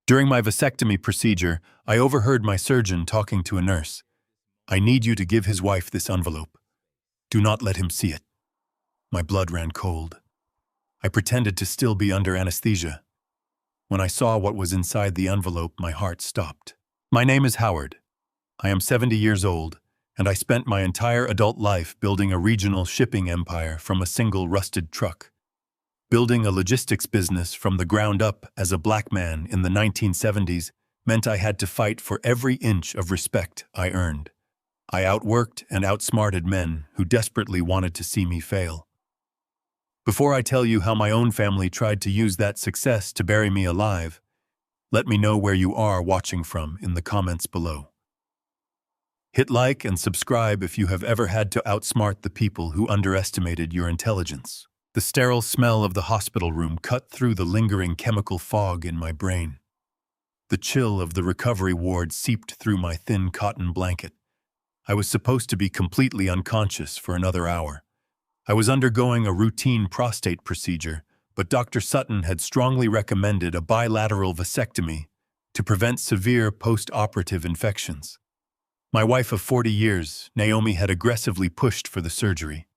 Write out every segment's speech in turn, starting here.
During my vasectomy procedure, I overheard my surgeon talking to a nurse. "I need you to give his wife this envelope. Do not let him see it." My blood ran cold. I pretended to still be under anesthesia. When I saw what was inside the envelope, my heart stopped. "My name is Howard. I am 70 years old, and I spent my entire adult life building a regional shipping empire from a single rusted truck. Building a logistics business from the ground up as a black man in the 1970s meant I had to fight for every inch of respect I earned. I outworked and outsmarted men who desperately wanted to see me fail. Before I tell you how my own family tried to use that success to bury me alive, let me know where you are watching from in the comments below. Hit like and subscribe if you have ever had to outsmart the people who underestimated your intelligence. The sterile smell of the hospital room cut through the lingering chemical fog in my brain. The chill of the recovery ward seeped through my thin cotton blanket. I was supposed to be completely unconscious for another hour. I was undergoing a routine prostate procedure, but Dr. Sutton had strongly recommended a bilateral vasectomy to prevent severe post-operative infections. My wife of 40 years, Naomi, had aggressively pushed for the surgery.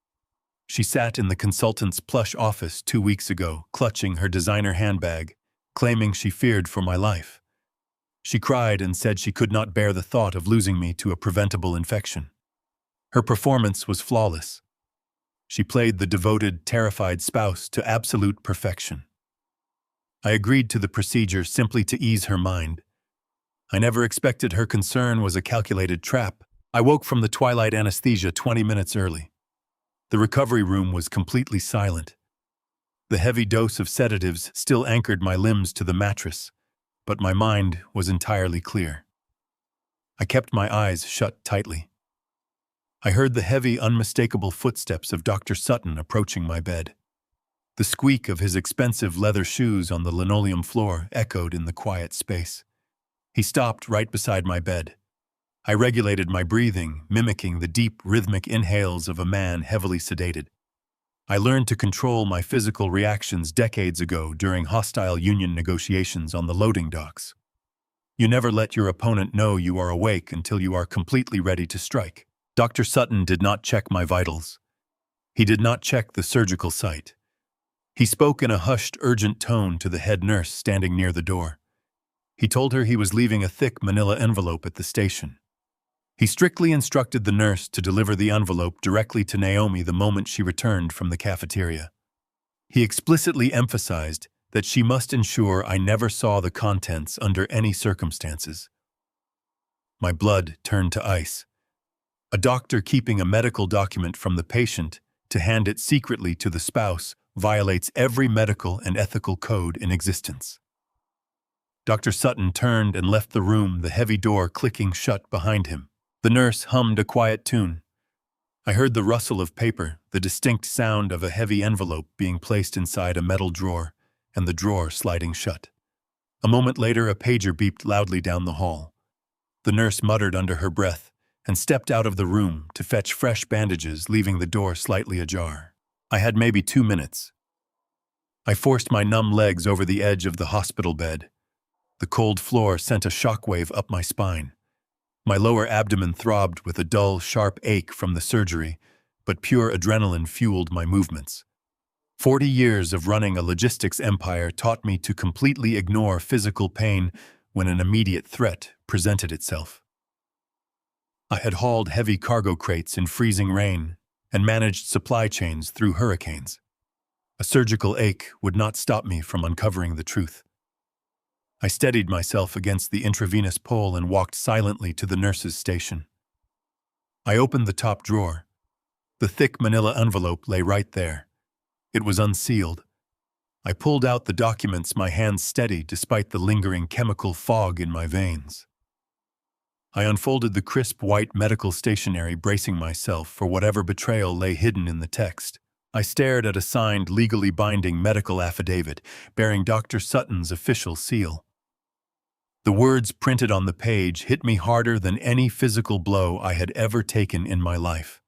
She sat in the consultant's plush office 2 weeks ago, clutching her designer handbag, claiming she feared for my life. She cried and said she could not bear the thought of losing me to a preventable infection. Her performance was flawless. She played the devoted, terrified spouse to absolute perfection. I agreed to the procedure simply to ease her mind. I never expected her concern was a calculated trap. I woke from the twilight anesthesia 20 minutes early. The recovery room was completely silent. The heavy dose of sedatives still anchored my limbs to the mattress, but my mind was entirely clear. I kept my eyes shut tightly. I heard the heavy, unmistakable footsteps of Dr. Sutton approaching my bed. The squeak of his expensive leather shoes on the linoleum floor echoed in the quiet space. He stopped right beside my bed. I regulated my breathing, mimicking the deep, rhythmic inhales of a man heavily sedated. I learned to control my physical reactions decades ago during hostile union negotiations on the loading docks. You never let your opponent know you are awake until you are completely ready to strike. Dr. Sutton did not check my vitals. He did not check the surgical site. He spoke in a hushed, urgent tone to the head nurse standing near the door. He told her he was leaving a thick manila envelope at the station. He strictly instructed the nurse to deliver the envelope directly to Naomi the moment she returned from the cafeteria. He explicitly emphasized that she must ensure I never saw the contents under any circumstances. My blood turned to ice. A doctor keeping a medical document from the patient to hand it secretly to the spouse violates every medical and ethical code in existence. Dr. Sutton turned and left the room, the heavy door clicking shut behind him. The nurse hummed a quiet tune. I heard the rustle of paper, the distinct sound of a heavy envelope being placed inside a metal drawer, and the drawer sliding shut. A moment later, a pager beeped loudly down the hall. The nurse muttered under her breath and stepped out of the room to fetch fresh bandages, leaving the door slightly ajar. I had maybe 2 minutes. I forced my numb legs over the edge of the hospital bed. The cold floor sent a shockwave up my spine. My lower abdomen throbbed with a dull, sharp ache from the surgery, but pure adrenaline fueled my movements. 40 years of running a logistics empire taught me to completely ignore physical pain when an immediate threat presented itself. I had hauled heavy cargo crates in freezing rain and managed supply chains through hurricanes. A surgical ache would not stop me from uncovering the truth. I steadied myself against the intravenous pole and walked silently to the nurse's station. I opened the top drawer. The thick manila envelope lay right there. It was unsealed. I pulled out the documents, my hands steady despite the lingering chemical fog in my veins. I unfolded the crisp white medical stationery, bracing myself for whatever betrayal lay hidden in the text. I stared at a signed, legally binding medical affidavit bearing Dr. Sutton's official seal. The words printed on the page hit me harder than any physical blow I had ever taken in my life.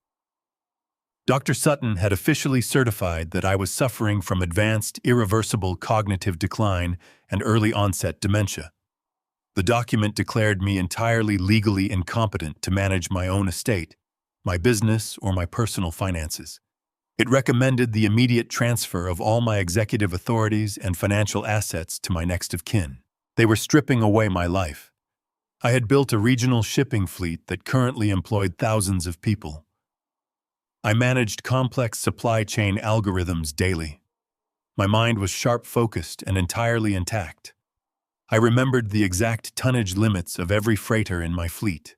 Dr. Sutton had officially certified that I was suffering from advanced, irreversible cognitive decline and early-onset dementia. The document declared me entirely legally incompetent to manage my own estate, my business, or my personal finances. It recommended the immediate transfer of all my executive authorities and financial assets to my next of kin. They were stripping away my life. I had built a regional shipping fleet that currently employed thousands of people. I managed complex supply chain algorithms daily. My mind was sharp-focused and entirely intact. I remembered the exact tonnage limits of every freighter in my fleet.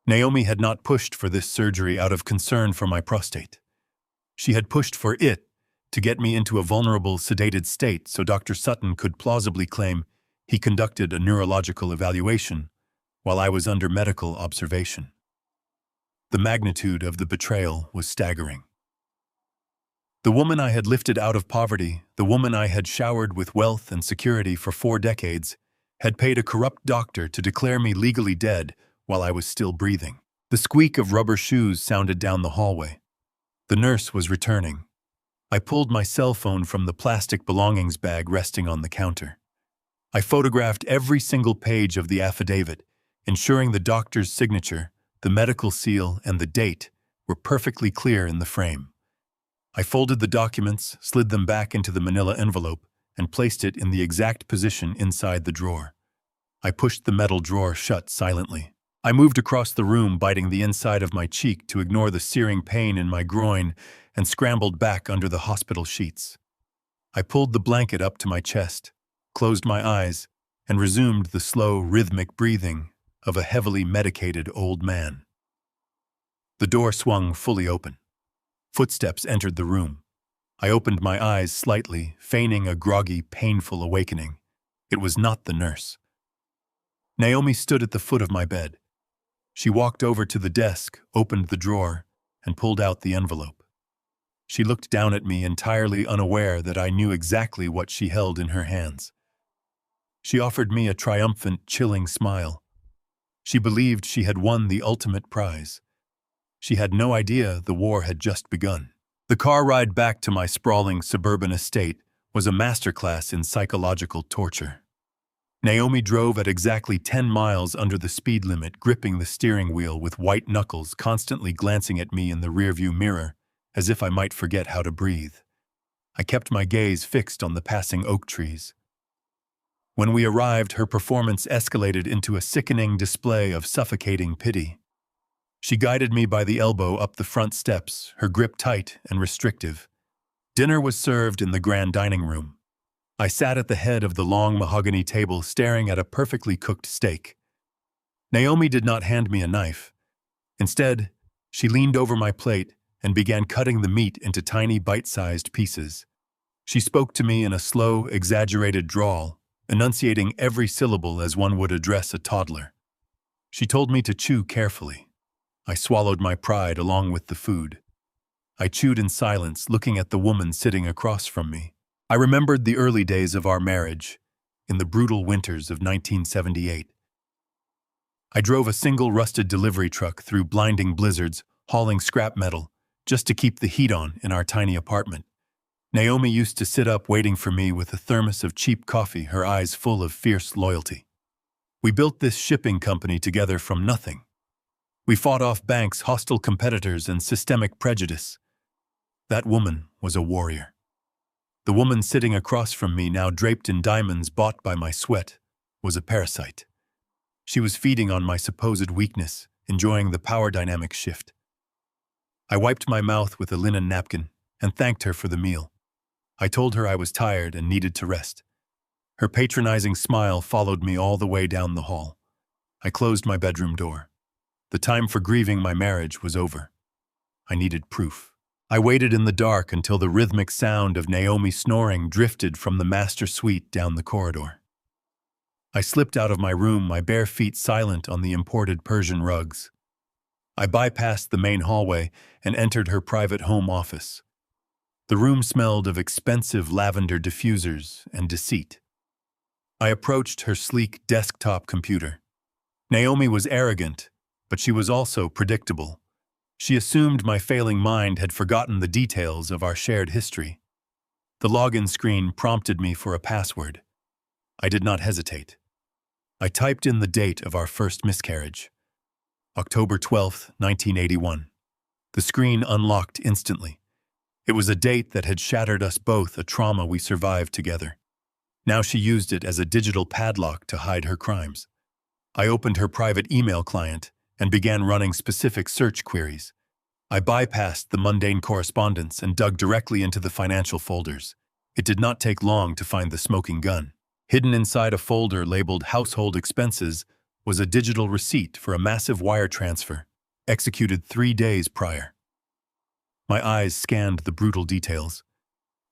Naomi had not pushed for this surgery out of concern for my prostate. She had pushed for it to get me into a vulnerable, sedated state so Dr. Sutton could plausibly claim he conducted a neurological evaluation while I was under medical observation. The magnitude of the betrayal was staggering. The woman I had lifted out of poverty, the woman I had showered with wealth and security for 4 decades, had paid a corrupt doctor to declare me legally dead while I was still breathing. The squeak of rubber shoes sounded down the hallway. The nurse was returning. I pulled my cell phone from the plastic belongings bag resting on the counter. I photographed every single page of the affidavit, ensuring the doctor's signature, the medical seal, and the date were perfectly clear in the frame. I folded the documents, slid them back into the manila envelope, and placed it in the exact position inside the drawer. I pushed the metal drawer shut silently. I moved across the room, biting the inside of my cheek to ignore the searing pain in my groin, and scrambled back under the hospital sheets. I pulled the blanket up to my chest, closed my eyes, and resumed the slow, rhythmic breathing of a heavily medicated old man. The door swung fully open. Footsteps entered the room. I opened my eyes slightly, feigning a groggy, painful awakening. It was not the nurse. Naomi stood at the foot of my bed. She walked over to the desk, opened the drawer, and pulled out the envelope. She looked down at me, entirely unaware that I knew exactly what she held in her hands. She offered me a triumphant, chilling smile. She believed she had won the ultimate prize. She had no idea the war had just begun. The car ride back to my sprawling suburban estate was a masterclass in psychological torture. Naomi drove at exactly 10 miles under the speed limit, gripping the steering wheel with white knuckles, constantly glancing at me in the rearview mirror, as if I might forget how to breathe. I kept my gaze fixed on the passing oak trees. When we arrived, her performance escalated into a sickening display of suffocating pity. She guided me by the elbow up the front steps, her grip tight and restrictive. Dinner was served in the grand dining room. I sat at the head of the long mahogany table, staring at a perfectly cooked steak. Naomi did not hand me a knife. Instead, she leaned over my plate and began cutting the meat into tiny bite-sized pieces. She spoke to me in a slow, exaggerated drawl, enunciating every syllable as one would address a toddler. She told me to chew carefully. I swallowed my pride along with the food. I chewed in silence, looking at the woman sitting across from me. I remembered the early days of our marriage, in the brutal winters of 1978. I drove a single rusted delivery truck through blinding blizzards, hauling scrap metal, just to keep the heat on in our tiny apartment. Naomi used to sit up waiting for me with a thermos of cheap coffee, her eyes full of fierce loyalty. We built this shipping company together from nothing. We fought off banks, hostile competitors, and systemic prejudice. That woman was a warrior. The woman sitting across from me, now draped in diamonds bought by my sweat, was a parasite. She was feeding on my supposed weakness, enjoying the power dynamic shift. I wiped my mouth with a linen napkin and thanked her for the meal. I told her I was tired and needed to rest. Her patronizing smile followed me all the way down the hall. I closed my bedroom door. The time for grieving my marriage was over. I needed proof. I waited in the dark until the rhythmic sound of Naomi snoring drifted from the master suite down the corridor. I slipped out of my room, my bare feet silent on the imported Persian rugs. I bypassed the main hallway and entered her private home office. The room smelled of expensive lavender diffusers and deceit. I approached her sleek desktop computer. Naomi was arrogant, but she was also predictable. She assumed my failing mind had forgotten the details of our shared history. The login screen prompted me for a password. I did not hesitate. I typed in the date of our first miscarriage, October 12th, 1981. The screen unlocked instantly. It was a date that had shattered us both, a trauma we survived together. Now she used it as a digital padlock to hide her crimes. I opened her private email client and began running specific search queries. I bypassed the mundane correspondence and dug directly into the financial folders. It did not take long to find the smoking gun. Hidden inside a folder labeled Household Expenses was a digital receipt for a massive wire transfer, executed 3 days prior. My eyes scanned the brutal details.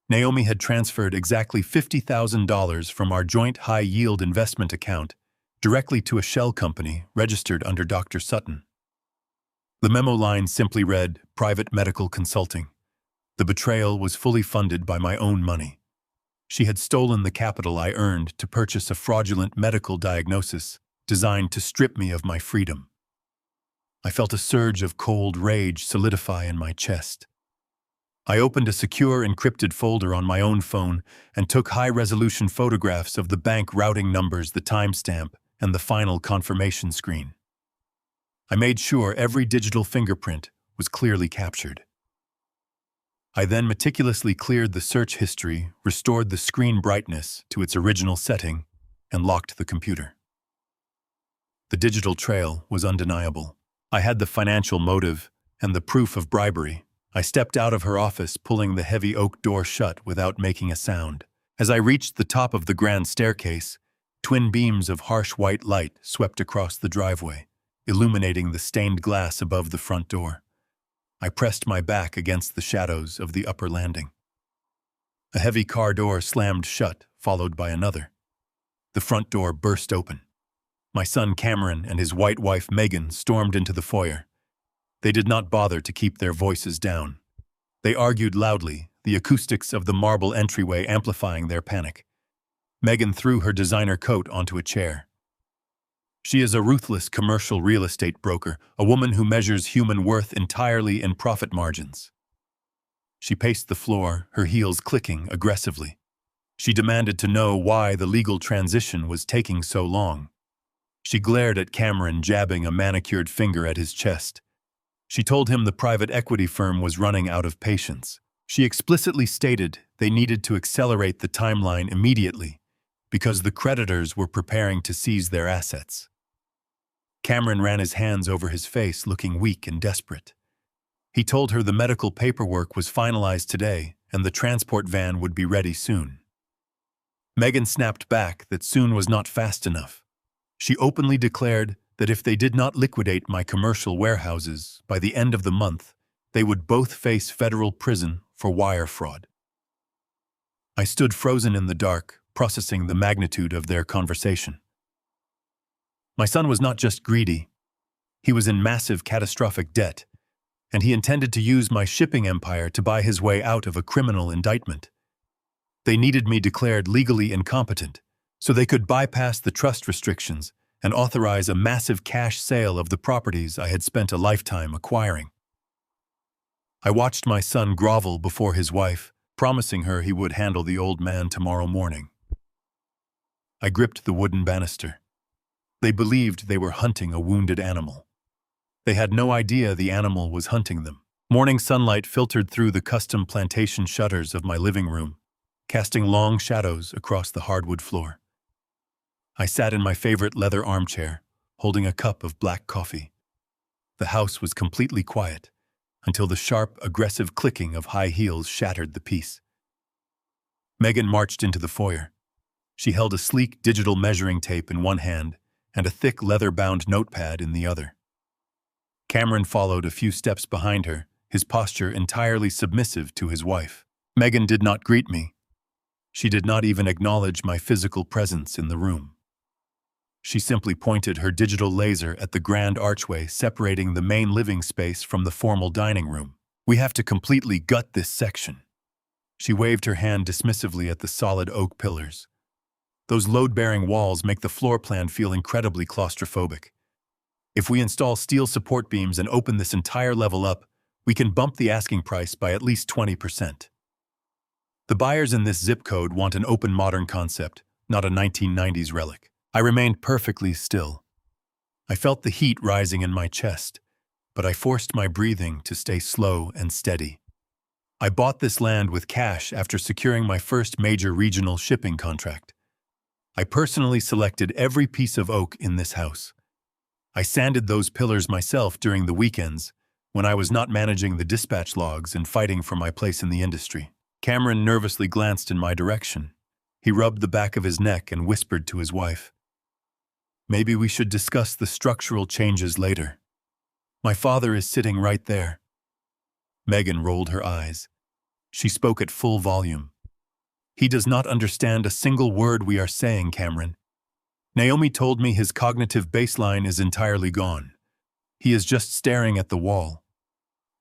Naomi had transferred exactly $50,000 from our joint high-yield investment account directly to a shell company registered under Dr. Sutton. The memo line simply read, "Private medical consulting." The betrayal was fully funded by my own money. She had stolen the capital I earned to purchase a fraudulent medical diagnosis designed to strip me of my freedom. I felt a surge of cold rage solidify in my chest. I opened a secure encrypted folder on my own phone and took high-resolution photographs of the bank routing numbers, the timestamp, and the final confirmation screen. I made sure every digital fingerprint was clearly captured. I then meticulously cleared the search history, restored the screen brightness to its original setting, and locked the computer. The digital trail was undeniable. I had the financial motive and the proof of bribery. I stepped out of her office, pulling the heavy oak door shut without making a sound. As I reached the top of the grand staircase, twin beams of harsh white light swept across the driveway, illuminating the stained glass above the front door. I pressed my back against the shadows of the upper landing. A heavy car door slammed shut, followed by another. The front door burst open. My son Cameron and his white wife Megan stormed into the foyer. They did not bother to keep their voices down. They argued loudly, the acoustics of the marble entryway amplifying their panic. Megan threw her designer coat onto a chair. She is a ruthless commercial real estate broker, a woman who measures human worth entirely in profit margins. She paced the floor, her heels clicking aggressively. She demanded to know why the legal transition was taking so long. She glared at Cameron, jabbing a manicured finger at his chest. She told him the private equity firm was running out of patience. She explicitly stated they needed to accelerate the timeline immediately because the creditors were preparing to seize their assets. Cameron ran his hands over his face, looking weak and desperate. He told her the medical paperwork was finalized today and the transport van would be ready soon. Megan snapped back that soon was not fast enough. She openly declared that if they did not liquidate my commercial warehouses by the end of the month, they would both face federal prison for wire fraud. I stood frozen in the dark, processing the magnitude of their conversation. My son was not just greedy. He was in massive catastrophic debt, and he intended to use my shipping empire to buy his way out of a criminal indictment. They needed me declared legally incompetent so they could bypass the trust restrictions and authorize a massive cash sale of the properties I had spent a lifetime acquiring. I watched my son grovel before his wife, promising her he would handle the old man tomorrow morning. I gripped the wooden banister. They believed they were hunting a wounded animal. They had no idea the animal was hunting them. Morning sunlight filtered through the custom plantation shutters of my living room, casting long shadows across the hardwood floor. I sat in my favorite leather armchair, holding a cup of black coffee. The house was completely quiet until the sharp, aggressive clicking of high heels shattered the peace. Megan marched into the foyer. She held a sleek digital measuring tape in one hand and a thick leather-bound notepad in the other. Cameron followed a few steps behind her, his posture entirely submissive to his wife. Megan did not greet me. She did not even acknowledge my physical presence in the room. She simply pointed her digital laser at the grand archway separating the main living space from the formal dining room. "We have to completely gut this section." She waved her hand dismissively at the solid oak pillars. Those load-bearing walls make the floor plan feel incredibly claustrophobic. If we install steel support beams and open this entire level up, we can bump the asking price by at least 20%. The buyers in this zip code want an open modern concept, not a 1990s relic. I remained perfectly still. I felt the heat rising in my chest, but I forced my breathing to stay slow and steady. I bought this land with cash after securing my first major regional shipping contract. I personally selected every piece of oak in this house. I sanded those pillars myself during the weekends, when I was not managing the dispatch logs and fighting for my place in the industry. Cameron nervously glanced in my direction. He rubbed the back of his neck and whispered to his wife, "Maybe we should discuss the structural changes later. My father is sitting right there." Megan rolled her eyes. She spoke at full volume. "He does not understand a single word we are saying, Cameron. Naomi told me his cognitive baseline is entirely gone. He is just staring at the wall.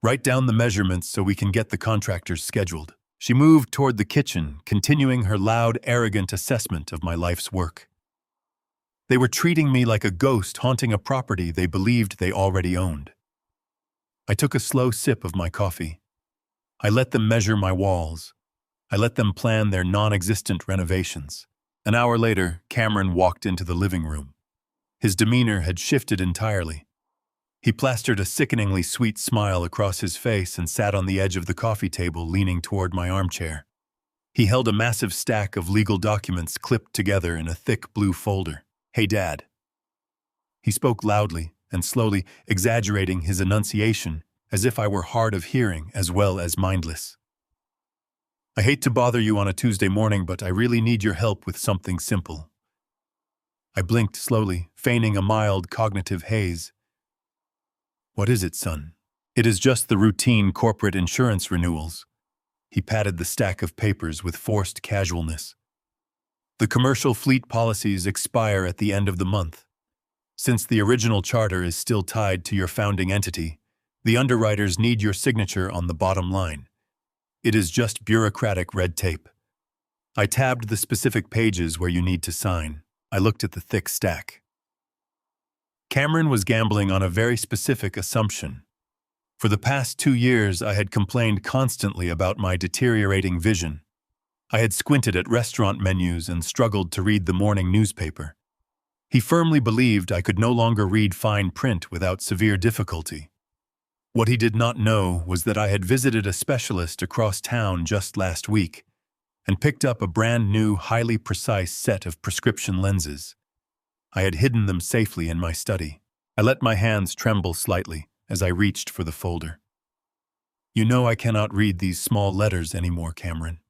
Write down the measurements so we can get the contractors scheduled." She moved toward the kitchen, continuing her loud, arrogant assessment of my life's work. They were treating me like a ghost haunting a property they believed they already owned. I took a slow sip of my coffee. I let them measure my walls. I let them plan their non-existent renovations. An hour later, Cameron walked into the living room. His demeanor had shifted entirely. He plastered a sickeningly sweet smile across his face and sat on the edge of the coffee table, leaning toward my armchair. He held a massive stack of legal documents clipped together in a thick blue folder. "Hey, Dad." He spoke loudly and slowly, exaggerating his enunciation as if I were hard of hearing as well as mindless. "I hate to bother you on a Tuesday morning, but I really need your help with something simple." I blinked slowly, feigning a mild cognitive haze. "What is it, son?" "It is just the routine corporate insurance renewals." He patted the stack of papers with forced casualness. "The commercial fleet policies expire at the end of the month. Since the original charter is still tied to your founding entity, the underwriters need your signature on the bottom line. It is just bureaucratic red tape." I tabbed the specific pages where you need to sign. I looked at the thick stack. Cameron was gambling on a very specific assumption. For the past 2 years, I had complained constantly about my deteriorating vision. I had squinted at restaurant menus and struggled to read the morning newspaper. He firmly believed I could no longer read fine print without severe difficulty. What he did not know was that I had visited a specialist across town just last week and picked up a brand new, highly precise set of prescription lenses. I had hidden them safely in my study. I let my hands tremble slightly as I reached for the folder. "You know I cannot read these small letters anymore, Cameron.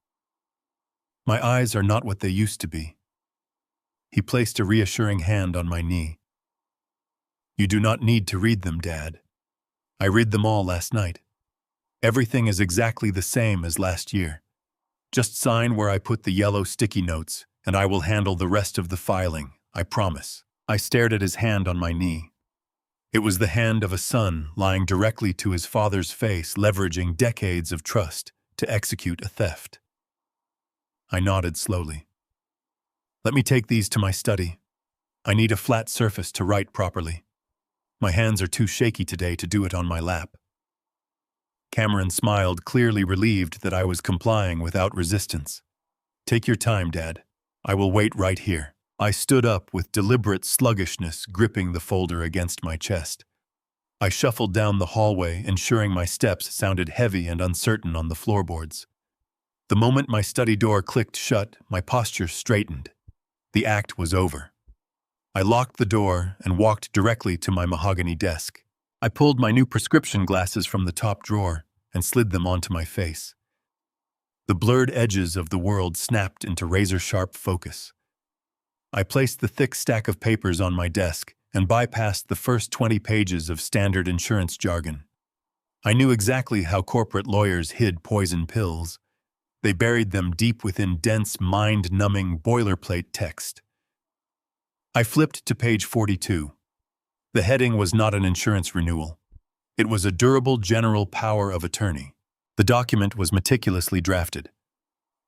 My eyes are not what they used to be." He placed a reassuring hand on my knee. "You do not need to read them, Dad. I read them all last night. Everything is exactly the same as last year. Just sign where I put the yellow sticky notes, and I will handle the rest of the filing, I promise." I stared at his hand on my knee. It was the hand of a son lying directly to his father's face, leveraging decades of trust to execute a theft. I nodded slowly. "Let me take these to my study. I need a flat surface to write properly. My hands are too shaky today to do it on my lap." Cameron smiled, clearly relieved that I was complying without resistance. "Take your time, Dad. I will wait right here." I stood up with deliberate sluggishness, gripping the folder against my chest. I shuffled down the hallway, ensuring my steps sounded heavy and uncertain on the floorboards. The moment my study door clicked shut, my posture straightened. The act was over. I locked the door and walked directly to my mahogany desk. I pulled my new prescription glasses from the top drawer and slid them onto my face. The blurred edges of the world snapped into razor-sharp focus. I placed the thick stack of papers on my desk and bypassed the first 20 pages of standard insurance jargon. I knew exactly how corporate lawyers hid poison pills. They buried them deep within dense, mind-numbing boilerplate text. I flipped to page 42. The heading was not an insurance renewal. It was a durable general power of attorney. The document was meticulously drafted.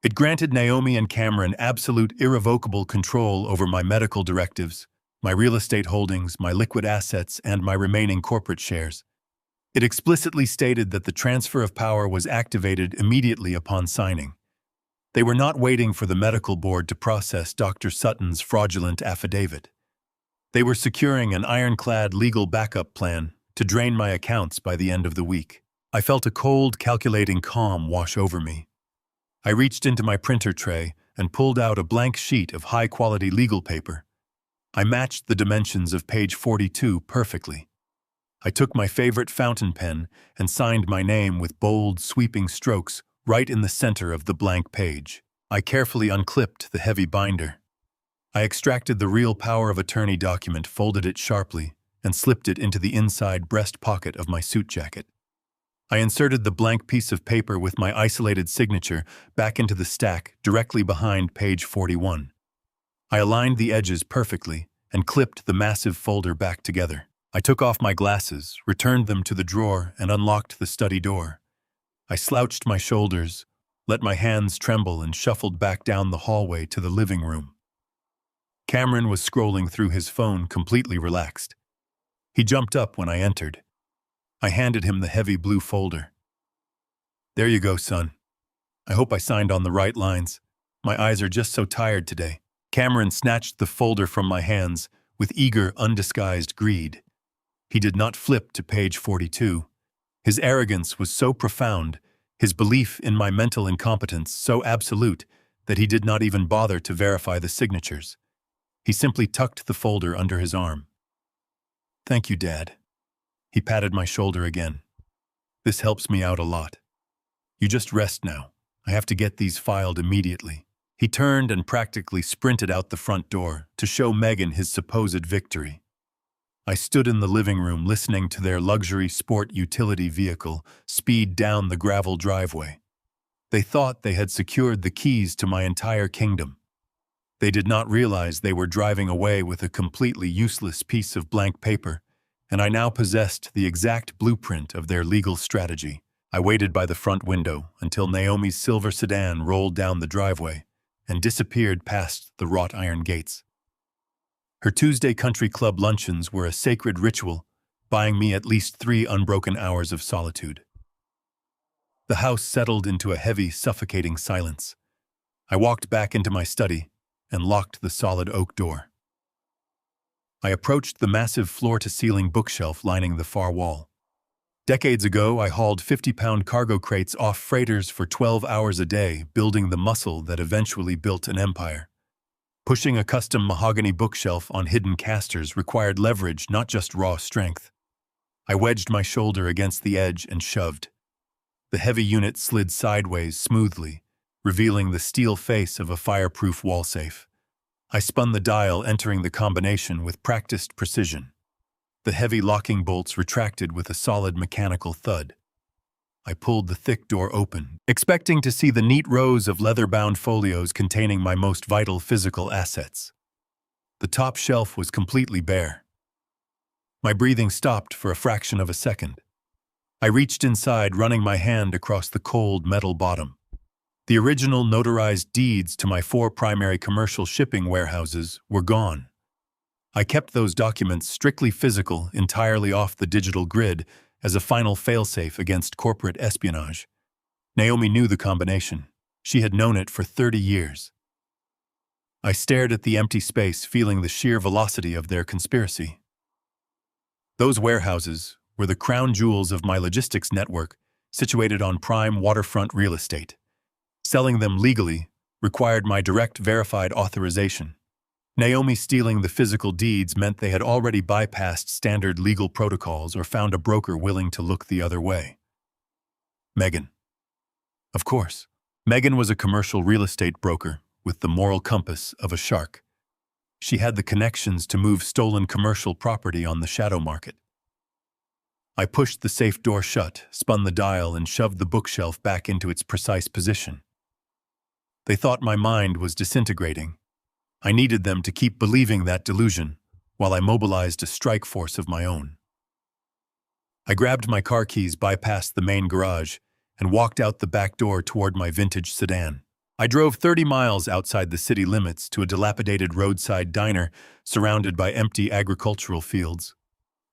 It granted Naomi and Cameron absolute irrevocable control over my medical directives, my real estate holdings, my liquid assets, and my remaining corporate shares. It explicitly stated that the transfer of power was activated immediately upon signing. They were not waiting for the medical board to process Dr. Sutton's fraudulent affidavit. They were securing an ironclad legal backup plan to drain my accounts by the end of the week. I felt a cold, calculating calm wash over me. I reached into my printer tray and pulled out a blank sheet of high-quality legal paper. I matched the dimensions of page 42 perfectly. I took my favorite fountain pen and signed my name with bold, sweeping strokes right in the center of the blank page. I carefully unclipped the heavy binder. I extracted the real power of attorney document, folded it sharply, and slipped it into the inside breast pocket of my suit jacket. I inserted the blank piece of paper with my isolated signature back into the stack directly behind page 41. I aligned the edges perfectly and clipped the massive folder back together. I took off my glasses, returned them to the drawer, and unlocked the study door. I slouched my shoulders, let my hands tremble, and shuffled back down the hallway to the living room. Cameron was scrolling through his phone, completely relaxed. He jumped up when I entered. I handed him the heavy blue folder. "There you go, son. I hope I signed on the right lines. My eyes are just so tired today." Cameron snatched the folder from my hands with eager, undisguised greed. He did not flip to page 42. His arrogance was so profound, his belief in my mental incompetence so absolute, that he did not even bother to verify the signatures. He simply tucked the folder under his arm. "Thank you, Dad." He patted my shoulder again. "This helps me out a lot. You just rest now. I have to get these filed immediately." He turned and practically sprinted out the front door to show Megan his supposed victory. I stood in the living room listening to their luxury sport utility vehicle speed down the gravel driveway. They thought they had secured the keys to my entire kingdom. They did not realize they were driving away with a completely useless piece of blank paper, and I now possessed the exact blueprint of their legal strategy. I waited by the front window until Naomi's silver sedan rolled down the driveway and disappeared past the wrought iron gates. Her Tuesday country club luncheons were a sacred ritual, buying me at least 3 unbroken hours of solitude. The house settled into a heavy, suffocating silence. I walked back into my study and locked the solid oak door. I approached the massive floor-to-ceiling bookshelf lining the far wall. Decades ago, I hauled 50-pound cargo crates off freighters for 12 hours a day, building the muscle that eventually built an empire. Pushing a custom mahogany bookshelf on hidden casters required leverage, not just raw strength. I wedged my shoulder against the edge and shoved. The heavy unit slid sideways smoothly, revealing the steel face of a fireproof wall safe. I spun the dial, entering the combination with practiced precision. The heavy locking bolts retracted with a solid mechanical thud. I pulled the thick door open, expecting to see the neat rows of leather-bound folios containing my most vital physical assets. The top shelf was completely bare. My breathing stopped for a fraction of a second. I reached inside, running my hand across the cold metal bottom. The original notarized deeds to my 4 primary commercial shipping warehouses were gone. I kept those documents strictly physical, entirely off the digital grid, as a final failsafe against corporate espionage. Naomi knew the combination. She had known it for 30 years. I stared at the empty space, feeling the sheer velocity of their conspiracy. Those warehouses were the crown jewels of my logistics network, situated on prime waterfront real estate. Selling them legally required my direct verified authorization. Naomi stealing the physical deeds meant they had already bypassed standard legal protocols or found a broker willing to look the other way. Megan. Of course, Megan was a commercial real estate broker with the moral compass of a shark. She had the connections to move stolen commercial property on the shadow market. I pushed the safe door shut, spun the dial, and shoved the bookshelf back into its precise position. They thought my mind was disintegrating. I needed them to keep believing that delusion, while I mobilized a strike force of my own. I grabbed my car keys, bypassed the main garage, and walked out the back door toward my vintage sedan. I drove 30 miles outside the city limits to a dilapidated roadside diner surrounded by empty agricultural fields.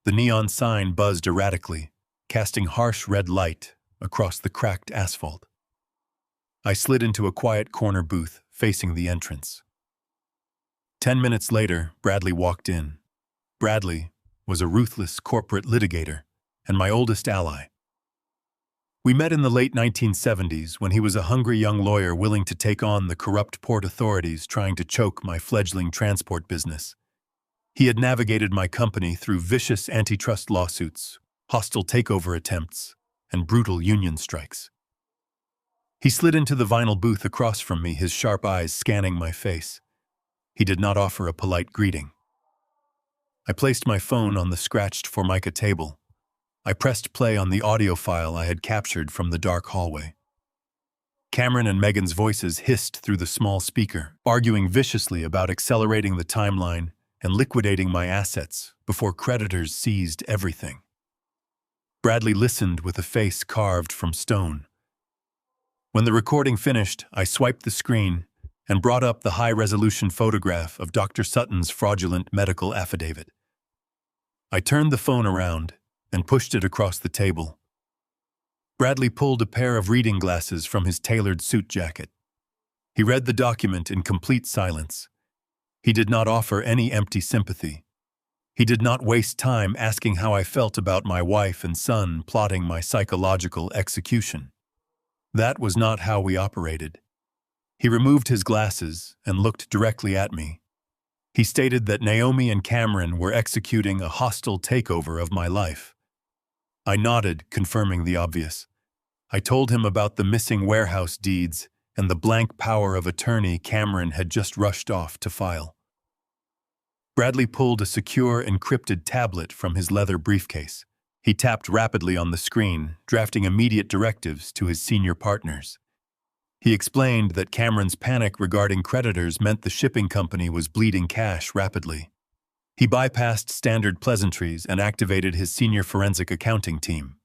The neon sign buzzed erratically, casting harsh red light across the cracked asphalt. I slid into a quiet corner booth facing the entrance. 10 minutes later, Bradley walked in. Bradley was a ruthless corporate litigator and my oldest ally. We met in the late 1970s when he was a hungry young lawyer willing to take on the corrupt port authorities trying to choke my fledgling transport business. He had navigated my company through vicious antitrust lawsuits, hostile takeover attempts, and brutal union strikes. He slid into the vinyl booth across from me, his sharp eyes scanning my face. He did not offer a polite greeting. I placed my phone on the scratched Formica table. I pressed play on the audio file I had captured from the dark hallway. Cameron and Megan's voices hissed through the small speaker, arguing viciously about accelerating the timeline and liquidating my assets before creditors seized everything. Bradley listened with a face carved from stone. When the recording finished, I swiped the screen and brought up the high-resolution photograph of Dr. Sutton's fraudulent medical affidavit. I turned the phone around and pushed it across the table. Bradley pulled a pair of reading glasses from his tailored suit jacket. He read the document in complete silence. He did not offer any empty sympathy. He did not waste time asking how I felt about my wife and son plotting my psychological execution. That was not how we operated. He removed his glasses and looked directly at me. He stated that Naomi and Cameron were executing a hostile takeover of my life. I nodded, confirming the obvious. I told him about the missing warehouse deeds and the blank power of attorney Cameron had just rushed off to file. Bradley pulled a secure, encrypted tablet from his leather briefcase. He tapped rapidly on the screen, drafting immediate directives to his senior partners. He explained that Cameron's panic regarding creditors meant the shipping company was bleeding cash rapidly. He bypassed standard pleasantries and activated his senior forensic accounting team.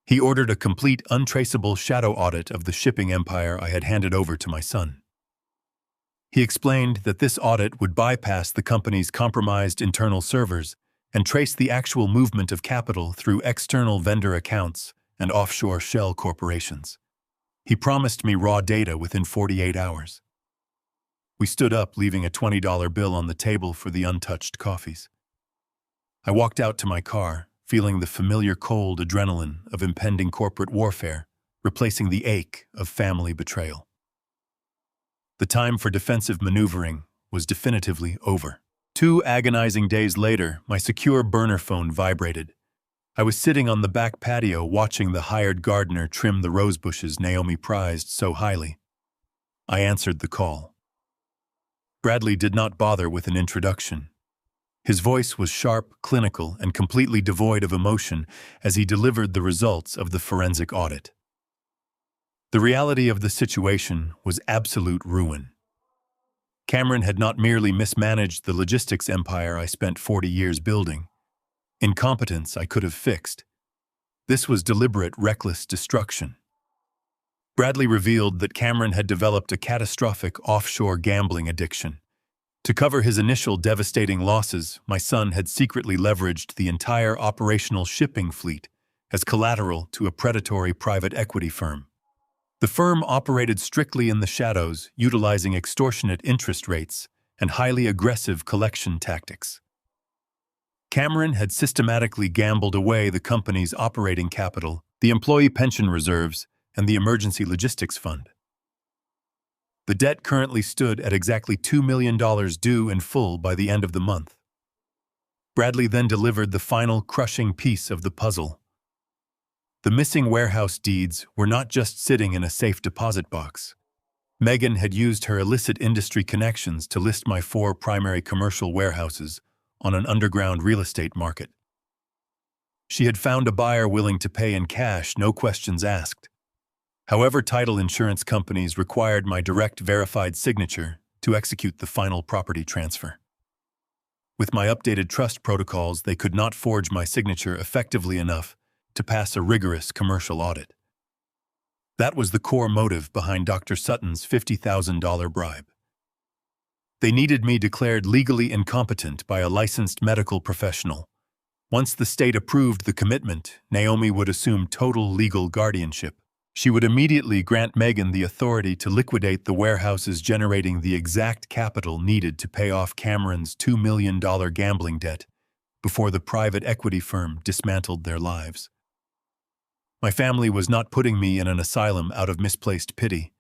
He ordered a complete, untraceable shadow audit of the shipping empire I had handed over to my son. He explained that this audit would bypass the company's compromised internal servers and trace the actual movement of capital through external vendor accounts and offshore shell corporations. He promised me raw data within 48 hours. We stood up, leaving a $20 bill on the table for the untouched coffees. I walked out to my car, feeling the familiar cold adrenaline of impending corporate warfare, replacing the ache of family betrayal. The time for defensive maneuvering was definitively over. 2 agonizing days later, my secure burner phone vibrated. I was sitting on the back patio watching the hired gardener trim the rose bushes Naomi prized so highly. I answered the call. Bradley did not bother with an introduction. His voice was sharp, clinical, and completely devoid of emotion as he delivered the results of the forensic audit. The reality of the situation was absolute ruin. Cameron had not merely mismanaged the logistics empire I spent 40 years building. Incompetence I could have fixed. This was deliberate, reckless destruction. Bradley revealed that Cameron had developed a catastrophic offshore gambling addiction. To cover his initial devastating losses, my son had secretly leveraged the entire operational shipping fleet as collateral to a predatory private equity firm. The firm operated strictly in the shadows, utilizing extortionate interest rates and highly aggressive collection tactics. Cameron had systematically gambled away the company's operating capital, the employee pension reserves, and the emergency logistics fund. The debt currently stood at exactly $2 million due in full by the end of the month. Bradley then delivered the final crushing piece of the puzzle. The missing warehouse deeds were not just sitting in a safe deposit box. Megan had used her illicit industry connections to list my 4 primary commercial warehouses on an underground real estate market. She had found a buyer willing to pay in cash, no questions asked. However, title insurance companies required my direct verified signature to execute the final property transfer. With my updated trust protocols, they could not forge my signature effectively enough to pass a rigorous commercial audit. That was the core motive behind Dr. Sutton's $50,000 bribe. They needed me declared legally incompetent by a licensed medical professional. Once the state approved the commitment, Naomi would assume total legal guardianship. She would immediately grant Megan the authority to liquidate the warehouses generating the exact capital needed to pay off Cameron's $2 million gambling debt before the private equity firm dismantled their lives. My family was not putting me in an asylum out of misplaced pity.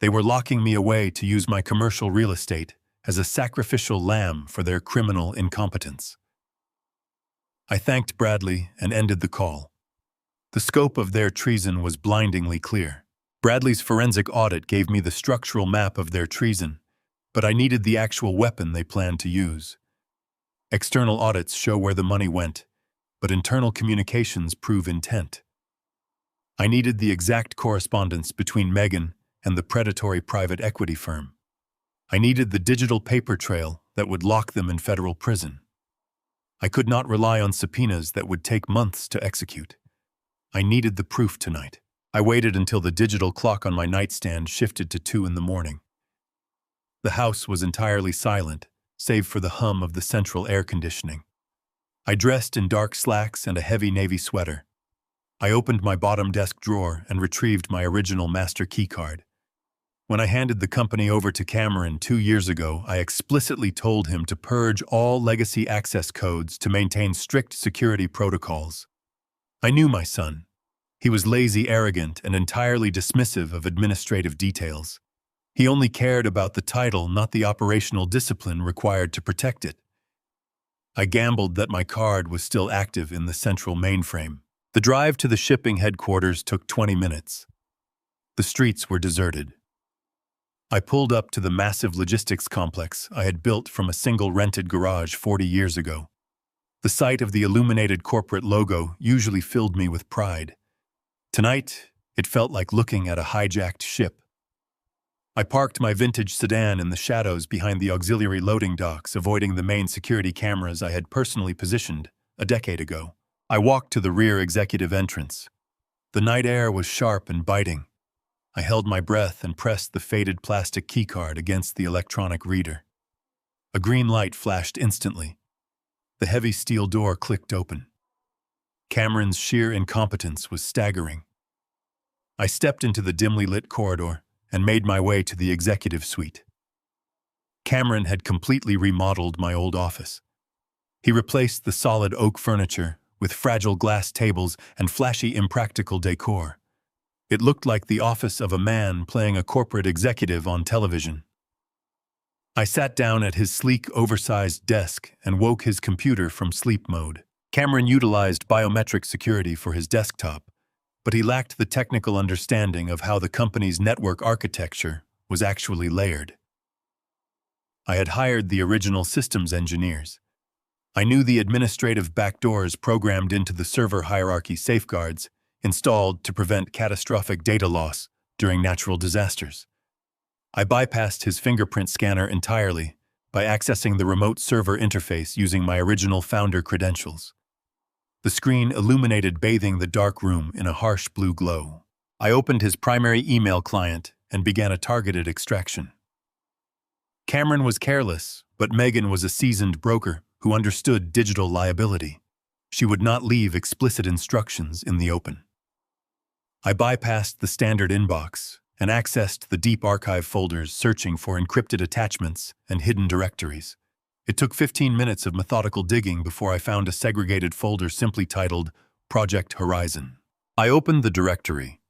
They were locking me away to use my commercial real estate as a sacrificial lamb for their criminal incompetence. I thanked Bradley and ended the call. The scope of their treason was blindingly clear. Bradley's forensic audit gave me the structural map of their treason, but I needed the actual weapon they planned to use. External audits show where the money went, but internal communications prove intent. I needed the exact correspondence between Megan and the predatory private equity firm. I needed the digital paper trail that would lock them in federal prison. I could not rely on subpoenas that would take months to execute. I needed the proof tonight. I waited until the digital clock on my nightstand shifted to 2 in the morning. The house was entirely silent, save for the hum of the central air conditioning. I dressed in dark slacks and a heavy navy sweater. I opened my bottom desk drawer and retrieved my original master keycard. When I handed the company over to Cameron 2 years ago, I explicitly told him to purge all legacy access codes to maintain strict security protocols. I knew my son. He was lazy, arrogant, and entirely dismissive of administrative details. He only cared about the title, not the operational discipline required to protect it. I gambled that my card was still active in the central mainframe. The drive to the shipping headquarters took 20 minutes. The streets were deserted. I pulled up to the massive logistics complex I had built from a single rented garage 40 years ago. The sight of the illuminated corporate logo usually filled me with pride. Tonight, it felt like looking at a hijacked ship. I parked my vintage sedan in the shadows behind the auxiliary loading docks, avoiding the main security cameras I had personally positioned a decade ago. I walked to the rear executive entrance. The night air was sharp and biting. I held my breath and pressed the faded plastic keycard against the electronic reader. A green light flashed instantly. The heavy steel door clicked open. Cameron's sheer incompetence was staggering. I stepped into the dimly lit corridor and made my way to the executive suite. Cameron had completely remodeled my old office. He replaced the solid oak furniture with fragile glass tables and flashy, impractical decor. It looked like the office of a man playing a corporate executive on television. I sat down at his sleek, oversized desk and woke his computer from sleep mode. Cameron utilized biometric security for his desktop, but he lacked the technical understanding of how the company's network architecture was actually layered. I had hired the original systems engineers. I knew the administrative backdoors programmed into the server hierarchy safeguards installed to prevent catastrophic data loss during natural disasters. I bypassed his fingerprint scanner entirely by accessing the remote server interface using my original founder credentials. The screen illuminated, bathing the dark room in a harsh blue glow. I opened his primary email client and began a targeted extraction. Cameron was careless, but Megan was a seasoned broker who understood digital liability. She would not leave explicit instructions in the open. I bypassed the standard inbox and accessed the deep archive folders, searching for encrypted attachments and hidden directories. It took 15 minutes of methodical digging before I found a segregated folder simply titled Project Horizon. I opened the directory.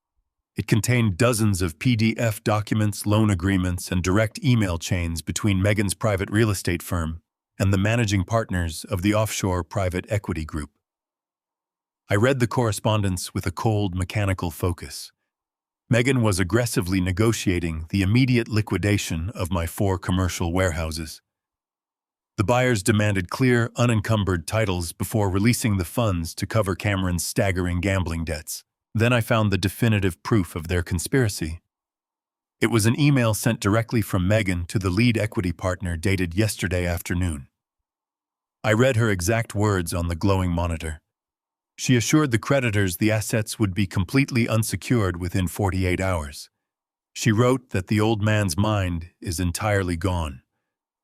It contained dozens of PDF documents, loan agreements, and direct email chains between Megan's private real estate firm and the managing partners of the offshore private equity group. I read the correspondence with a cold, mechanical focus. Megan was aggressively negotiating the immediate liquidation of my 4 commercial warehouses. The buyers demanded clear, unencumbered titles before releasing the funds to cover Cameron's staggering gambling debts. Then I found the definitive proof of their conspiracy. It was an email sent directly from Megan to the lead equity partner dated yesterday afternoon. I read her exact words on the glowing monitor. She assured the creditors the assets would be completely unsecured within 48 hours. She wrote that the old man's mind is entirely gone.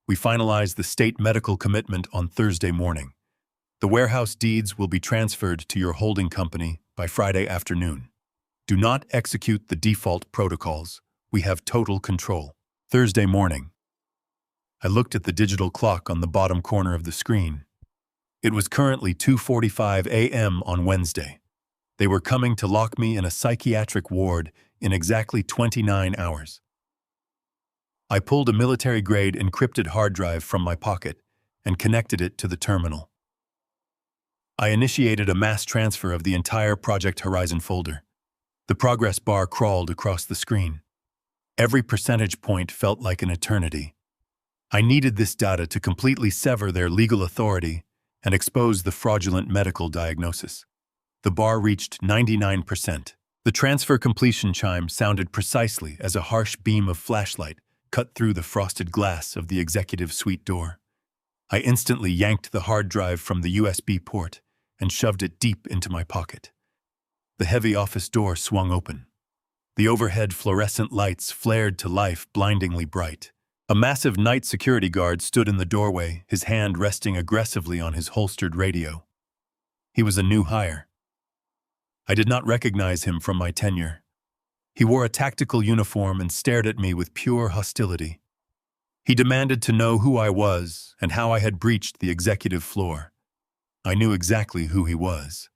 We finalized the state medical commitment on Thursday morning. The warehouse deeds will be transferred to your holding company by Friday afternoon. Do not execute the default protocols. We have total control. Thursday morning. I looked at the digital clock on the bottom corner of the screen. It was currently 2:45 a.m. on Wednesday. They were coming to lock me in a psychiatric ward in exactly 29 hours. I pulled a military-grade encrypted hard drive from my pocket and connected it to the terminal. I initiated a mass transfer of the entire Project Horizon folder. The progress bar crawled across the screen. Every percentage point felt like an eternity. I needed this data to completely sever their legal authority and expose the fraudulent medical diagnosis. The bar reached 99%. The transfer completion chime sounded precisely as a harsh beam of flashlight cut through the frosted glass of the executive suite door. I instantly yanked the hard drive from the USB port and shoved it deep into my pocket. The heavy office door swung open. The overhead fluorescent lights flared to life, blindingly bright. A massive night security guard stood in the doorway, his hand resting aggressively on his holstered radio. He was a new hire. I did not recognize him from my tenure. He wore a tactical uniform and stared at me with pure hostility. He demanded to know who I was and how I had breached the executive floor. I knew exactly who he was.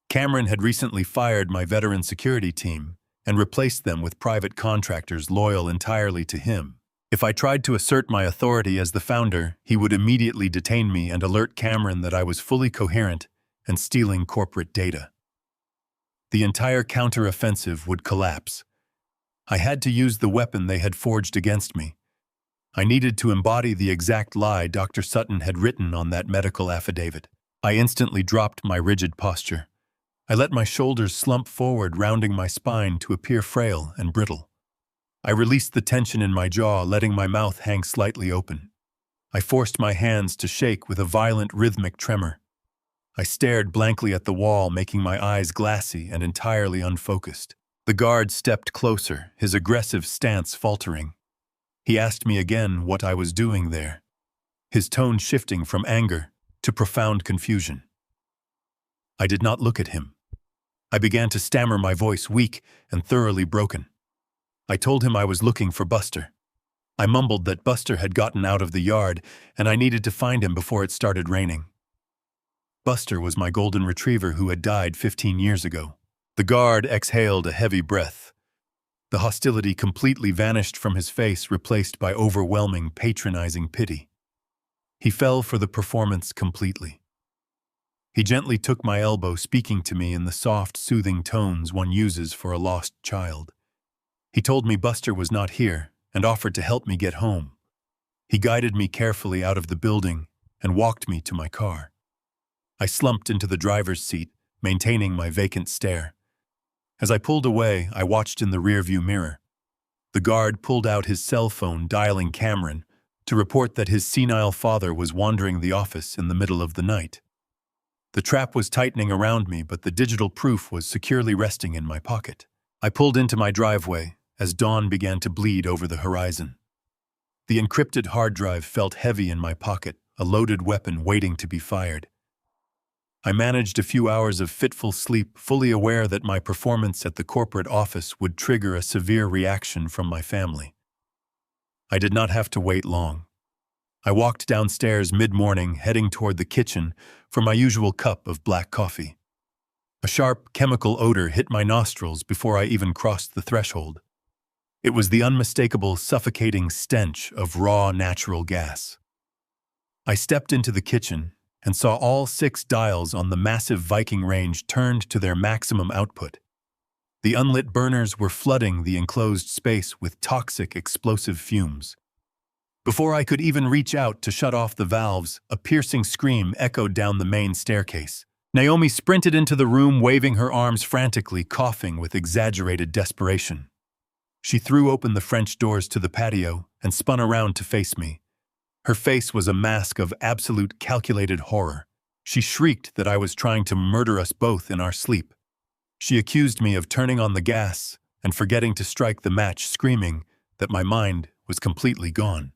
Cameron had recently fired my veteran security team and replaced them with private contractors loyal entirely to him. If I tried to assert my authority as the founder, he would immediately detain me and alert Cameron that I was fully coherent and stealing corporate data. The entire counter-offensive would collapse. I had to use the weapon they had forged against me. I needed to embody the exact lie Dr. Sutton had written on that medical affidavit. I instantly dropped my rigid posture. I let my shoulders slump forward, rounding my spine to appear frail and brittle. I released the tension in my jaw, letting my mouth hang slightly open. I forced my hands to shake with a violent rhythmic tremor. I stared blankly at the wall, making my eyes glassy and entirely unfocused. The guard stepped closer, his aggressive stance faltering. He asked me again what I was doing there, his tone shifting from anger to profound confusion. I did not look at him. I began to stammer, my voice weak and thoroughly broken. I told him I was looking for Buster. I mumbled that Buster had gotten out of the yard and I needed to find him before it started raining. Buster was my golden retriever who had died 15 years ago. The guard exhaled a heavy breath. The hostility completely vanished from his face, replaced by overwhelming, patronizing pity. He fell for the performance completely. He gently took my elbow, speaking to me in the soft, soothing tones one uses for a lost child. He told me Buster was not here and offered to help me get home. He guided me carefully out of the building and walked me to my car. I slumped into the driver's seat, maintaining my vacant stare. As I pulled away, I watched in the rearview mirror. The guard pulled out his cell phone, dialing Cameron to report that his senile father was wandering the office in the middle of the night. The trap was tightening around me, but the digital proof was securely resting in my pocket. I pulled into my driveway as dawn began to bleed over the horizon. The encrypted hard drive felt heavy in my pocket, a loaded weapon waiting to be fired. I managed a few hours of fitful sleep, fully aware that my performance at the corporate office would trigger a severe reaction from my family. I did not have to wait long. I walked downstairs mid-morning, heading toward the kitchen for my usual cup of black coffee. A sharp chemical odor hit my nostrils before I even crossed the threshold. It was the unmistakable, suffocating stench of raw natural gas. I stepped into the kitchen and saw all 6 dials on the massive Viking range turned to their maximum output. The unlit burners were flooding the enclosed space with toxic, explosive fumes. Before I could even reach out to shut off the valves, a piercing scream echoed down the main staircase. Naomi sprinted into the room, waving her arms frantically, coughing with exaggerated desperation. She threw open the French doors to the patio and spun around to face me. Her face was a mask of absolute calculated horror. She shrieked that I was trying to murder us both in our sleep. She accused me of turning on the gas and forgetting to strike the match, screaming that my mind was completely gone.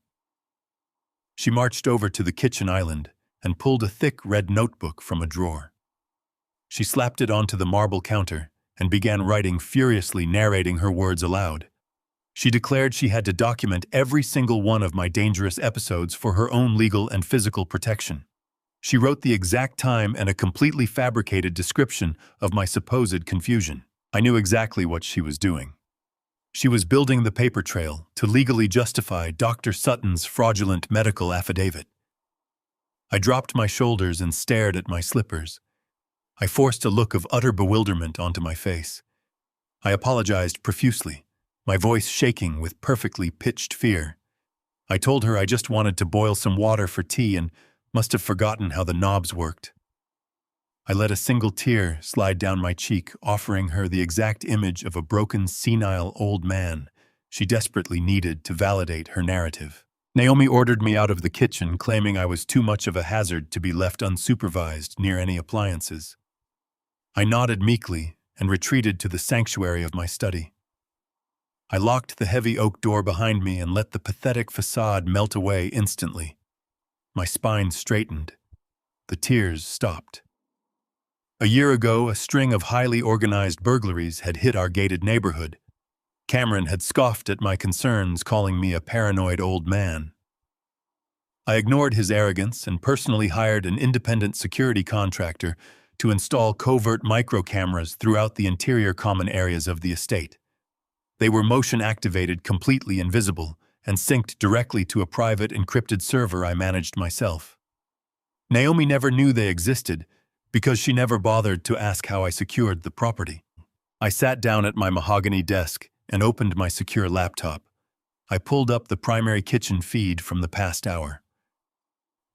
She marched over to the kitchen island and pulled a thick red notebook from a drawer. She slapped it onto the marble counter and began writing furiously, narrating her words aloud. She declared she had to document every single one of my dangerous episodes for her own legal and physical protection. She wrote the exact time and a completely fabricated description of my supposed confusion. I knew exactly what she was doing. She was building the paper trail to legally justify Dr. Sutton's fraudulent medical affidavit. I dropped my shoulders and stared at my slippers. I forced a look of utter bewilderment onto my face. I apologized profusely, my voice shaking with perfectly pitched fear. I told her I just wanted to boil some water for tea and must have forgotten how the knobs worked. I let a single tear slide down my cheek, offering her the exact image of a broken, senile old man she desperately needed to validate her narrative. Naomi ordered me out of the kitchen, claiming I was too much of a hazard to be left unsupervised near any appliances. I nodded meekly and retreated to the sanctuary of my study. I locked the heavy oak door behind me and let the pathetic facade melt away instantly. My spine straightened. The tears stopped. A year ago, a string of highly organized burglaries had hit our gated neighborhood. Cameron had scoffed at my concerns, calling me a paranoid old man. I ignored his arrogance and personally hired an independent security contractor to install covert micro-cameras throughout the interior common areas of the estate. They were motion-activated, completely invisible, and synced directly to a private encrypted server I managed myself. Naomi never knew they existed because she never bothered to ask how I secured the property. I sat down at my mahogany desk and opened my secure laptop. I pulled up the primary kitchen feed from the past hour.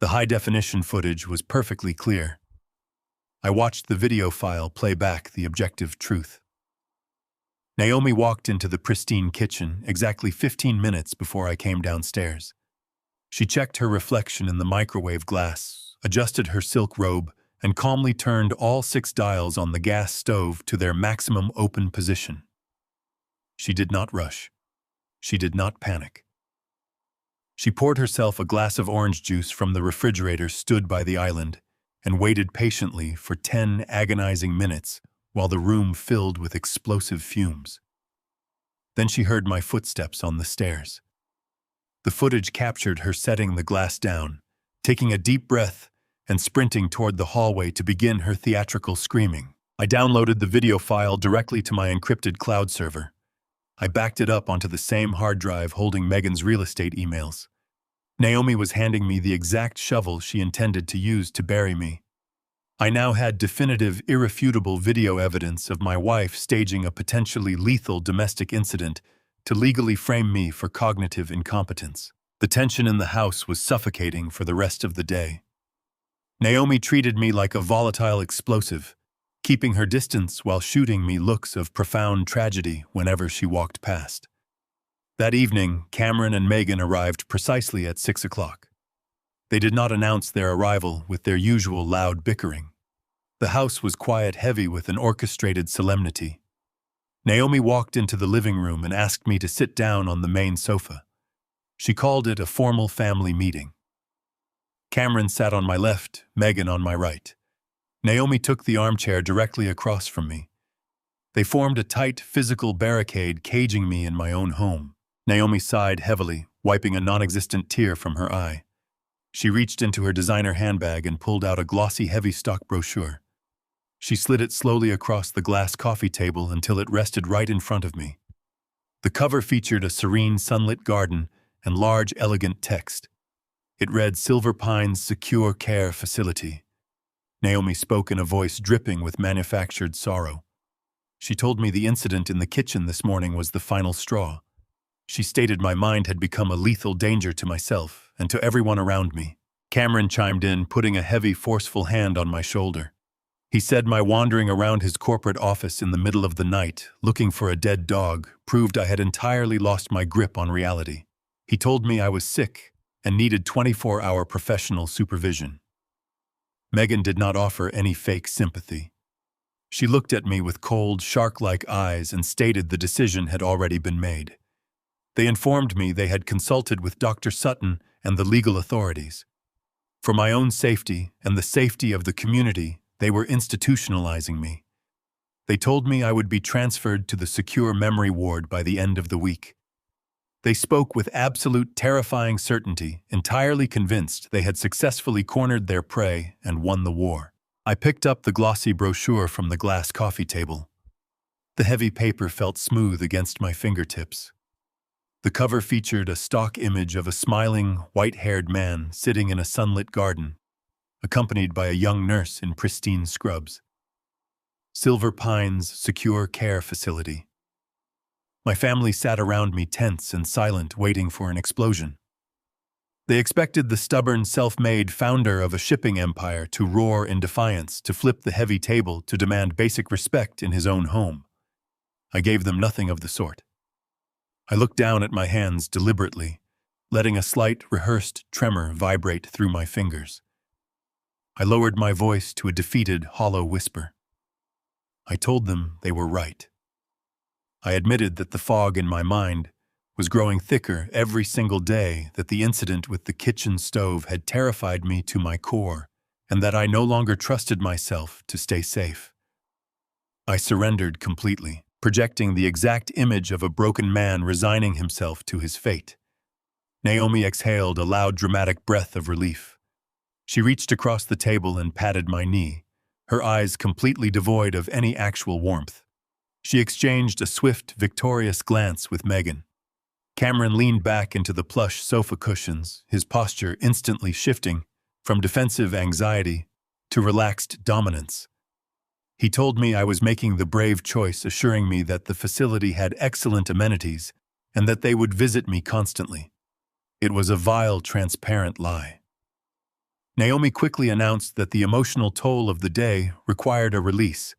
The high-definition footage was perfectly clear. I watched the video file play back the objective truth. Naomi walked into the pristine kitchen exactly 15 minutes before I came downstairs. She checked her reflection in the microwave glass, adjusted her silk robe, and calmly turned all 6 dials on the gas stove to their maximum open position. She did not rush. She did not panic. She poured herself a glass of orange juice from the refrigerator stood by the island and waited patiently for 10 agonizing minutes while the room filled with explosive fumes. Then she heard my footsteps on the stairs. The footage captured her setting the glass down, taking a deep breath, and sprinting toward the hallway to begin her theatrical screaming. I downloaded the video file directly to my encrypted cloud server. I backed it up onto the same hard drive holding Megan's real estate emails. Naomi was handing me the exact shovel she intended to use to bury me. I now had definitive, irrefutable video evidence of my wife staging a potentially lethal domestic incident to legally frame me for cognitive incompetence. The tension in the house was suffocating for the rest of the day. Naomi treated me like a volatile explosive, keeping her distance while shooting me looks of profound tragedy whenever she walked past. That evening, Cameron and Megan arrived precisely at 6 o'clock. They did not announce their arrival with their usual loud bickering. The house was quiet, heavy with an orchestrated solemnity. Naomi walked into the living room and asked me to sit down on the main sofa. She called it a formal family meeting. Cameron sat on my left, Megan on my right. Naomi took the armchair directly across from me. They formed a tight physical barricade, caging me in my own home. Naomi sighed heavily, wiping a non-existent tear from her eye. She reached into her designer handbag and pulled out a glossy, heavy-stock brochure. She slid it slowly across the glass coffee table until it rested right in front of me. The cover featured a serene, sunlit garden and large, elegant text. It read, "Silver Pines Secure Care Facility." Naomi spoke in a voice dripping with manufactured sorrow. She told me the incident in the kitchen this morning was the final straw. She stated my mind had become a lethal danger to myself and to everyone around me. Cameron chimed in, putting a heavy, forceful hand on my shoulder. He said my wandering around his corporate office in the middle of the night, looking for a dead dog, proved I had entirely lost my grip on reality. He told me I was sick and needed 24-hour professional supervision. Megan did not offer any fake sympathy. She looked at me with cold, shark-like eyes and stated the decision had already been made. They informed me they had consulted with Dr. Sutton and the legal authorities. For my own safety and the safety of the community, they were institutionalizing me. They told me I would be transferred to the secure memory ward by the end of the week. They spoke with absolute terrifying certainty, entirely convinced they had successfully cornered their prey and won the war. I picked up the glossy brochure from the glass coffee table. The heavy paper felt smooth against my fingertips. The cover featured a stock image of a smiling, white-haired man sitting in a sunlit garden, accompanied by a young nurse in pristine scrubs. Silver Pines Secure Care Facility. My family sat around me tense and silent, waiting for an explosion. They expected the stubborn, self-made founder of a shipping empire to roar in defiance, to flip the heavy table, to demand basic respect in his own home. I gave them nothing of the sort. I looked down at my hands deliberately, letting a slight, rehearsed tremor vibrate through my fingers. I lowered my voice to a defeated, hollow whisper. I told them they were right. I admitted that the fog in my mind was growing thicker every single day, that the incident with the kitchen stove had terrified me to my core, and that I no longer trusted myself to stay safe. I surrendered completely, projecting the exact image of a broken man resigning himself to his fate. Naomi exhaled a loud, dramatic breath of relief. She reached across the table and patted my knee, her eyes completely devoid of any actual warmth. She exchanged a swift, victorious glance with Megan. Cameron leaned back into the plush sofa cushions, his posture instantly shifting from defensive anxiety to relaxed dominance. He told me I was making the brave choice, assuring me that the facility had excellent amenities and that they would visit me constantly. It was a vile, transparent lie. Naomi quickly announced that the emotional toll of the day required a release.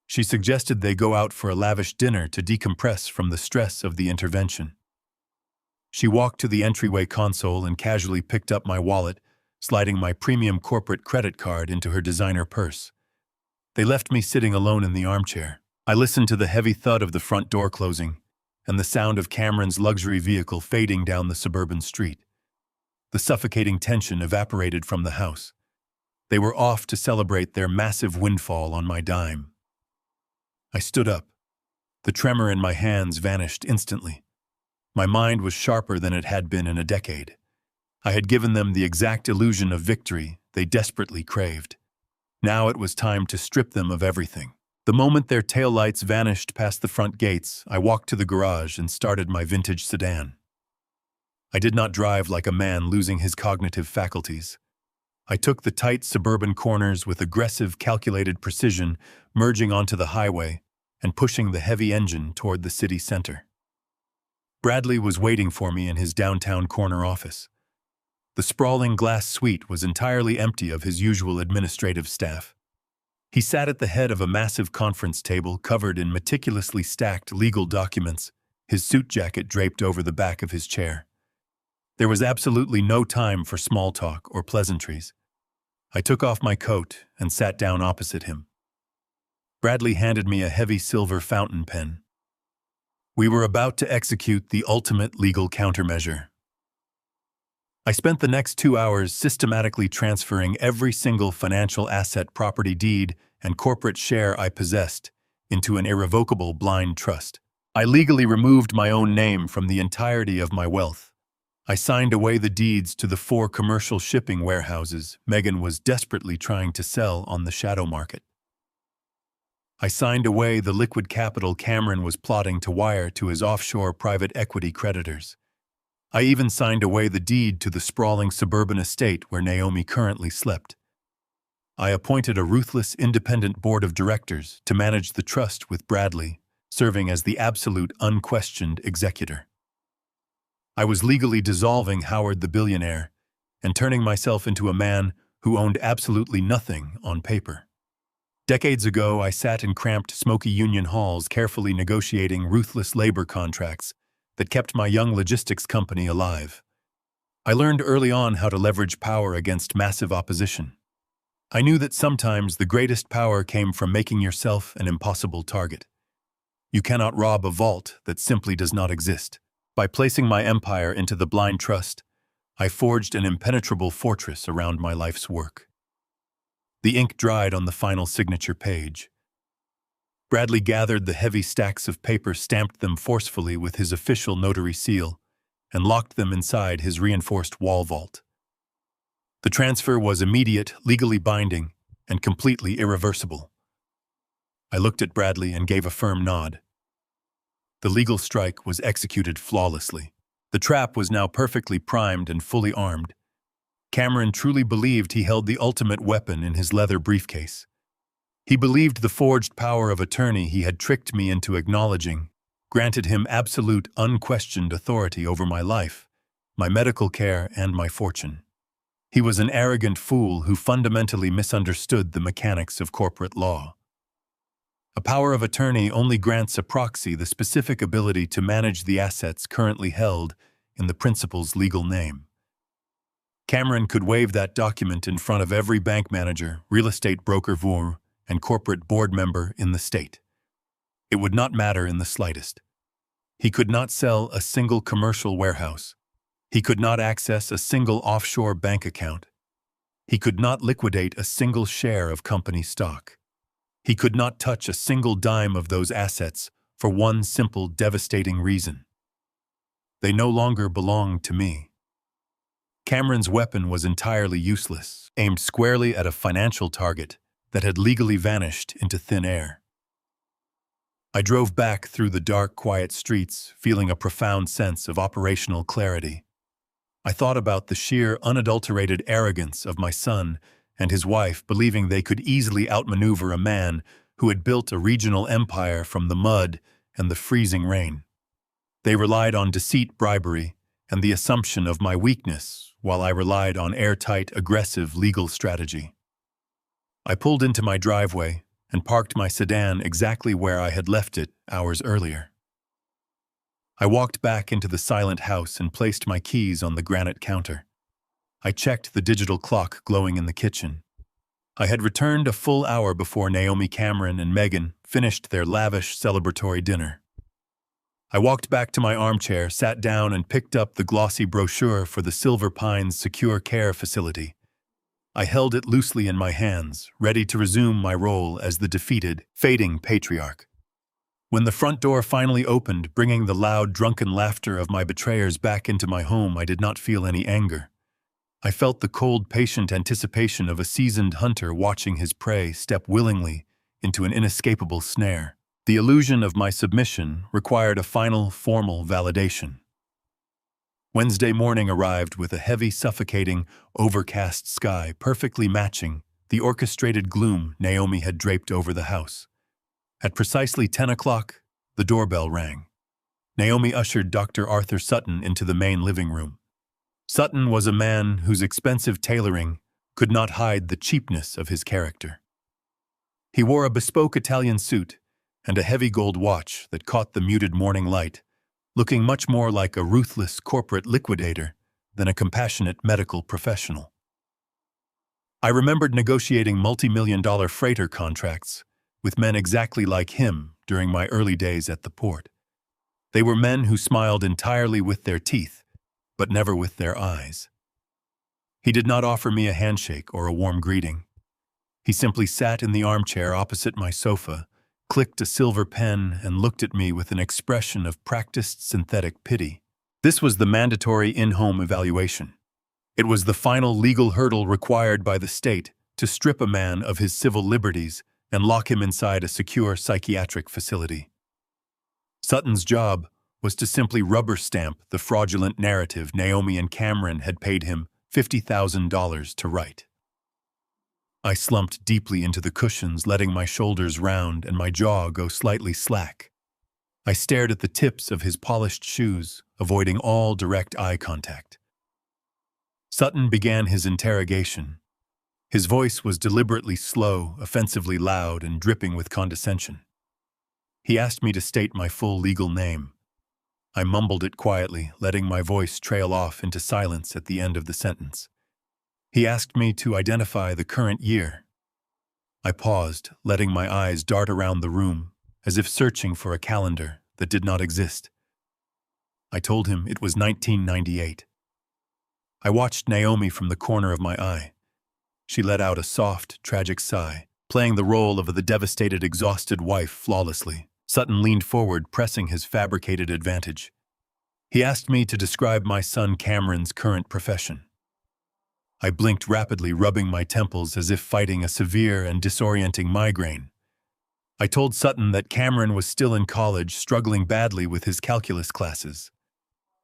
She suggested they go out for a lavish dinner to decompress from the stress of the intervention. She walked to the entryway console and casually picked up my wallet, sliding my premium corporate credit card into her designer purse. They left me sitting alone in the armchair. I listened to the heavy thud of the front door closing and the sound of Cameron's luxury vehicle fading down the suburban street. The suffocating tension evaporated from the house. They were off to celebrate their massive windfall on my dime. I stood up. The tremor in my hands vanished instantly. My mind was sharper than it had been in a decade. I had given them the exact illusion of victory they desperately craved. Now it was time to strip them of everything. The moment their taillights vanished past the front gates, I walked to the garage and started my vintage sedan. I did not drive like a man losing his cognitive faculties. I took the tight suburban corners with aggressive, calculated precision, merging onto the highway and pushing the heavy engine toward the city center. Bradley was waiting for me in his downtown corner office. The sprawling glass suite was entirely empty of his usual administrative staff. He sat at the head of a massive conference table covered in meticulously stacked legal documents, his suit jacket draped over the back of his chair. There was absolutely no time for small talk or pleasantries. I took off my coat and sat down opposite him. Bradley handed me a heavy silver fountain pen. We were about to execute the ultimate legal countermeasure. I spent the next 2 hours systematically transferring every single financial asset, property deed, and corporate share I possessed into an irrevocable blind trust. I legally removed my own name from the entirety of my wealth. I signed away the deeds to the 4 commercial shipping warehouses Megan was desperately trying to sell on the shadow market. I signed away the liquid capital Cameron was plotting to wire to his offshore private equity creditors. I even signed away the deed to the sprawling suburban estate where Naomi currently slept. I appointed a ruthless, independent board of directors to manage the trust, with Bradley serving as the absolute, unquestioned executor. I was legally dissolving Howard the billionaire and turning myself into a man who owned absolutely nothing on paper. Decades ago, I sat in cramped, smoky union halls carefully negotiating ruthless labor contracts that kept my young logistics company alive. I learned early on how to leverage power against massive opposition. I knew that sometimes the greatest power came from making yourself an impossible target. You cannot rob a vault that simply does not exist. By placing my empire into the blind trust, I forged an impenetrable fortress around my life's work. The ink dried on the final signature page. Bradley gathered the heavy stacks of paper, stamped them forcefully with his official notary seal, and locked them inside his reinforced wall vault. The transfer was immediate, legally binding, and completely irreversible. I looked at Bradley and gave a firm nod. The legal strike was executed flawlessly. The trap was now perfectly primed and fully armed. Cameron truly believed he held the ultimate weapon in his leather briefcase. He believed the forged power of attorney he had tricked me into acknowledging granted him absolute, unquestioned authority over my life, my medical care, and my fortune. He was an arrogant fool who fundamentally misunderstood the mechanics of corporate law. A power of attorney only grants a proxy the specific ability to manage the assets currently held in the principal's legal name. Cameron could wave that document in front of every bank manager, real estate broker, and corporate board member in the state. It would not matter in the slightest. He could not sell a single commercial warehouse. He could not access a single offshore bank account. He could not liquidate a single share of company stock. He could not touch a single dime of those assets for one simple, devastating reason. They no longer belonged to me. Cameron's weapon was entirely useless, aimed squarely at a financial target that had legally vanished into thin air. I drove back through the dark, quiet streets, feeling a profound sense of operational clarity. I thought about the sheer, unadulterated arrogance of my son and his wife, believing they could easily outmaneuver a man who had built a regional empire from the mud and the freezing rain. They relied on deceit, bribery, and the assumption of my weakness, while I relied on airtight, aggressive legal strategy. I pulled into my driveway and parked my sedan exactly where I had left it hours earlier. I walked back into the silent house and placed my keys on the granite counter. I checked the digital clock glowing in the kitchen. I had returned a full hour before Naomi, Cameron, and Megan finished their lavish celebratory dinner. I walked back to my armchair, sat down, and picked up the glossy brochure for the Silver Pines Secure Care Facility. I held it loosely in my hands, ready to resume my role as the defeated, fading patriarch. When the front door finally opened, bringing the loud, drunken laughter of my betrayers back into my home, I did not feel any anger. I felt the cold, patient anticipation of a seasoned hunter watching his prey step willingly into an inescapable snare. The illusion of my submission required a final, formal validation. Wednesday morning arrived with a heavy, suffocating, overcast sky perfectly matching the orchestrated gloom Naomi had draped over the house. At precisely 10 o'clock, the doorbell rang. Naomi ushered Dr. Arthur Sutton into the main living room. Sutton was a man whose expensive tailoring could not hide the cheapness of his character. He wore a bespoke Italian suit and a heavy gold watch that caught the muted morning light, looking much more like a ruthless corporate liquidator than a compassionate medical professional. I remembered negotiating multi-million-dollar freighter contracts with men exactly like him during my early days at the port. They were men who smiled entirely with their teeth, but never with their eyes. He did not offer me a handshake or a warm greeting. He simply sat in the armchair opposite my sofa, clicked a silver pen, and looked at me with an expression of practiced synthetic pity. This was the mandatory in-home evaluation. It was the final legal hurdle required by the state to strip a man of his civil liberties and lock him inside a secure psychiatric facility. Sutton's job was to simply rubber stamp the fraudulent narrative Naomi and Cameron had paid him $50,000 to write. I slumped deeply into the cushions, letting my shoulders round and my jaw go slightly slack. I stared at the tips of his polished shoes, avoiding all direct eye contact. Sutton began his interrogation. His voice was deliberately slow, offensively loud, and dripping with condescension. He asked me to state my full legal name. I mumbled it quietly, letting my voice trail off into silence at the end of the sentence. He asked me to identify the current year. I paused, letting my eyes dart around the room, as if searching for a calendar that did not exist. I told him it was 1998. I watched Naomi from the corner of my eye. She let out a soft, tragic sigh, playing the role of the devastated, exhausted wife flawlessly. Sutton leaned forward, pressing his fabricated advantage. He asked me to describe my son Cameron's current profession. I blinked rapidly, rubbing my temples as if fighting a severe and disorienting migraine. I told Sutton that Cameron was still in college, struggling badly with his calculus classes.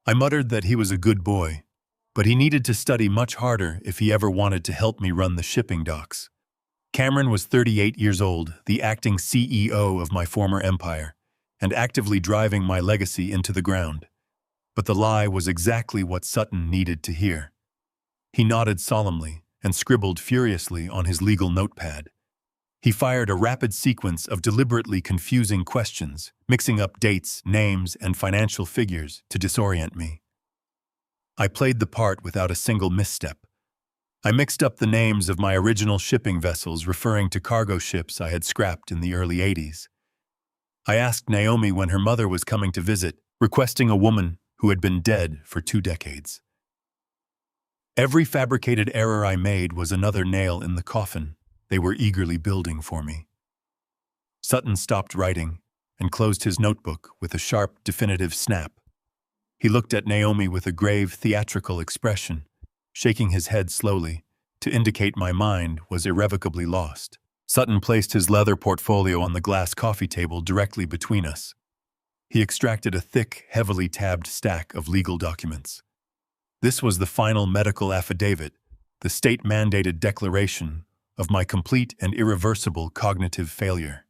I muttered that he was a good boy, but he needed to study much harder if he ever wanted to help me run the shipping docks. Cameron was 38 years old, the acting CEO of my former empire, and actively driving my legacy into the ground. But the lie was exactly what Sutton needed to hear. He nodded solemnly and scribbled furiously on his legal notepad. He fired a rapid sequence of deliberately confusing questions, mixing up dates, names, and financial figures to disorient me. I played the part without a single misstep. I mixed up the names of my original shipping vessels, referring to cargo ships I had scrapped in the early 80s. I asked Naomi when her mother was coming to visit, requesting a woman who had been dead for 2 decades. Every fabricated error I made was another nail in the coffin they were eagerly building for me. Sutton stopped writing and closed his notebook with a sharp, definitive snap. He looked at Naomi with a grave, theatrical expression, shaking his head slowly to indicate my mind was irrevocably lost. Sutton placed his leather portfolio on the glass coffee table directly between us. He extracted a thick, heavily tabbed stack of legal documents. This was the final medical affidavit, the state-mandated declaration of my complete and irreversible cognitive failure.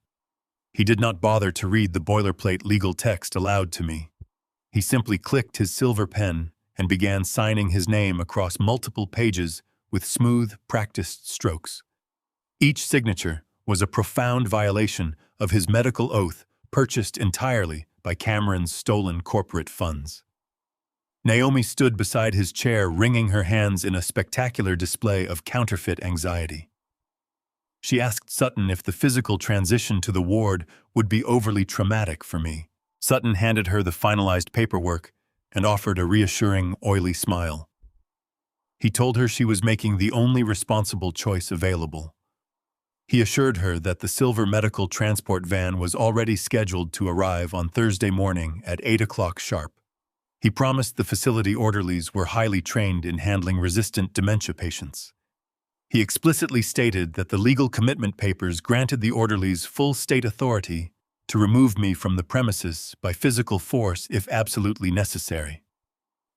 He did not bother to read the boilerplate legal text aloud to me. He simply clicked his silver pen and began signing his name across multiple pages with smooth, practiced strokes. Each signature was a profound violation of his medical oath, purchased entirely by Cameron's stolen corporate funds. Naomi stood beside his chair, wringing her hands in a spectacular display of counterfeit anxiety. She asked Sutton if the physical transition to the ward would be overly traumatic for me. Sutton handed her the finalized paperwork and offered a reassuring, oily smile. He told her she was making the only responsible choice available. He assured her that the silver medical transport van was already scheduled to arrive on Thursday morning at 8 o'clock sharp. He promised the facility orderlies were highly trained in handling resistant dementia patients. He explicitly stated that the legal commitment papers granted the orderlies full state authority to remove me from the premises by physical force if absolutely necessary.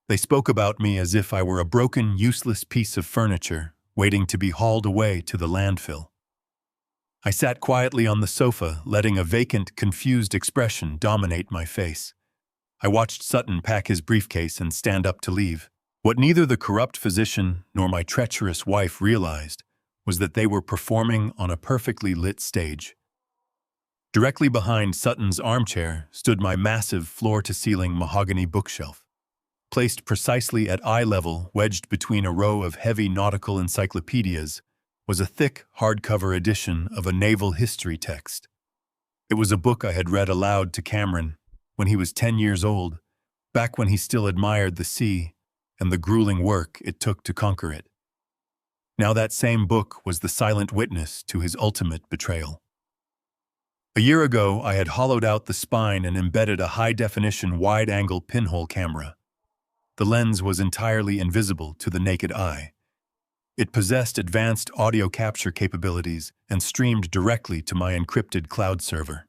They spoke about me as if I were a broken, useless piece of furniture waiting to be hauled away to the landfill. I sat quietly on the sofa, letting a vacant, confused expression dominate my face. I watched Sutton pack his briefcase and stand up to leave. What neither the corrupt physician nor my treacherous wife realized was that they were performing on a perfectly lit stage. Directly behind Sutton's armchair stood my massive floor-to-ceiling mahogany bookshelf. Placed precisely at eye level, wedged between a row of heavy nautical encyclopedias, was a thick, hardcover edition of a naval history text. It was a book I had read aloud to Cameron when he was 10 years old, back when he still admired the sea and the grueling work it took to conquer it. Now that same book was the silent witness to his ultimate betrayal. A year ago, I had hollowed out the spine and embedded a high-definition wide-angle pinhole camera. The lens was entirely invisible to the naked eye. It possessed advanced audio capture capabilities and streamed directly to my encrypted cloud server.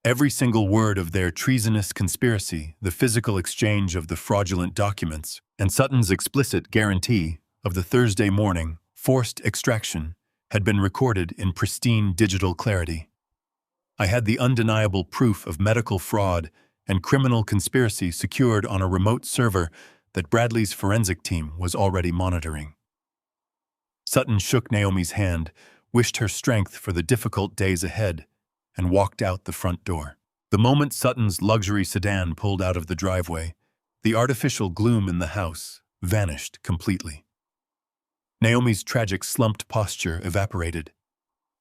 Every single word of their treasonous conspiracy, the physical exchange of the fraudulent documents, and Sutton's explicit guarantee of the Thursday morning forced extraction had been recorded in pristine digital clarity. I had the undeniable proof of medical fraud and criminal conspiracy secured on a remote server that Bradley's forensic team was already monitoring. Sutton shook Naomi's hand, wished her strength for the difficult days ahead, and walked out the front door. The moment Sutton's luxury sedan pulled out of the driveway, the artificial gloom in the house vanished completely. Naomi's tragic slumped posture evaporated.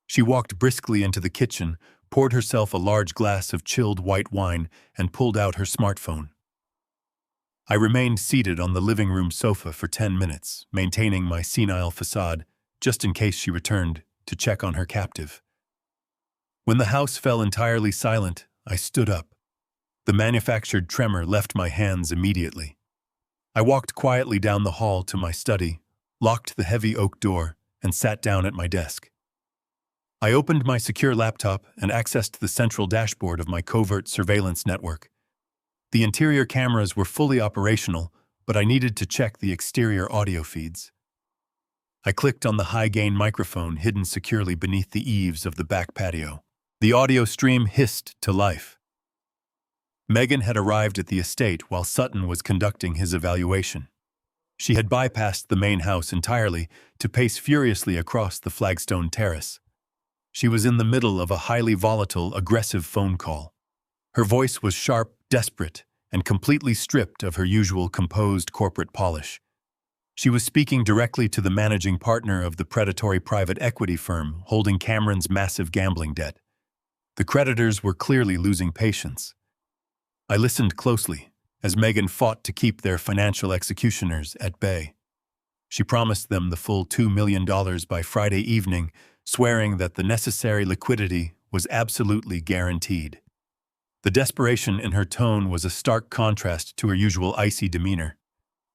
She walked briskly into the kitchen, poured herself a large glass of chilled white wine, and pulled out her smartphone. I remained seated on the living room sofa for 10 minutes, maintaining my senile facade, just in case she returned to check on her captive. When the house fell entirely silent, I stood up. The manufactured tremor left my hands immediately. I walked quietly down the hall to my study, locked the heavy oak door, and sat down at my desk. I opened my secure laptop and accessed the central dashboard of my covert surveillance network. The interior cameras were fully operational, but I needed to check the exterior audio feeds. I clicked on the high-gain microphone hidden securely beneath the eaves of the back patio. The audio stream hissed to life. Megan had arrived at the estate while Sutton was conducting his evaluation. She had bypassed the main house entirely to pace furiously across the flagstone terrace. She was in the middle of a highly volatile, aggressive phone call. Her voice was sharp, desperate, and completely stripped of her usual composed corporate polish. She was speaking directly to the managing partner of the predatory private equity firm holding Cameron's massive gambling debt. The creditors were clearly losing patience. I listened closely as Megan fought to keep their financial executioners at bay. She promised them the full $2 million by Friday evening, swearing that the necessary liquidity was absolutely guaranteed. The desperation in her tone was a stark contrast to her usual icy demeanor.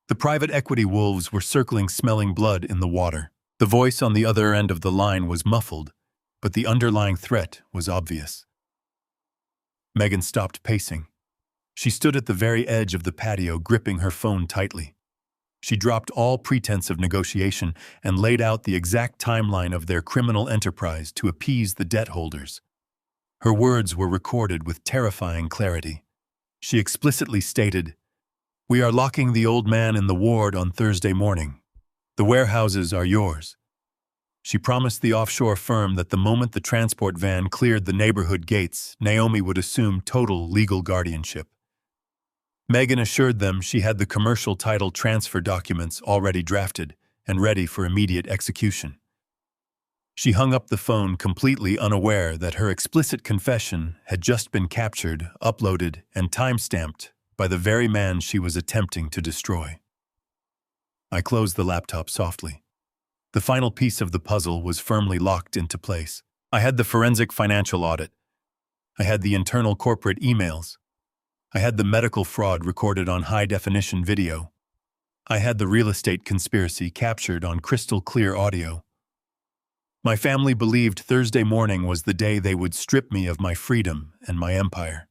The private equity wolves were circling, smelling blood in the water. The voice on the other end of the line was muffled, but the underlying threat was obvious. Megan stopped pacing. She stood at the very edge of the patio, gripping her phone tightly. She dropped all pretense of negotiation and laid out the exact timeline of their criminal enterprise to appease the debt holders. Her words were recorded with terrifying clarity. She explicitly stated, "We are locking the old man in the ward on Thursday morning. The warehouses are yours." She promised the offshore firm that the moment the transport van cleared the neighborhood gates, Naomi would assume total legal guardianship. Megan assured them she had the commercial title transfer documents already drafted and ready for immediate execution. She hung up the phone completely unaware that her explicit confession had just been captured, uploaded, and time-stamped by the very man she was attempting to destroy. I closed the laptop softly. The final piece of the puzzle was firmly locked into place. I had the forensic financial audit. I had the internal corporate emails. I had the medical fraud recorded on high-definition video. I had the real estate conspiracy captured on crystal-clear audio. My family believed Thursday morning was the day they would strip me of my freedom and my empire.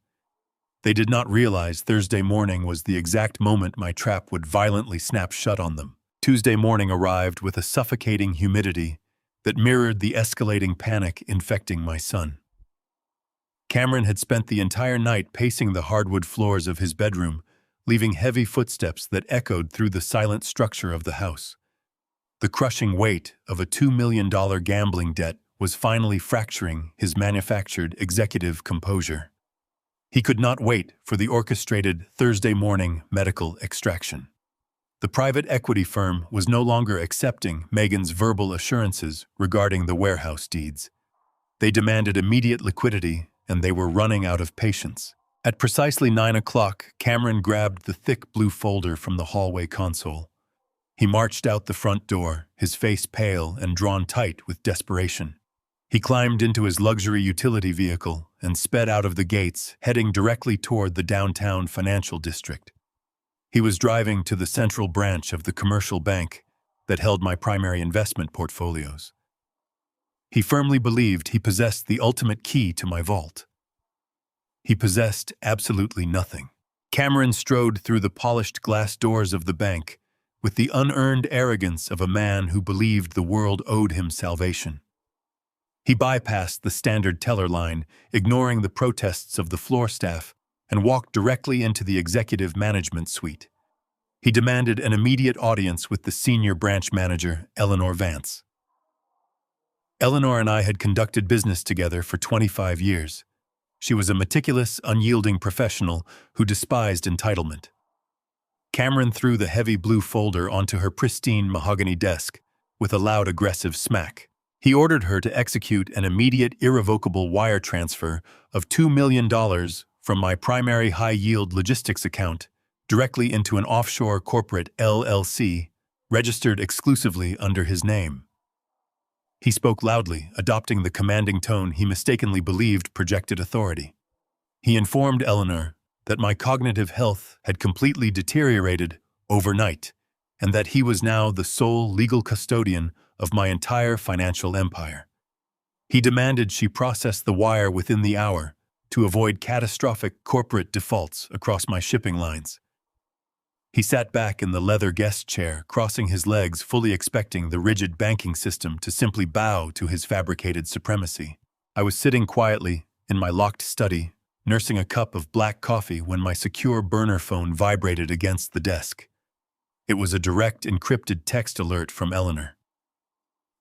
They did not realize Thursday morning was the exact moment my trap would violently snap shut on them. Tuesday morning arrived with a suffocating humidity that mirrored the escalating panic infecting my son. Cameron had spent the entire night pacing the hardwood floors of his bedroom, leaving heavy footsteps that echoed through the silent structure of the house. The crushing weight of a $2 million gambling debt was finally fracturing his manufactured executive composure. He could not wait for the orchestrated Thursday morning medical extraction. The private equity firm was no longer accepting Megan's verbal assurances regarding the warehouse deeds. They demanded immediate liquidity, and they were running out of patience. At precisely 9 o'clock, Cameron grabbed the thick blue folder from the hallway console. He marched out the front door, his face pale and drawn tight with desperation. He climbed into his luxury utility vehicle and sped out of the gates, heading directly toward the downtown financial district. He was driving to the central branch of the commercial bank that held my primary investment portfolios. He firmly believed he possessed the ultimate key to my vault. He possessed absolutely nothing. Cameron strode through the polished glass doors of the bank with the unearned arrogance of a man who believed the world owed him salvation. He bypassed the standard teller line, ignoring the protests of the floor staff, and walked directly into the executive management suite. He demanded an immediate audience with the senior branch manager, Eleanor Vance. Eleanor and I had conducted business together for 25 years. She was a meticulous, unyielding professional who despised entitlement. Cameron threw the heavy blue folder onto her pristine mahogany desk with a loud, aggressive smack. He ordered her to execute an immediate, irrevocable wire transfer of $2 million from my primary high-yield logistics account directly into an offshore corporate LLC registered exclusively under his name. He spoke loudly, adopting the commanding tone he mistakenly believed projected authority. He informed Eleanor that my cognitive health had completely deteriorated overnight, and that he was now the sole legal custodian of my entire financial empire. He demanded she process the wire within the hour to avoid catastrophic corporate defaults across my shipping lines. He sat back in the leather guest chair, crossing his legs, fully expecting the rigid banking system to simply bow to his fabricated supremacy. I was sitting quietly in my locked study, nursing a cup of black coffee when my secure burner phone vibrated against the desk. It was a direct encrypted text alert from Eleanor.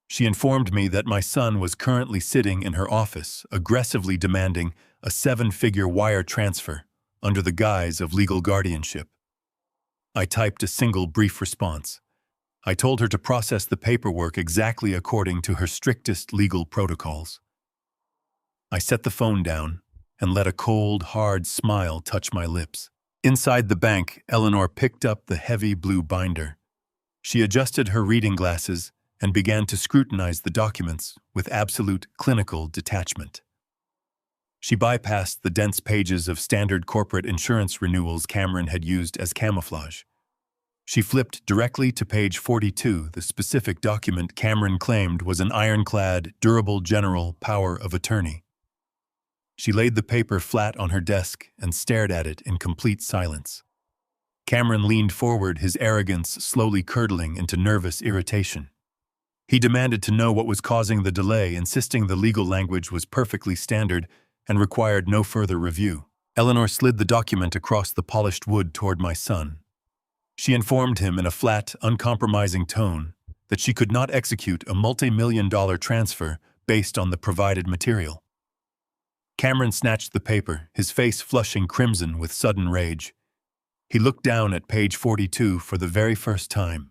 She informed me that my son was currently sitting in her office, aggressively demanding a 7-figure wire transfer under the guise of legal guardianship. I typed a single brief response. I told her to process the paperwork exactly according to her strictest legal protocols. I set the phone down and let a cold, hard smile touch my lips. Inside the bank, Eleanor picked up the heavy blue binder. She adjusted her reading glasses and began to scrutinize the documents with absolute clinical detachment. She bypassed the dense pages of standard corporate insurance renewals Cameron had used as camouflage. She flipped directly to page 42, the specific document Cameron claimed was an ironclad, durable general power of attorney. She laid the paper flat on her desk and stared at it in complete silence. Cameron leaned forward, his arrogance slowly curdling into nervous irritation. He demanded to know what was causing the delay, insisting the legal language was perfectly standard and required no further review. Eleanor slid the document across the polished wood toward my son. She informed him in a flat, uncompromising tone that she could not execute a multi-million-dollar transfer based on the provided material. Cameron snatched the paper, his face flushing crimson with sudden rage. He looked down at page 42 for the very first time.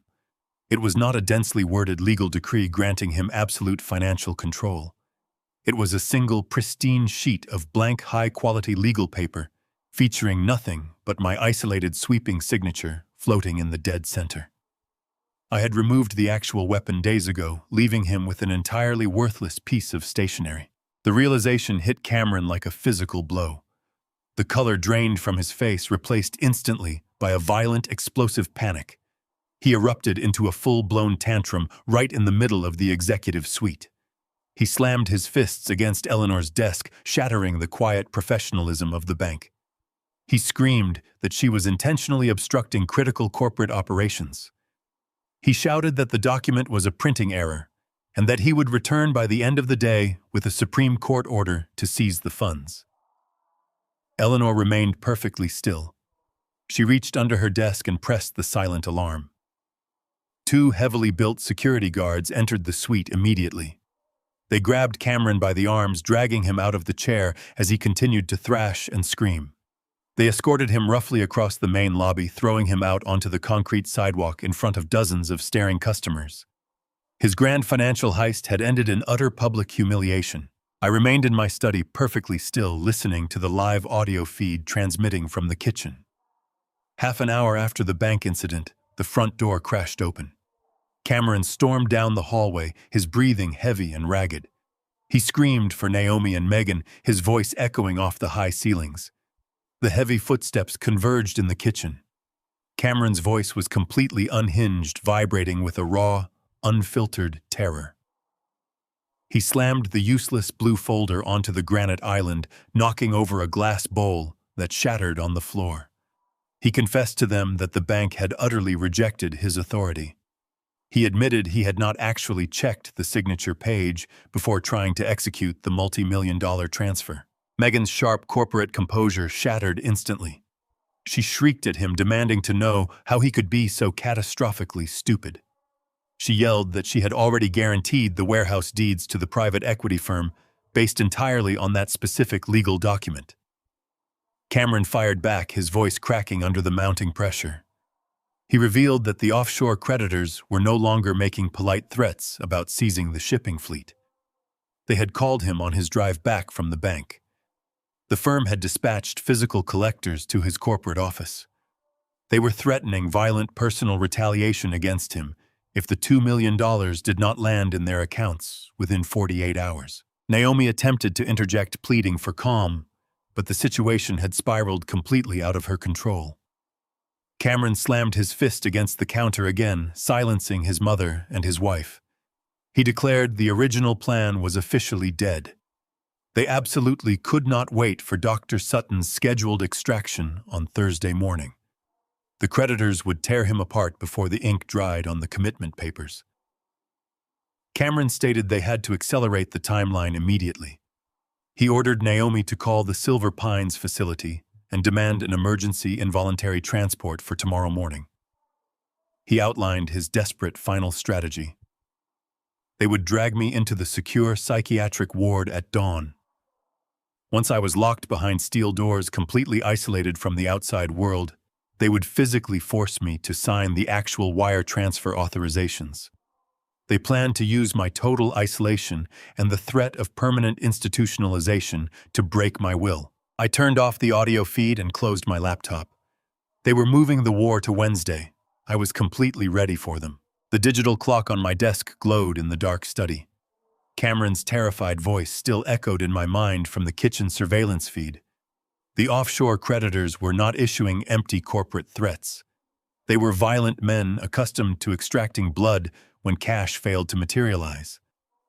It was not a densely worded legal decree granting him absolute financial control. It was a single, pristine sheet of blank, high-quality legal paper, featuring nothing but my isolated sweeping signature floating in the dead center. I had removed the actual weapon days ago, leaving him with an entirely worthless piece of stationery. The realization hit Cameron like a physical blow. The color drained from his face, replaced instantly by a violent, explosive panic. He erupted into a full-blown tantrum right in the middle of the executive suite. He slammed his fists against Eleanor's desk, shattering the quiet professionalism of the bank. He screamed that she was intentionally obstructing critical corporate operations. He shouted that the document was a printing error, and that he would return by the end of the day with a Supreme Court order to seize the funds. Eleanor remained perfectly still. She reached under her desk and pressed the silent alarm. 2 heavily built security guards entered the suite immediately. They grabbed Cameron by the arms, dragging him out of the chair as he continued to thrash and scream. They escorted him roughly across the main lobby, throwing him out onto the concrete sidewalk in front of dozens of staring customers. His grand financial heist had ended in utter public humiliation. I remained in my study perfectly still, listening to the live audio feed transmitting from the kitchen. Half an hour after the bank incident, the front door crashed open. Cameron stormed down the hallway, his breathing heavy and ragged. He screamed for Naomi and Megan, his voice echoing off the high ceilings. The heavy footsteps converged in the kitchen. Cameron's voice was completely unhinged, vibrating with a raw, unfiltered terror. He slammed the useless blue folder onto the granite island, knocking over a glass bowl that shattered on the floor. He confessed to them that the bank had utterly rejected his authority. He admitted he had not actually checked the signature page before trying to execute the multi-million-dollar transfer. Megan's sharp corporate composure shattered instantly. She shrieked at him, demanding to know how he could be so catastrophically stupid. She yelled that she had already guaranteed the warehouse deeds to the private equity firm, based entirely on that specific legal document. Cameron fired back, his voice cracking under the mounting pressure. He revealed that the offshore creditors were no longer making polite threats about seizing the shipping fleet. They had called him on his drive back from the bank. The firm had dispatched physical collectors to his corporate office. They were threatening violent personal retaliation against him if the $2 million did not land in their accounts within 48 hours. Naomi attempted to interject, pleading for calm, but the situation had spiraled completely out of her control. Cameron slammed his fist against the counter again, silencing his mother and his wife. He declared the original plan was officially dead. They absolutely could not wait for Dr. Sutton's scheduled extraction on Thursday morning. The creditors would tear him apart before the ink dried on the commitment papers. Cameron stated they had to accelerate the timeline immediately. He ordered Naomi to call the Silver Pines facility and demand an emergency involuntary transport for tomorrow morning. He outlined his desperate final strategy. They would drag me into the secure psychiatric ward at dawn. Once I was locked behind steel doors, completely isolated from the outside world, they would physically force me to sign the actual wire transfer authorizations. They planned to use my total isolation and the threat of permanent institutionalization to break my will. I turned off the audio feed and closed my laptop. They were moving the war to Wednesday. I was completely ready for them. The digital clock on my desk glowed in the dark study. Cameron's terrified voice still echoed in my mind from the kitchen surveillance feed. The offshore creditors were not issuing empty corporate threats. They were violent men accustomed to extracting blood when cash failed to materialize.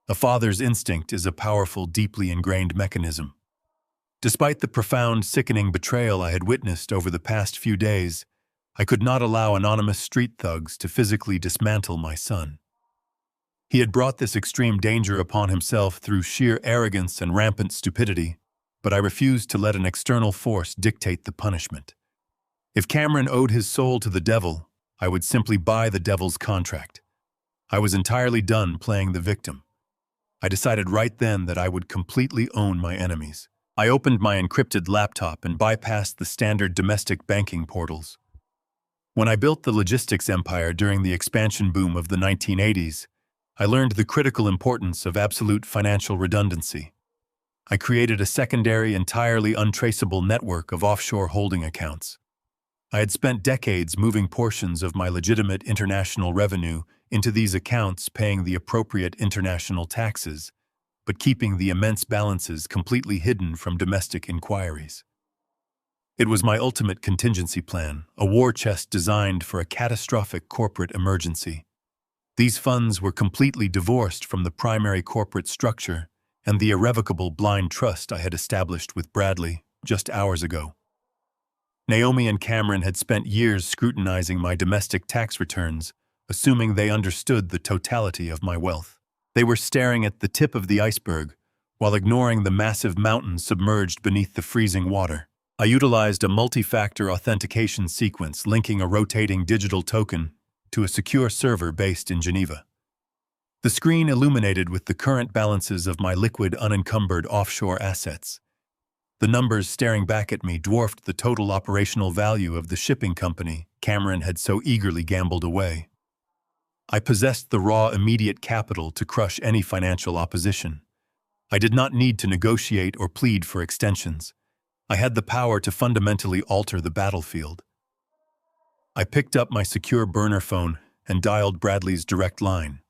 A father's instinct is a powerful, deeply ingrained mechanism. Despite the profound, sickening betrayal I had witnessed over the past few days, I could not allow anonymous street thugs to physically dismantle my son. He had brought this extreme danger upon himself through sheer arrogance and rampant stupidity, but I refused to let an external force dictate the punishment. If Cameron owed his soul to the devil, I would simply buy the devil's contract. I was entirely done playing the victim. I decided right then that I would completely own my enemies. I opened my encrypted laptop and bypassed the standard domestic banking portals. When I built the logistics empire during the expansion boom of the 1980s, I learned the critical importance of absolute financial redundancy. I created a secondary, entirely untraceable network of offshore holding accounts. I had spent decades moving portions of my legitimate international revenue into these accounts, paying the appropriate international taxes, but keeping the immense balances completely hidden from domestic inquiries. It was my ultimate contingency plan, a war chest designed for a catastrophic corporate emergency. These funds were completely divorced from the primary corporate structure and the irrevocable blind trust I had established with Bradley just hours ago. Naomi and Cameron had spent years scrutinizing my domestic tax returns, assuming they understood the totality of my wealth. They were staring at the tip of the iceberg, while ignoring the massive mountain submerged beneath the freezing water. I utilized a multi-factor authentication sequence linking a rotating digital token to a secure server based in Geneva. The screen illuminated with the current balances of my liquid, unencumbered offshore assets. The numbers staring back at me dwarfed the total operational value of the shipping company Cameron had so eagerly gambled away. I possessed the raw, immediate capital to crush any financial opposition. I did not need to negotiate or plead for extensions. I had the power to fundamentally alter the battlefield. I picked up my secure burner phone and dialed Bradley's direct line.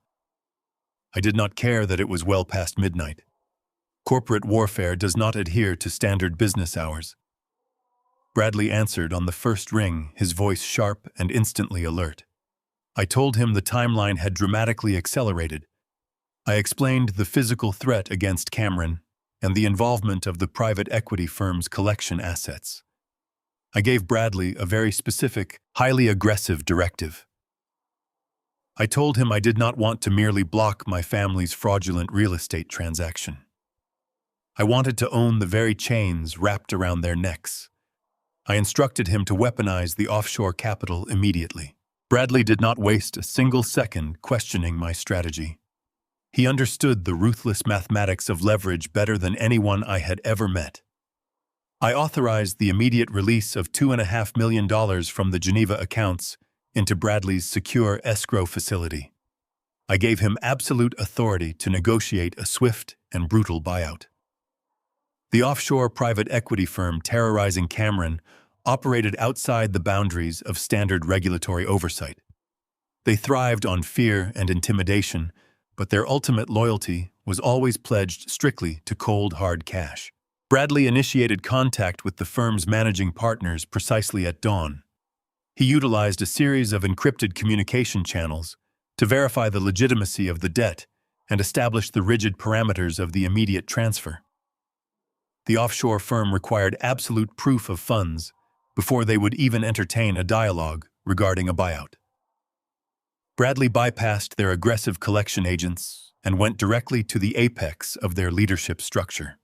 I did not care that it was well past midnight. Corporate warfare does not adhere to standard business hours. Bradley answered on the first ring, his voice sharp and instantly alert. I told him the timeline had dramatically accelerated. I explained the physical threat against Cameron and the involvement of the private equity firm's collection assets. I gave Bradley a very specific, highly aggressive directive. I told him I did not want to merely block my family's fraudulent real estate transaction. I wanted to own the very chains wrapped around their necks. I instructed him to weaponize the offshore capital immediately. Bradley did not waste a single second questioning my strategy. He understood the ruthless mathematics of leverage better than anyone I had ever met. I authorized the immediate release of $2.5 million from the Geneva accounts into Bradley's secure escrow facility. I gave him absolute authority to negotiate a swift and brutal buyout. The offshore private equity firm terrorizing Cameron operated outside the boundaries of standard regulatory oversight. They thrived on fear and intimidation, but their ultimate loyalty was always pledged strictly to cold, hard cash. Bradley initiated contact with the firm's managing partners precisely at dawn. He utilized a series of encrypted communication channels to verify the legitimacy of the debt and establish the rigid parameters of the immediate transfer. The offshore firm required absolute proof of funds before they would even entertain a dialogue regarding a buyout. Bradley bypassed their aggressive collection agents and went directly to the apex of their leadership structure.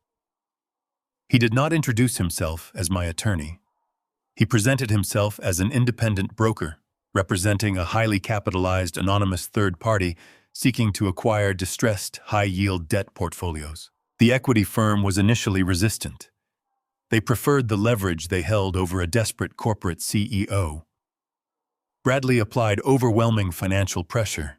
He did not introduce himself as my attorney. He presented himself as an independent broker, representing a highly capitalized anonymous third party seeking to acquire distressed, high-yield debt portfolios. The equity firm was initially resistant. They preferred the leverage they held over a desperate corporate CEO. Bradley applied overwhelming financial pressure.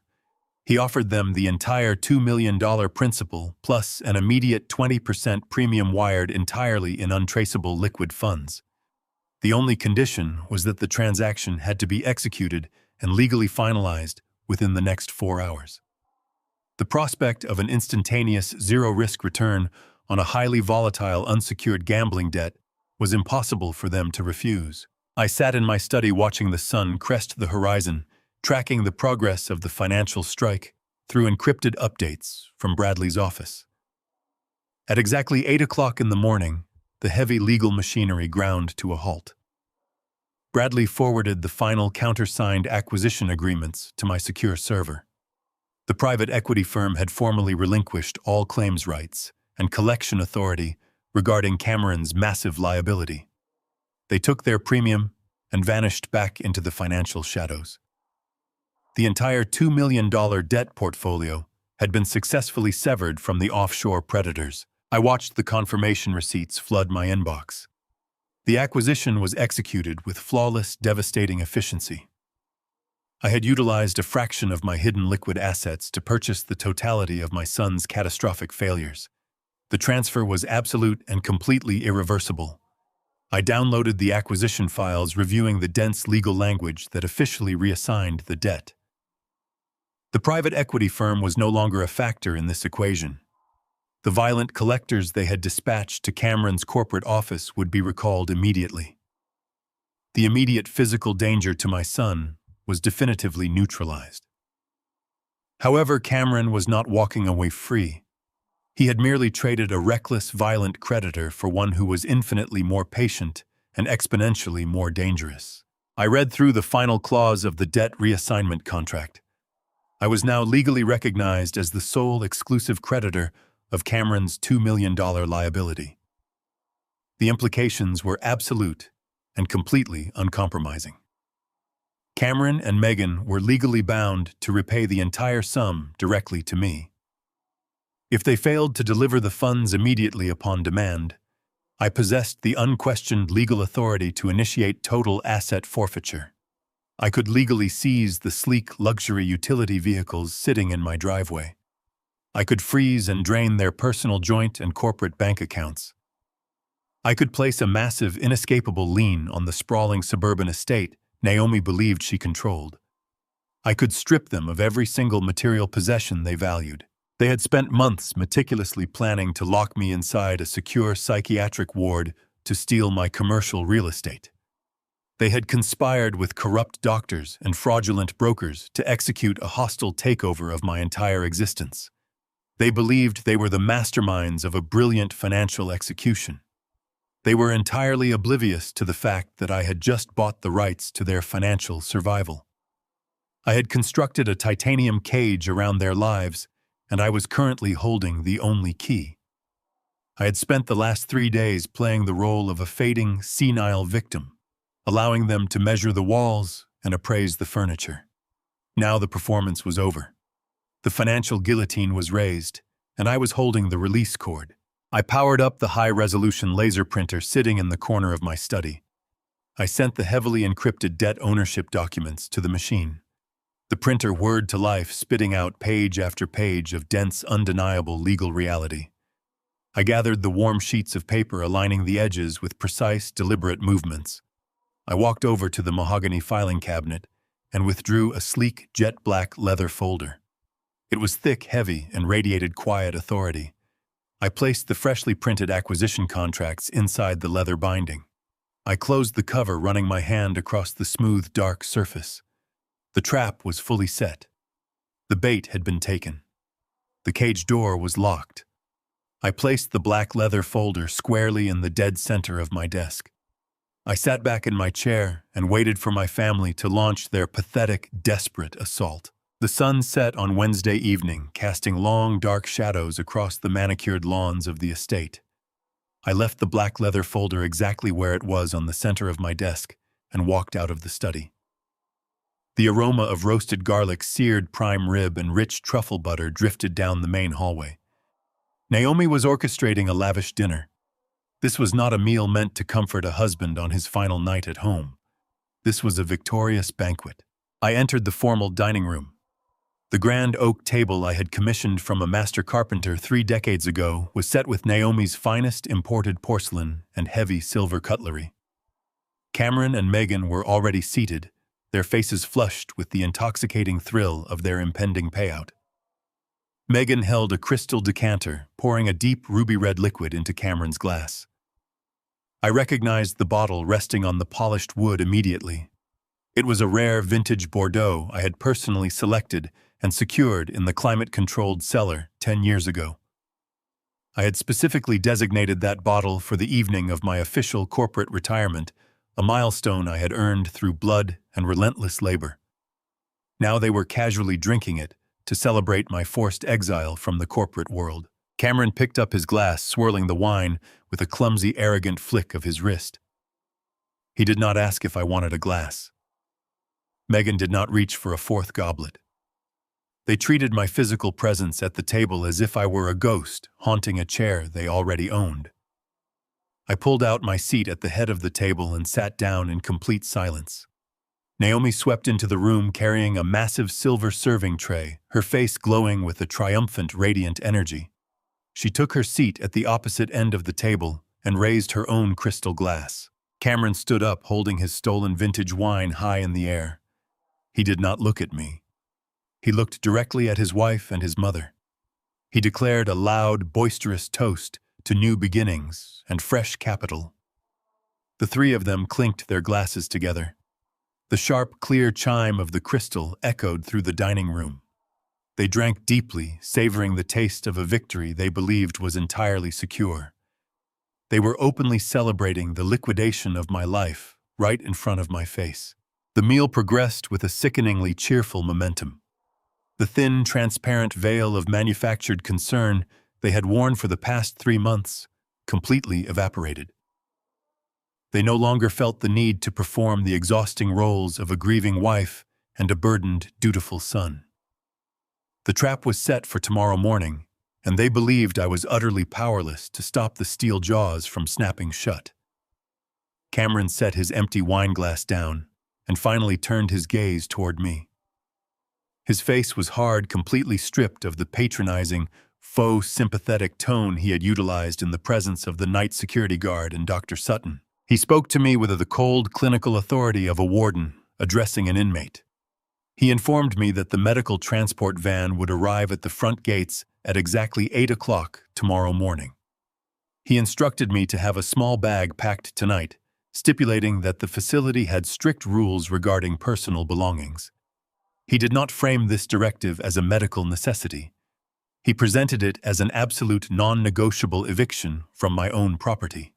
He offered them the entire $2 million principal plus an immediate 20% premium wired entirely in untraceable liquid funds. The only condition was that the transaction had to be executed and legally finalized within the next 4 hours. The prospect of an instantaneous zero-risk return on a highly volatile unsecured gambling debt was impossible for them to refuse. I sat in my study watching the sun crest the horizon, tracking the progress of the financial strike through encrypted updates from Bradley's office. At exactly 8 o'clock in the morning, the heavy legal machinery ground to a halt. Bradley forwarded the final countersigned acquisition agreements to my secure server. The private equity firm had formally relinquished all claims rights and collection authority regarding Cameron's massive liability. They took their premium and vanished back into the financial shadows. The entire $2 million debt portfolio had been successfully severed from the offshore predators. I watched the confirmation receipts flood my inbox. The acquisition was executed with flawless, devastating efficiency. I had utilized a fraction of my hidden liquid assets to purchase the totality of my son's catastrophic failures. The transfer was absolute and completely irreversible. I downloaded the acquisition files reviewing the dense legal language that officially reassigned the debt. The private equity firm was no longer a factor in this equation. The violent collectors they had dispatched to Cameron's corporate office would be recalled immediately. The immediate physical danger to my son was definitively neutralized. However, Cameron was not walking away free. He had merely traded a reckless, violent creditor for one who was infinitely more patient and exponentially more dangerous. I read through the final clause of the debt reassignment contract. I was now legally recognized as the sole exclusive creditor of Cameron's $2 million liability. The implications were absolute and completely uncompromising. Cameron and Megan were legally bound to repay the entire sum directly to me. If they failed to deliver the funds immediately upon demand, I possessed the unquestioned legal authority to initiate total asset forfeiture. I could legally seize the sleek luxury utility vehicles sitting in my driveway. I could freeze and drain their personal joint and corporate bank accounts. I could place a massive, inescapable lien on the sprawling suburban estate Naomi believed she controlled. I could strip them of every single material possession they valued. They had spent months meticulously planning to lock me inside a secure psychiatric ward to steal my commercial real estate. They had conspired with corrupt doctors and fraudulent brokers to execute a hostile takeover of my entire existence. They believed they were the masterminds of a brilliant financial execution. They were entirely oblivious to the fact that I had just bought the rights to their financial survival. I had constructed a titanium cage around their lives, and I was currently holding the only key. I had spent the last 3 days playing the role of a fading, senile victim, allowing them to measure the walls and appraise the furniture. Now the performance was over. The financial guillotine was raised, and I was holding the release cord. I powered up the high-resolution laser printer sitting in the corner of my study. I sent the heavily encrypted debt ownership documents to the machine. The printer whirred to life, spitting out page after page of dense, undeniable legal reality. I gathered the warm sheets of paper, aligning the edges with precise, deliberate movements. I walked over to the mahogany filing cabinet and withdrew a sleek, jet-black leather folder. It was thick, heavy, and radiated quiet authority. I placed the freshly printed acquisition contracts inside the leather binding. I closed the cover, running my hand across the smooth, dark surface. The trap was fully set. The bait had been taken. The cage door was locked. I placed the black leather folder squarely in the dead center of my desk. I sat back in my chair and waited for my family to launch their pathetic, desperate assault. The sun set on Wednesday evening, casting long, dark shadows across the manicured lawns of the estate. I left the black leather folder exactly where it was on the center of my desk and walked out of the study. The aroma of roasted garlic, seared prime rib, and rich truffle butter drifted down the main hallway. Naomi was orchestrating a lavish dinner. This was not a meal meant to comfort a husband on his final night at home. This was a victorious banquet. I entered the formal dining room. The grand oak table I had commissioned from a master carpenter 3 decades ago was set with Naomi's finest imported porcelain and heavy silver cutlery. Cameron and Megan were already seated, their faces flushed with the intoxicating thrill of their impending payout. Megan held a crystal decanter, pouring a deep ruby-red liquid into Cameron's glass. I recognized the bottle resting on the polished wood immediately. It was a rare vintage Bordeaux I had personally selected and secured in the climate-controlled cellar 10 years ago. I had specifically designated that bottle for the evening of my official corporate retirement, a milestone I had earned through blood and relentless labor. Now they were casually drinking it to celebrate my forced exile from the corporate world. Cameron picked up his glass, swirling the wine with a clumsy, arrogant flick of his wrist. He did not ask if I wanted a glass. Megan did not reach for a 4th goblet. They treated my physical presence at the table as if I were a ghost haunting a chair they already owned. I pulled out my seat at the head of the table and sat down in complete silence. Naomi swept into the room carrying a massive silver serving tray, her face glowing with a triumphant, radiant energy. She took her seat at the opposite end of the table and raised her own crystal glass. Cameron stood up, holding his stolen vintage wine high in the air. He did not look at me. He looked directly at his wife and his mother. He declared a loud, boisterous toast to new beginnings and fresh capital. The 3 of them clinked their glasses together. The sharp, clear chime of the crystal echoed through the dining room. They drank deeply, savoring the taste of a victory they believed was entirely secure. They were openly celebrating the liquidation of my life right in front of my face. The meal progressed with a sickeningly cheerful momentum. The thin, transparent veil of manufactured concern they had worn for the past 3 months completely evaporated. They no longer felt the need to perform the exhausting roles of a grieving wife and a burdened, dutiful son. The trap was set for tomorrow morning, and they believed I was utterly powerless to stop the steel jaws from snapping shut. Cameron set his empty wine glass down and finally turned his gaze toward me. His face was hard, completely stripped of the patronizing, faux sympathetic tone he had utilized in the presence of the night security guard and Dr. Sutton. He spoke to me with the cold, clinical authority of a warden addressing an inmate. He informed me that the medical transport van would arrive at the front gates at exactly 8 o'clock tomorrow morning. He instructed me to have a small bag packed tonight, stipulating that the facility had strict rules regarding personal belongings. He did not frame this directive as a medical necessity. He presented it as an absolute non-negotiable eviction from my own property.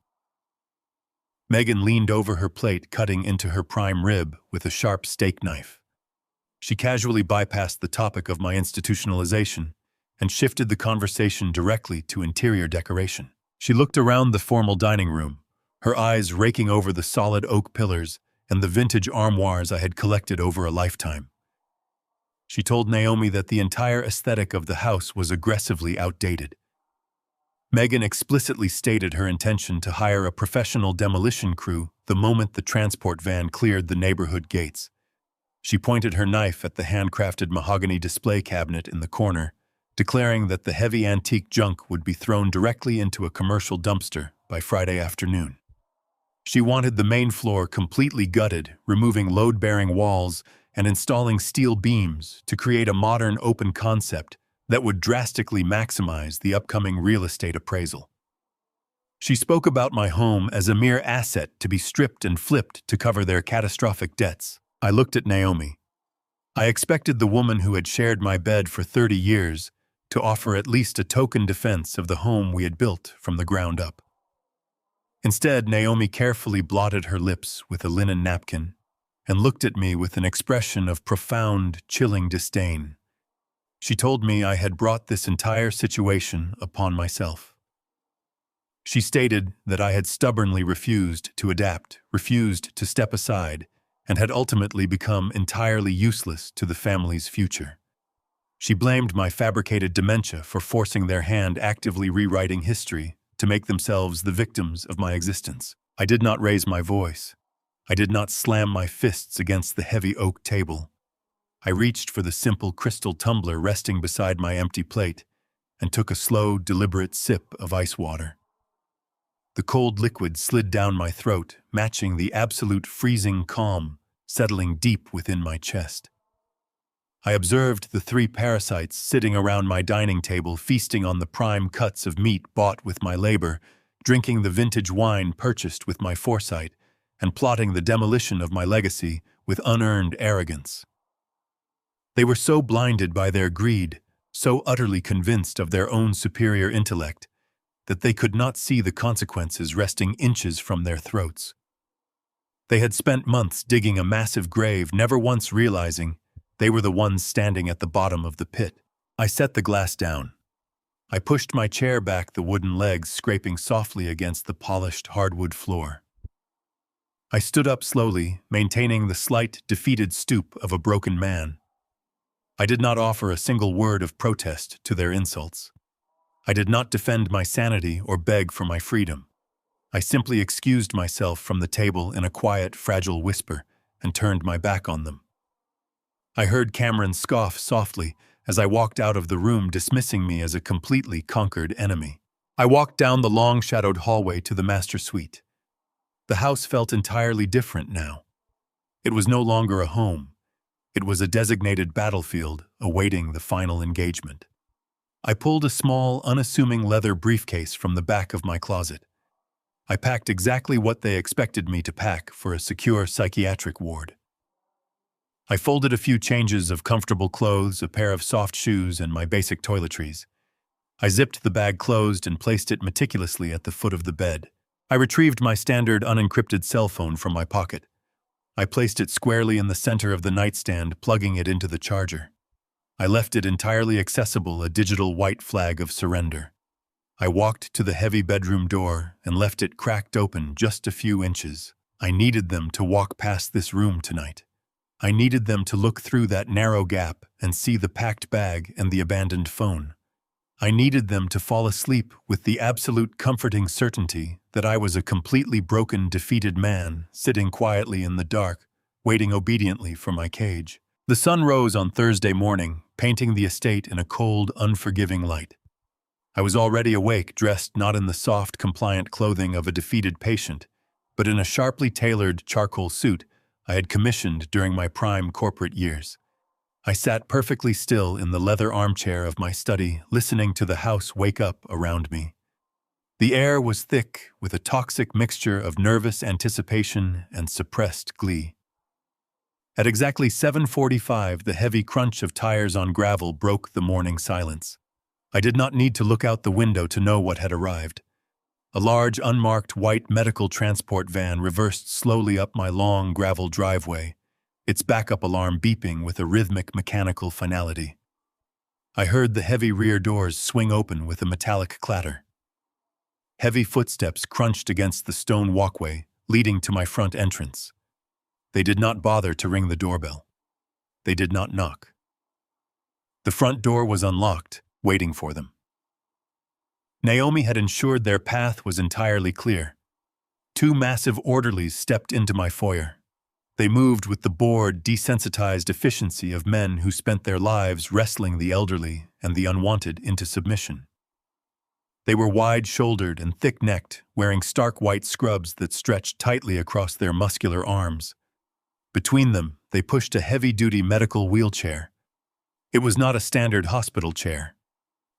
Megan leaned over her plate, cutting into her prime rib with a sharp steak knife. She casually bypassed the topic of my institutionalization and shifted the conversation directly to interior decoration. She looked around the formal dining room, her eyes raking over the solid oak pillars and the vintage armoires I had collected over a lifetime. She told Naomi that the entire aesthetic of the house was aggressively outdated. Megan explicitly stated her intention to hire a professional demolition crew the moment the transport van cleared the neighborhood gates. She pointed her knife at the handcrafted mahogany display cabinet in the corner, declaring that the heavy antique junk would be thrown directly into a commercial dumpster by Friday afternoon. She wanted the main floor completely gutted, removing load-bearing walls and installing steel beams to create a modern open concept that would drastically maximize the upcoming real estate appraisal. She spoke about my home as a mere asset to be stripped and flipped to cover their catastrophic debts. I looked at Naomi. I expected the woman who had shared my bed for 30 years to offer at least a token defense of the home we had built from the ground up. Instead, Naomi carefully blotted her lips with a linen napkin and looked at me with an expression of profound, chilling disdain. She told me I had brought this entire situation upon myself. She stated that I had stubbornly refused to adapt, refused to step aside, and had ultimately become entirely useless to the family's future. She blamed my fabricated dementia for forcing their hand actively rewriting history to make themselves the victims of my existence. I did not raise my voice. I did not slam my fists against the heavy oak table. I reached for the simple crystal tumbler resting beside my empty plate and took a slow, deliberate sip of ice water. The cold liquid slid down my throat, matching the absolute freezing calm settling deep within my chest. I observed the 3 parasites sitting around my dining table, feasting on the prime cuts of meat bought with my labor, drinking the vintage wine purchased with my foresight, and plotting the demolition of my legacy with unearned arrogance. They were so blinded by their greed, so utterly convinced of their own superior intellect, that they could not see the consequences resting inches from their throats. They had spent months digging a massive grave, never once realizing they were the ones standing at the bottom of the pit. I set the glass down. I pushed my chair back, the wooden legs scraping softly against the polished hardwood floor. I stood up slowly, maintaining the slight, defeated stoop of a broken man. I did not offer a single word of protest to their insults. I did not defend my sanity or beg for my freedom. I simply excused myself from the table in a quiet, fragile whisper and turned my back on them. I heard Cameron scoff softly as I walked out of the room, dismissing me as a completely conquered enemy. I walked down the long, shadowed hallway to the master suite. The house felt entirely different now. It was no longer a home. It was a designated battlefield awaiting the final engagement. I pulled a small, unassuming leather briefcase from the back of my closet. I packed exactly what they expected me to pack for a secure psychiatric ward. I folded a few changes of comfortable clothes, a pair of soft shoes, and my basic toiletries. I zipped the bag closed and placed it meticulously at the foot of the bed. I retrieved my standard unencrypted cell phone from my pocket. I placed it squarely in the center of the nightstand, plugging it into the charger. I left it entirely accessible, a digital white flag of surrender. I walked to the heavy bedroom door and left it cracked open just a few inches. I needed them to walk past this room tonight. I needed them to look through that narrow gap and see the packed bag and the abandoned phone. I needed them to fall asleep with the absolute comforting certainty that I was a completely broken, defeated man sitting quietly in the dark, waiting obediently for my cage. The sun rose on Thursday morning, painting the estate in a cold, unforgiving light. I was already awake, dressed not in the soft, compliant clothing of a defeated patient, but in a sharply tailored charcoal suit I had commissioned during my prime corporate years. I sat perfectly still in the leather armchair of my study, listening to the house wake up around me. The air was thick with a toxic mixture of nervous anticipation and suppressed glee. At exactly 7:45, the heavy crunch of tires on gravel broke the morning silence. I did not need to look out the window to know what had arrived. A large, unmarked white medical transport van reversed slowly up my long gravel driveway, its backup alarm beeping with a rhythmic mechanical finality. I heard the heavy rear doors swing open with a metallic clatter. Heavy footsteps crunched against the stone walkway leading to my front entrance. They did not bother to ring the doorbell. They did not knock. The front door was unlocked, waiting for them. Naomi had ensured their path was entirely clear. 2 massive orderlies stepped into my foyer. They moved with the bored, desensitized efficiency of men who spent their lives wrestling the elderly and the unwanted into submission. They were wide-shouldered and thick-necked, wearing stark white scrubs that stretched tightly across their muscular arms. Between them, they pushed a heavy-duty medical wheelchair. It was not a standard hospital chair.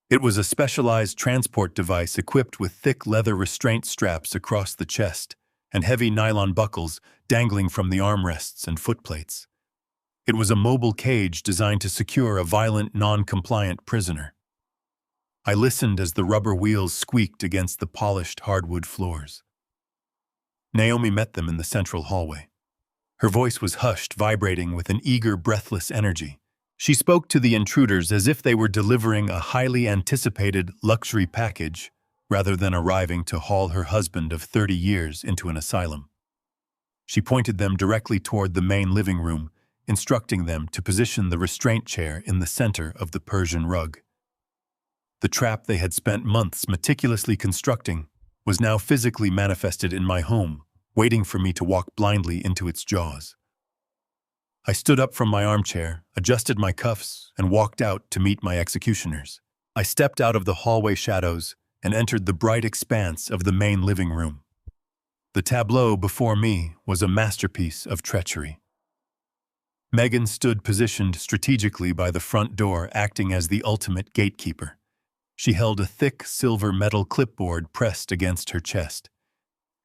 It was a specialized transport device equipped with thick leather restraint straps across the chest and heavy nylon buckles dangling from the armrests and footplates. It was a mobile cage designed to secure a violent, non-compliant prisoner. I listened as the rubber wheels squeaked against the polished hardwood floors. Naomi met them in the central hallway. Her voice was hushed, vibrating with an eager, breathless energy. She spoke to the intruders as if they were delivering a highly anticipated luxury package rather than arriving to haul her husband of 30 years into an asylum. She pointed them directly toward the main living room, instructing them to position the restraint chair in the center of the Persian rug. The trap they had spent months meticulously constructing was now physically manifested in my home, waiting for me to walk blindly into its jaws. I stood up from my armchair, adjusted my cuffs, and walked out to meet my executioners. I stepped out of the hallway shadows and entered the bright expanse of the main living room. The tableau before me was a masterpiece of treachery. Megan stood positioned strategically by the front door, acting as the ultimate gatekeeper. She held a thick silver metal clipboard pressed against her chest.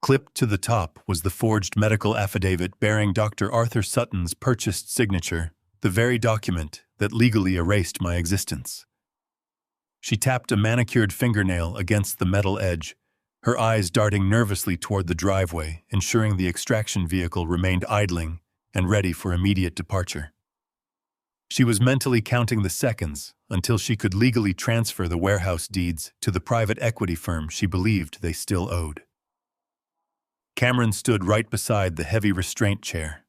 Clipped to the top was the forged medical affidavit bearing Dr. Arthur Sutton's purchased signature, the very document that legally erased my existence. She tapped a manicured fingernail against the metal edge, her eyes darting nervously toward the driveway, ensuring the extraction vehicle remained idling and ready for immediate departure. She was mentally counting the seconds until she could legally transfer the warehouse deeds to the private equity firm she believed they still owed. Cameron stood right beside the heavy restraint chair.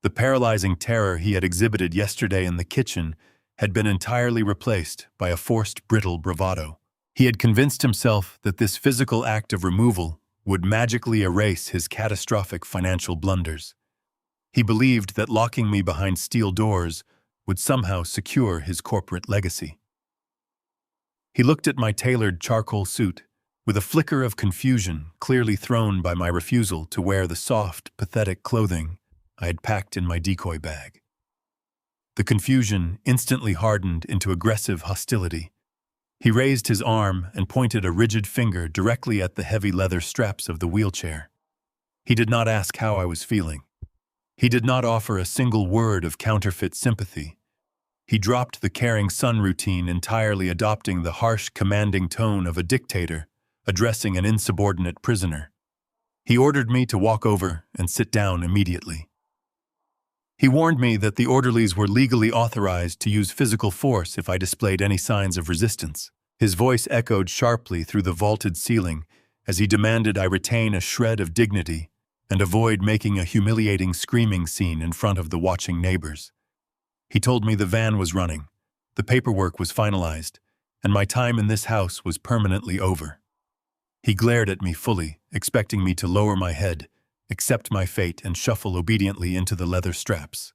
The paralyzing terror he had exhibited yesterday in the kitchen had been entirely replaced by a forced, brittle bravado. He had convinced himself that this physical act of removal would magically erase his catastrophic financial blunders. He believed that locking me behind steel doors would somehow secure his corporate legacy. He looked at my tailored charcoal suit, with a flicker of confusion clearly thrown by my refusal to wear the soft, pathetic clothing I had packed in my decoy bag. The confusion instantly hardened into aggressive hostility. He raised his arm and pointed a rigid finger directly at the heavy leather straps of the wheelchair. He did not ask how I was feeling. He did not offer a single word of counterfeit sympathy. He dropped the caring son routine, entirely adopting the harsh, commanding tone of a dictator addressing an insubordinate prisoner. He ordered me to walk over and sit down immediately. He warned me that the orderlies were legally authorized to use physical force if I displayed any signs of resistance. His voice echoed sharply through the vaulted ceiling as he demanded I retain a shred of dignity and avoid making a humiliating screaming scene in front of the watching neighbors. He told me the van was running, the paperwork was finalized, and my time in this house was permanently over. He glared at me fully, expecting me to lower my head, accept my fate, and shuffle obediently into the leather straps.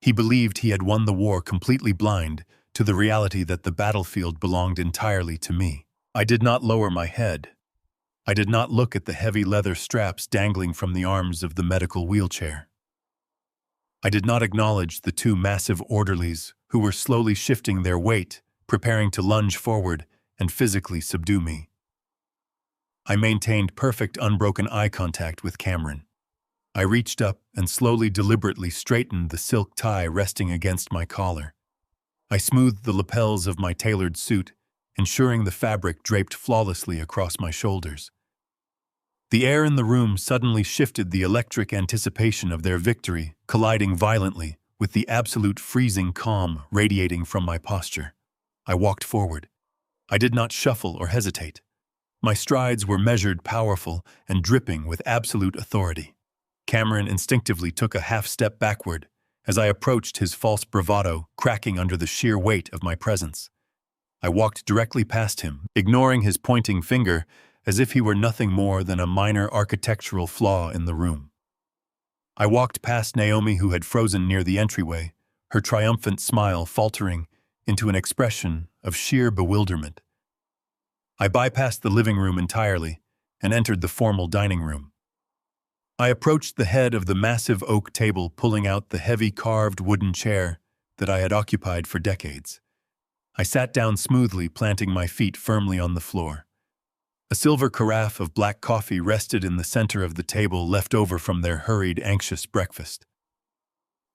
He believed he had won the war completely blind to the reality that the battlefield belonged entirely to me. I did not lower my head. I did not look at the heavy leather straps dangling from the arms of the medical wheelchair. I did not acknowledge the two massive orderlies who were slowly shifting their weight, preparing to lunge forward and physically subdue me. I maintained perfect, unbroken eye contact with Cameron. I reached up and slowly, deliberately straightened the silk tie resting against my collar. I smoothed the lapels of my tailored suit, ensuring the fabric draped flawlessly across my shoulders. The air in the room suddenly shifted, the electric anticipation of their victory colliding violently with the absolute freezing calm radiating from my posture. I walked forward. I did not shuffle or hesitate. My strides were measured, powerful, and dripping with absolute authority. Cameron instinctively took a half-step backward as I approached, his false bravado cracking under the sheer weight of my presence. I walked directly past him, ignoring his pointing finger as if he were nothing more than a minor architectural flaw in the room. I walked past Naomi, who had frozen near the entryway, her triumphant smile faltering into an expression of sheer bewilderment. I bypassed the living room entirely and entered the formal dining room. I approached the head of the massive oak table, pulling out the heavy carved wooden chair that I had occupied for decades. I sat down smoothly, planting my feet firmly on the floor. A silver carafe of black coffee rested in the center of the table, left over from their hurried, anxious breakfast.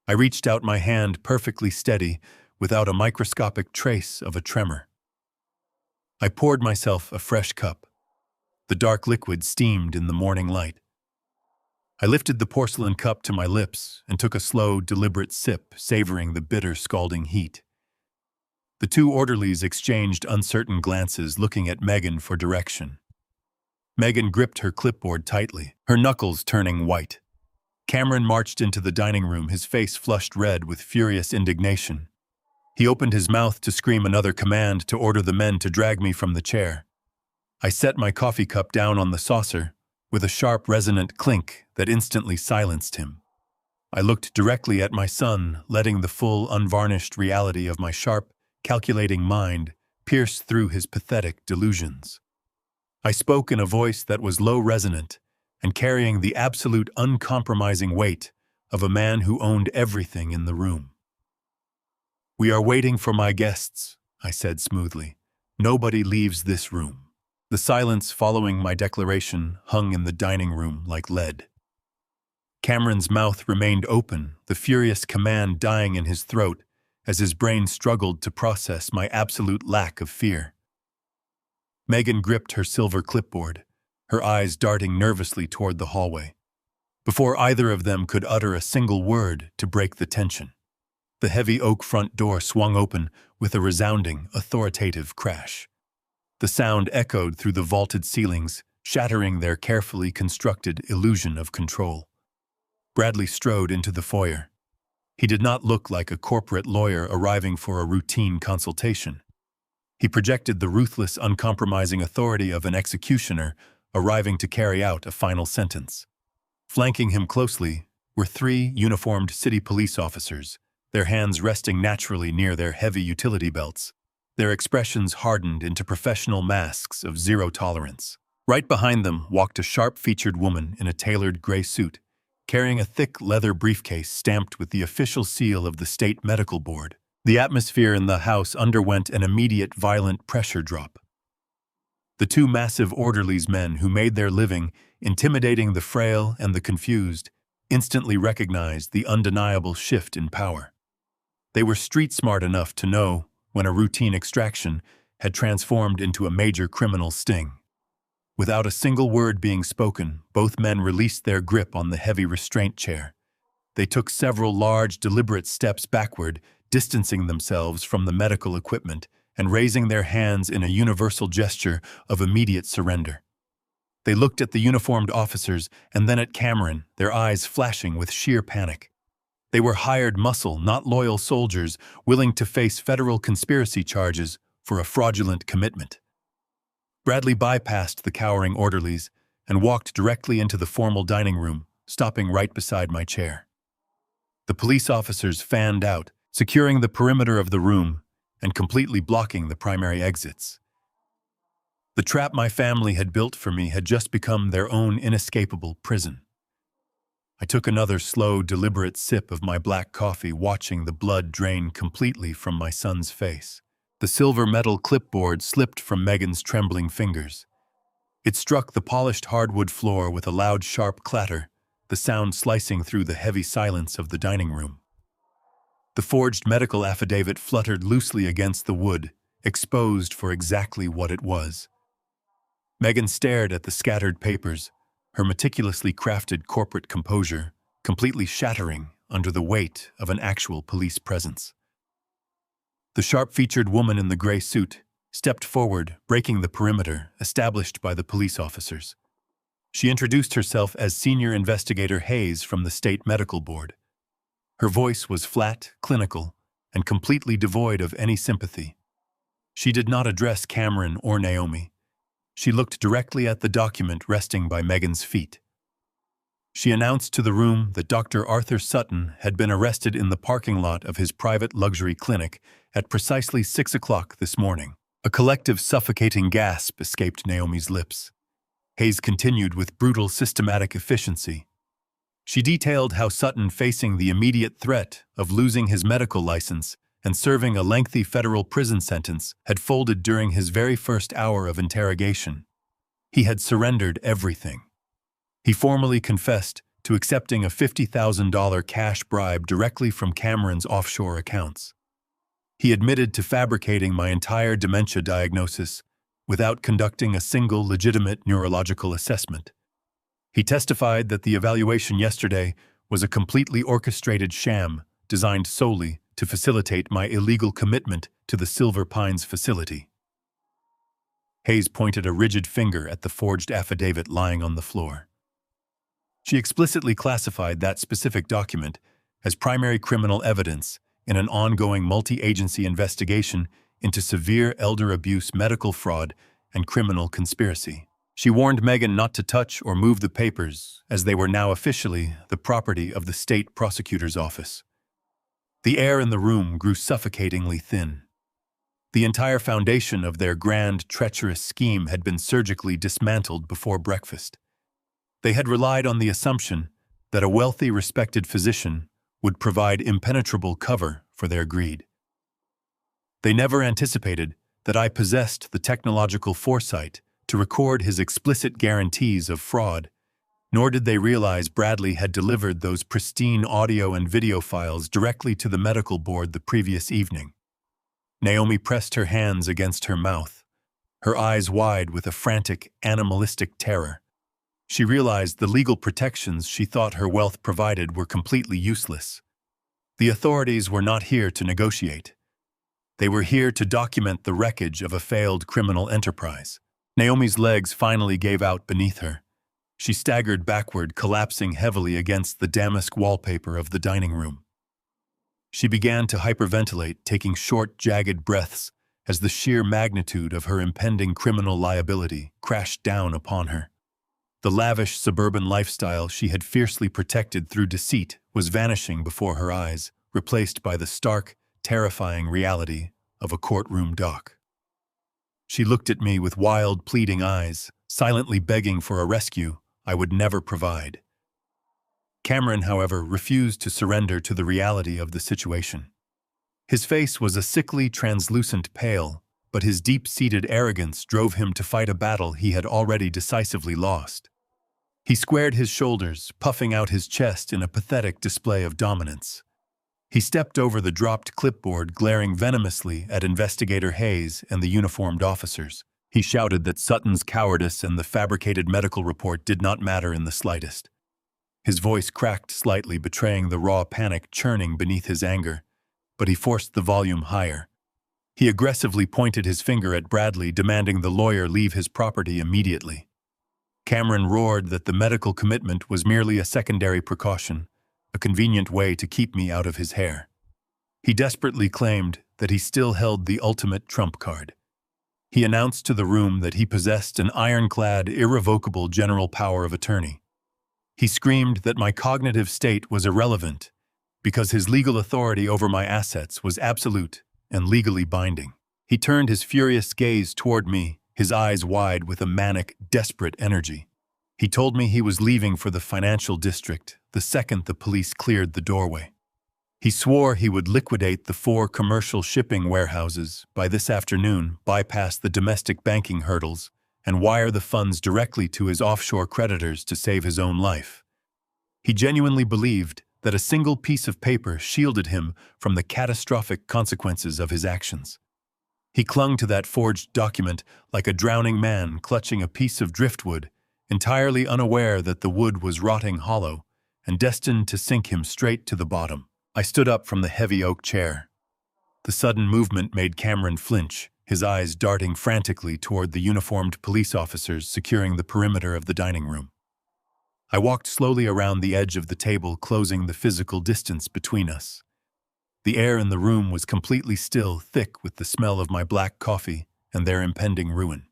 I reached out my hand, perfectly steady, without a microscopic trace of a tremor. I poured myself a fresh cup. The dark liquid steamed in the morning light. I lifted the porcelain cup to my lips and took a slow, deliberate sip, savoring the bitter, scalding heat. The two orderlies exchanged uncertain glances, looking at Megan for direction. Megan gripped her clipboard tightly, her knuckles turning white. Cameron marched into the dining room, his face flushed red with furious indignation. He opened his mouth to scream another command to order the men to drag me from the chair. I set my coffee cup down on the saucer with a sharp, resonant clink that instantly silenced him. I looked directly at my son, letting the full, unvarnished reality of my sharp, calculating mind pierce through his pathetic delusions. I spoke in a voice that was low, resonant, and carrying the absolute uncompromising weight of a man who owned everything in the room. "We are waiting for my guests," I said smoothly. "Nobody leaves this room." The silence following my declaration hung in the dining room like lead. Cameron's mouth remained open, the furious command dying in his throat as his brain struggled to process my absolute lack of fear. Megan gripped her silver clipboard, her eyes darting nervously toward the hallway. Before either of them could utter a single word to break the tension, the heavy oak front door swung open with a resounding, authoritative crash. The sound echoed through the vaulted ceilings, shattering their carefully constructed illusion of control. Bradley strode into the foyer. He did not look like a corporate lawyer arriving for a routine consultation. He projected the ruthless, uncompromising authority of an executioner arriving to carry out a final sentence. Flanking him closely were 3 uniformed city police officers, their hands resting naturally near their heavy utility belts, their expressions hardened into professional masks of zero tolerance. Right behind them walked a sharp-featured woman in a tailored gray suit, carrying a thick leather briefcase stamped with the official seal of the State Medical Board. The atmosphere in the house underwent an immediate violent pressure drop. The 2 massive orderlies, men who made their living intimidating the frail and the confused, instantly recognized the undeniable shift in power. They were street-smart enough to know when a routine extraction had transformed into a major criminal sting. Without a single word being spoken, both men released their grip on the heavy restraint chair. They took several large, deliberate steps backward, distancing themselves from the medical equipment and raising their hands in a universal gesture of immediate surrender. They looked at the uniformed officers and then at Cameron, their eyes flashing with sheer panic. They were hired muscle, not loyal soldiers, willing to face federal conspiracy charges for a fraudulent commitment. Bradley bypassed the cowering orderlies and walked directly into the formal dining room, stopping right beside my chair. The police officers fanned out, securing the perimeter of the room and completely blocking the primary exits. The trap my family had built for me had just become their own inescapable prison. I took another slow, deliberate sip of my black coffee, watching the blood drain completely from my son's face. The silver metal clipboard slipped from Megan's trembling fingers. It struck the polished hardwood floor with a loud, sharp clatter, the sound slicing through the heavy silence of the dining room. The forged medical affidavit fluttered loosely against the wood, exposed for exactly what it was. Megan stared at the scattered papers, her meticulously crafted corporate composure completely shattering under the weight of an actual police presence. The sharp-featured woman in the gray suit stepped forward, breaking the perimeter established by the police officers. She introduced herself as Senior Investigator Hayes from the State Medical Board. Her voice was flat, clinical, and completely devoid of any sympathy. She did not address Cameron or Naomi. She looked directly at the document resting by Megan's feet. She announced to the room that Dr. Arthur Sutton had been arrested in the parking lot of his private luxury clinic at precisely 6 o'clock this morning. A collective suffocating gasp escaped Naomi's lips. Hayes continued with brutal systematic efficiency. She detailed how Sutton, facing the immediate threat of losing his medical license and serving a lengthy federal prison sentence, had folded during his very first hour of interrogation. He had surrendered everything. He formally confessed to accepting a $50,000 cash bribe directly from Cameron's offshore accounts. He admitted to fabricating my entire dementia diagnosis without conducting a single legitimate neurological assessment. He testified that the evaluation yesterday was a completely orchestrated sham designed solely to facilitate my illegal commitment to the Silver Pines facility. Hayes pointed a rigid finger at the forged affidavit lying on the floor. She explicitly classified that specific document as primary criminal evidence in an ongoing multi-agency investigation into severe elder abuse, medical fraud, and criminal conspiracy. She warned Megan not to touch or move the papers, as they were now officially the property of the state prosecutor's office. The air in the room grew suffocatingly thin. The entire foundation of their grand, treacherous scheme had been surgically dismantled before breakfast. They had relied on the assumption that a wealthy, respected physician would provide impenetrable cover for their greed. They never anticipated that I possessed the technological foresight to record his explicit guarantees of fraud, nor did they realize Bradley had delivered those pristine audio and video files directly to the medical board the previous evening. Naomi pressed her hands against her mouth, her eyes wide with a frantic, animalistic terror. She realized the legal protections she thought her wealth provided were completely useless. The authorities were not here to negotiate. They were here to document the wreckage of a failed criminal enterprise. Naomi's legs finally gave out beneath her. She staggered backward, collapsing heavily against the damask wallpaper of the dining room. She began to hyperventilate, taking short, jagged breaths as the sheer magnitude of her impending criminal liability crashed down upon her. The lavish suburban lifestyle she had fiercely protected through deceit was vanishing before her eyes, replaced by the stark, terrifying reality of a courtroom dock. She looked at me with wild, pleading eyes, silently begging for a rescue I would never provide. Cameron, however, refused to surrender to the reality of the situation. His face was a sickly, translucent pale, but his deep-seated arrogance drove him to fight a battle he had already decisively lost. He squared his shoulders, puffing out his chest in a pathetic display of dominance. He stepped over the dropped clipboard, glaring venomously at Investigator Hayes and the uniformed officers. He shouted that Sutton's cowardice and the fabricated medical report did not matter in the slightest. His voice cracked slightly, betraying the raw panic churning beneath his anger, but he forced the volume higher. He aggressively pointed his finger at Bradley, demanding the lawyer leave his property immediately. Cameron roared that the medical commitment was merely a secondary precaution, a convenient way to keep me out of his hair. He desperately claimed that he still held the ultimate trump card. He announced to the room that he possessed an ironclad, irrevocable general power of attorney. He screamed that my cognitive state was irrelevant because his legal authority over my assets was absolute and legally binding. He turned his furious gaze toward me, his eyes wide with a manic, desperate energy. He told me he was leaving for the financial district the second the police cleared the doorway. He swore he would liquidate the 4 commercial shipping warehouses by this afternoon, bypass the domestic banking hurdles, and wire the funds directly to his offshore creditors to save his own life. He genuinely believed that a single piece of paper shielded him from the catastrophic consequences of his actions. He clung to that forged document like a drowning man clutching a piece of driftwood, entirely unaware that the wood was rotting hollow and destined to sink him straight to the bottom. I stood up from the heavy oak chair. The sudden movement made Cameron flinch, his eyes darting frantically toward the uniformed police officers securing the perimeter of the dining room. I walked slowly around the edge of the table, closing the physical distance between us. The air in the room was completely still, thick with the smell of my black coffee and their impending ruin.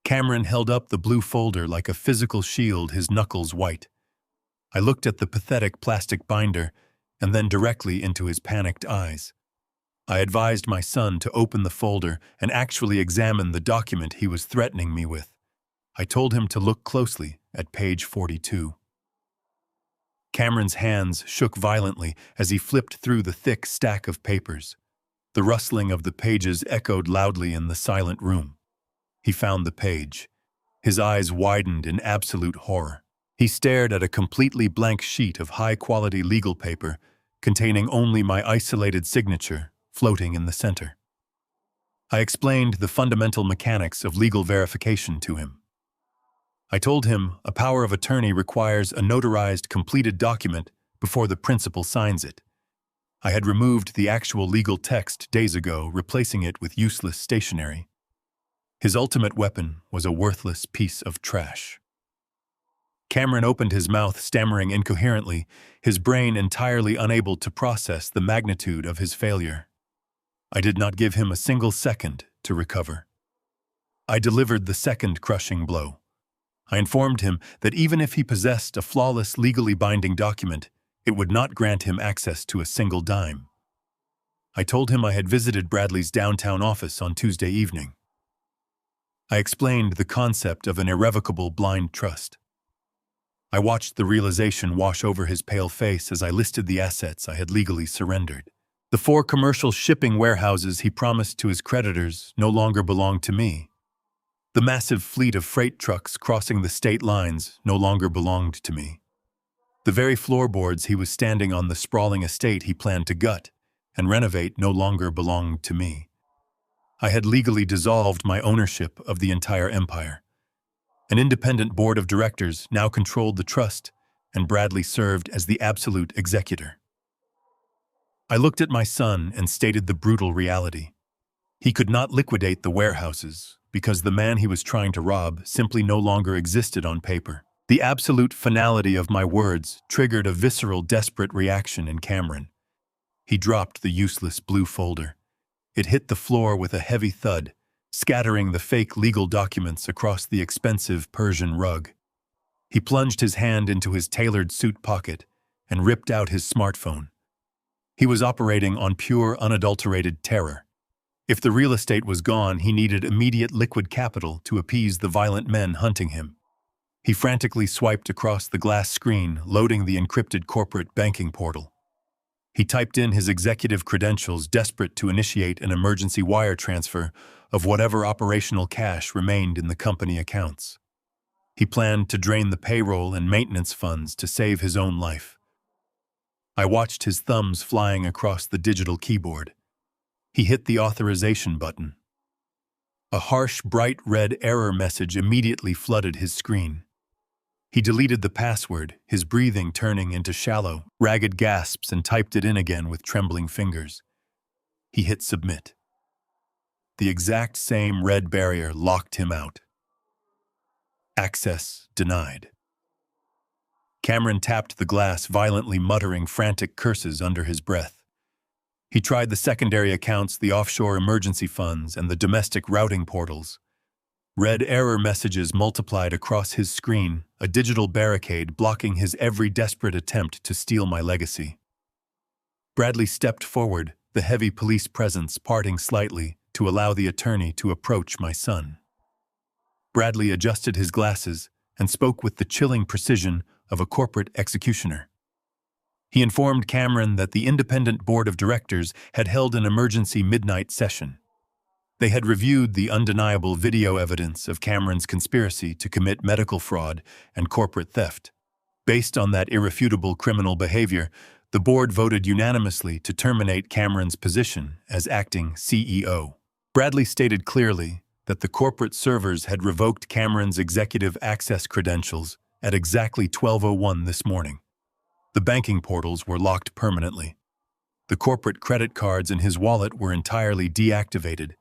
Cameron held up the blue folder like a physical shield, his knuckles white. I looked at the pathetic plastic binder and then directly into his panicked eyes. I advised my son to open the folder and actually examine the document he was threatening me with. I told him to look closely at page 42. Cameron's hands shook violently as he flipped through the thick stack of papers. The rustling of the pages echoed loudly in the silent room. He found the page. His eyes widened in absolute horror. He stared at a completely blank sheet of high-quality legal paper containing only my isolated signature floating in the center. I explained the fundamental mechanics of legal verification to him. I told him a power of attorney requires a notarized, completed document before the principal signs it. I had removed the actual legal text days ago, replacing it with useless stationery. His ultimate weapon was a worthless piece of trash. Cameron opened his mouth, stammering incoherently, his brain entirely unable to process the magnitude of his failure. I did not give him a single second to recover. I delivered the second crushing blow. I informed him that even if he possessed a flawless, legally binding document, it would not grant him access to a single dime. I told him I had visited Bradley's downtown office on Tuesday evening. I explained the concept of an irrevocable blind trust. I watched the realization wash over his pale face as I listed the assets I had legally surrendered. The 4 commercial shipping warehouses he promised to his creditors no longer belonged to me. The massive fleet of freight trucks crossing the state lines no longer belonged to me. The very floorboards he was standing on the sprawling estate he planned to gut and renovate no longer belonged to me. I had legally dissolved my ownership of the entire empire. An independent board of directors now controlled the trust, and Bradley served as the absolute executor. I looked at my son and stated the brutal reality. He could not liquidate the warehouses because the man he was trying to rob simply no longer existed on paper. The absolute finality of my words triggered a visceral, desperate reaction in Cameron. He dropped the useless blue folder. It hit the floor with a heavy thud, scattering the fake legal documents across the expensive Persian rug. He plunged his hand into his tailored suit pocket and ripped out his smartphone. He was operating on pure, unadulterated terror. If the real estate was gone, he needed immediate liquid capital to appease the violent men hunting him. He frantically swiped across the glass screen, loading the encrypted corporate banking portal. He typed in his executive credentials, desperate to initiate an emergency wire transfer of whatever operational cash remained in the company accounts. He planned to drain the payroll and maintenance funds to save his own life. I watched his thumbs flying across the digital keyboard. He hit the authorization button. A harsh, bright red error message immediately flooded his screen. He deleted the password, his breathing turning into shallow, ragged gasps, and typed it in again with trembling fingers. He hit submit. The exact same red barrier locked him out. Access denied. Cameron tapped the glass, violently muttering frantic curses under his breath. He tried the secondary accounts, the offshore emergency funds, and the domestic routing portals. Red error messages multiplied across his screen, a digital barricade blocking his every desperate attempt to steal my legacy. Bradley stepped forward, the heavy police presence parting slightly to allow the attorney to approach my son. Bradley adjusted his glasses and spoke with the chilling precision of a corporate executioner. He informed Cameron that the independent board of directors had held an emergency midnight session. They had reviewed the undeniable video evidence of Cameron's conspiracy to commit medical fraud and corporate theft. Based on that irrefutable criminal behavior, the board voted unanimously to terminate Cameron's position as acting CEO. Bradley stated clearly that the corporate servers had revoked Cameron's executive access credentials at exactly 12:01 this morning. The banking portals were locked permanently. The corporate credit cards in his wallet were entirely deactivated.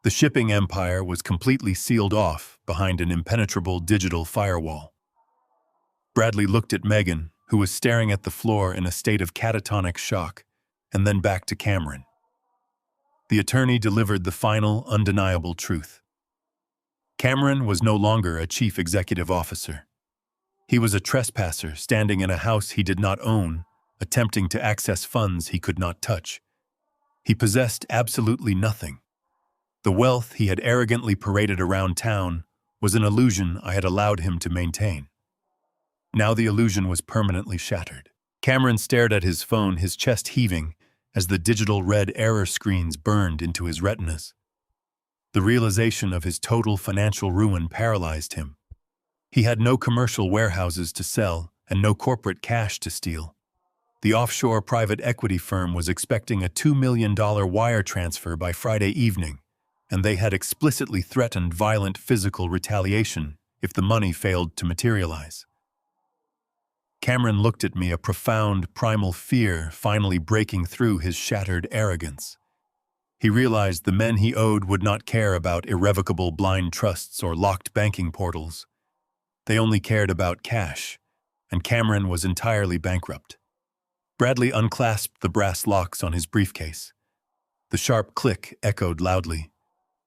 The shipping empire was completely sealed off behind an impenetrable digital firewall. Bradley looked at Megan, who was staring at the floor in a state of catatonic shock, and then back to Cameron. The attorney delivered the final, undeniable truth. Cameron was no longer a chief executive officer. He was a trespasser standing in a house he did not own, attempting to access funds he could not touch. He possessed absolutely nothing. The wealth he had arrogantly paraded around town was an illusion I had allowed him to maintain. Now the illusion was permanently shattered. Cameron stared at his phone, his chest heaving, as the digital red error screens burned into his retinas. The realization of his total financial ruin paralyzed him. He had no commercial warehouses to sell and no corporate cash to steal. The offshore private equity firm was expecting a $2 million wire transfer by Friday evening, and they had explicitly threatened violent physical retaliation if the money failed to materialize. Cameron looked at me, a profound, primal fear finally breaking through his shattered arrogance. He realized the men he owed would not care about irrevocable blind trusts or locked banking portals. They only cared about cash, and Cameron was entirely bankrupt. Bradley unclasped the brass locks on his briefcase. The sharp click echoed loudly.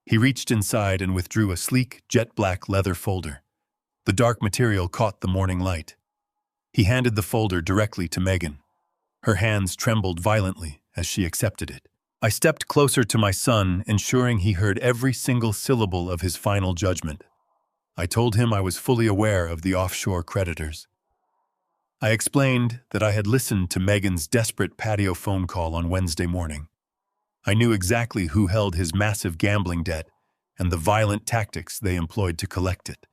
He reached inside and withdrew a sleek, jet-black leather folder. The dark material caught the morning light. He handed the folder directly to Megan. Her hands trembled violently as she accepted it. I stepped closer to my son, ensuring he heard every single syllable of his final judgment. I told him I was fully aware of the offshore creditors. I explained that I had listened to Megan's desperate patio phone call on Wednesday morning. I knew exactly who held his massive gambling debt and the violent tactics they employed to collect it.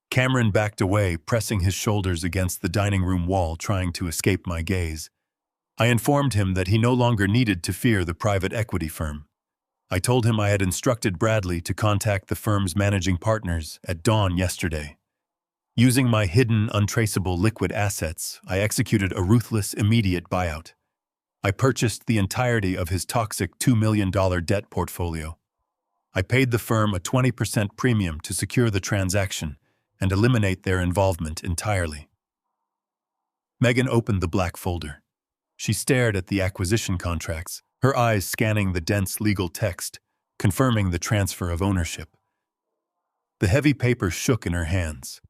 Cameron backed away, pressing his shoulders against the dining room wall, trying to escape my gaze. I informed him that he no longer needed to fear the private equity firm. I told him I had instructed Bradley to contact the firm's managing partners at dawn yesterday. Using my hidden, untraceable liquid assets, I executed a ruthless, immediate buyout. I purchased the entirety of his toxic $2 million debt portfolio. I paid the firm a 20% premium to secure the transaction and eliminate their involvement entirely. Megan opened the black folder. She stared at the acquisition contracts, her eyes scanning the dense legal text, confirming the transfer of ownership. The heavy paper shook in her hands.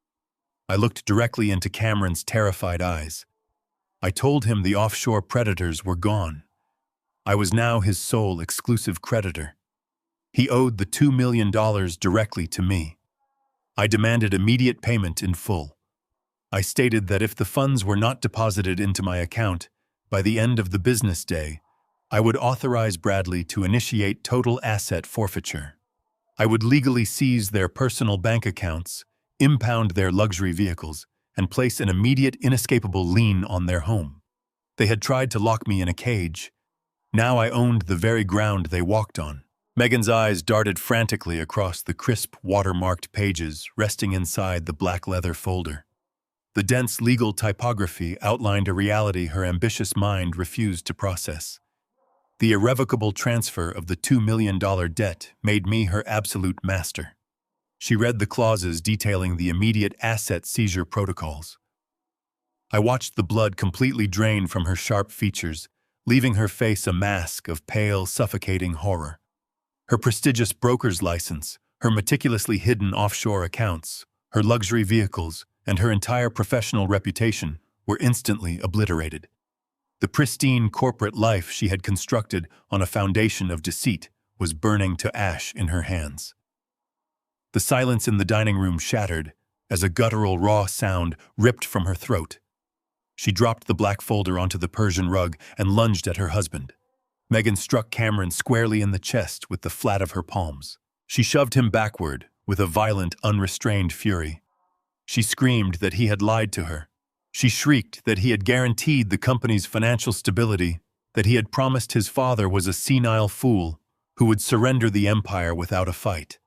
I looked directly into Cameron's terrified eyes. I told him the offshore predators were gone. I was now his sole exclusive creditor. He owed the $2 million directly to me. I demanded immediate payment in full. I stated that if the funds were not deposited into my account by the end of the business day, I would authorize Bradley to initiate total asset forfeiture. I would legally seize their personal bank accounts, impound their luxury vehicles, and place an immediate, inescapable lien on their home. They had tried to lock me in a cage. Now I owned the very ground they walked on. Megan's eyes darted frantically across the crisp, watermarked pages resting inside the black leather folder. The dense legal typography outlined a reality her ambitious mind refused to process. The irrevocable transfer of the $2 million debt made me her absolute master. She read the clauses detailing the immediate asset seizure protocols. I watched the blood completely drain from her sharp features, leaving her face a mask of pale, suffocating horror. Her prestigious broker's license, her meticulously hidden offshore accounts, her luxury vehicles, and her entire professional reputation were instantly obliterated. The pristine corporate life she had constructed on a foundation of deceit was burning to ash in her hands. The silence in the dining room shattered as a guttural, raw sound ripped from her throat. She dropped the black folder onto the Persian rug and lunged at her husband. Megan struck Cameron squarely in the chest with the flat of her palms. She shoved him backward with a violent, unrestrained fury. She screamed that he had lied to her. She shrieked that he had guaranteed the company's financial stability, that he had promised his father was a senile fool who would surrender the empire without a fight.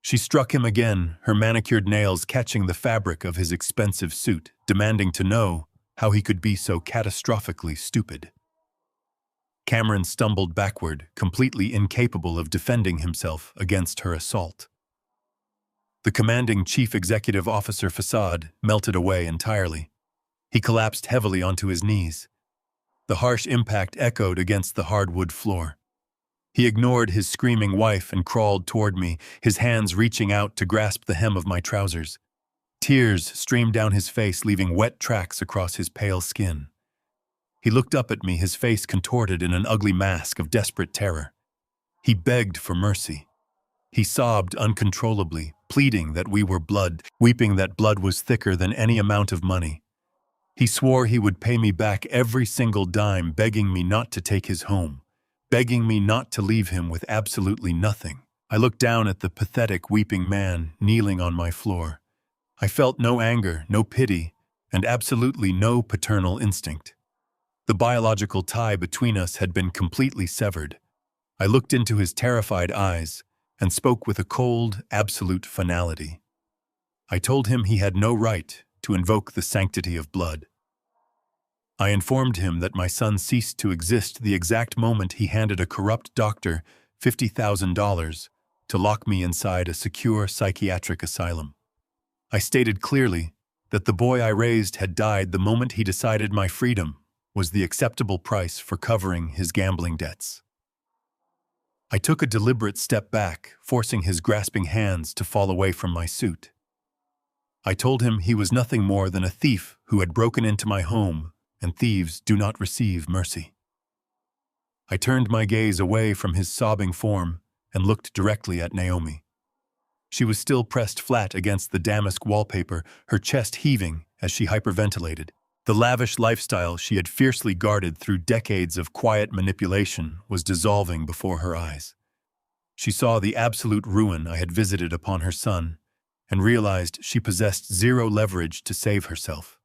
She struck him again, her manicured nails catching the fabric of his expensive suit, demanding to know how he could be so catastrophically stupid. Cameron stumbled backward, completely incapable of defending himself against her assault. The commanding chief executive officer facade melted away entirely. He collapsed heavily onto his knees. The harsh impact echoed against the hardwood floor. He ignored his screaming wife and crawled toward me, his hands reaching out to grasp the hem of my trousers. Tears streamed down his face, leaving wet tracks across his pale skin. He looked up at me, his face contorted in an ugly mask of desperate terror. He begged for mercy. He sobbed uncontrollably, pleading that we were blood, weeping that blood was thicker than any amount of money. He swore he would pay me back every single dime, begging me not to take his home, begging me not to leave him with absolutely nothing. I looked down at the pathetic, weeping man kneeling on my floor. I felt no anger, no pity, and absolutely no paternal instinct. The biological tie between us had been completely severed. I looked into his terrified eyes and spoke with a cold, absolute finality. I told him he had no right to invoke the sanctity of blood. I informed him that my son ceased to exist the exact moment he handed a corrupt doctor $50,000 to lock me inside a secure psychiatric asylum. I stated clearly that the boy I raised had died the moment he decided my freedom was the acceptable price for covering his gambling debts. I took a deliberate step back, forcing his grasping hands to fall away from my suit. I told him he was nothing more than a thief who had broken into my home, and thieves do not receive mercy. I turned my gaze away from his sobbing form and looked directly at Naomi. She was still pressed flat against the damask wallpaper, her chest heaving as she hyperventilated. The lavish lifestyle she had fiercely guarded through decades of quiet manipulation was dissolving before her eyes. She saw the absolute ruin I had visited upon her son and realized she possessed zero leverage to save herself.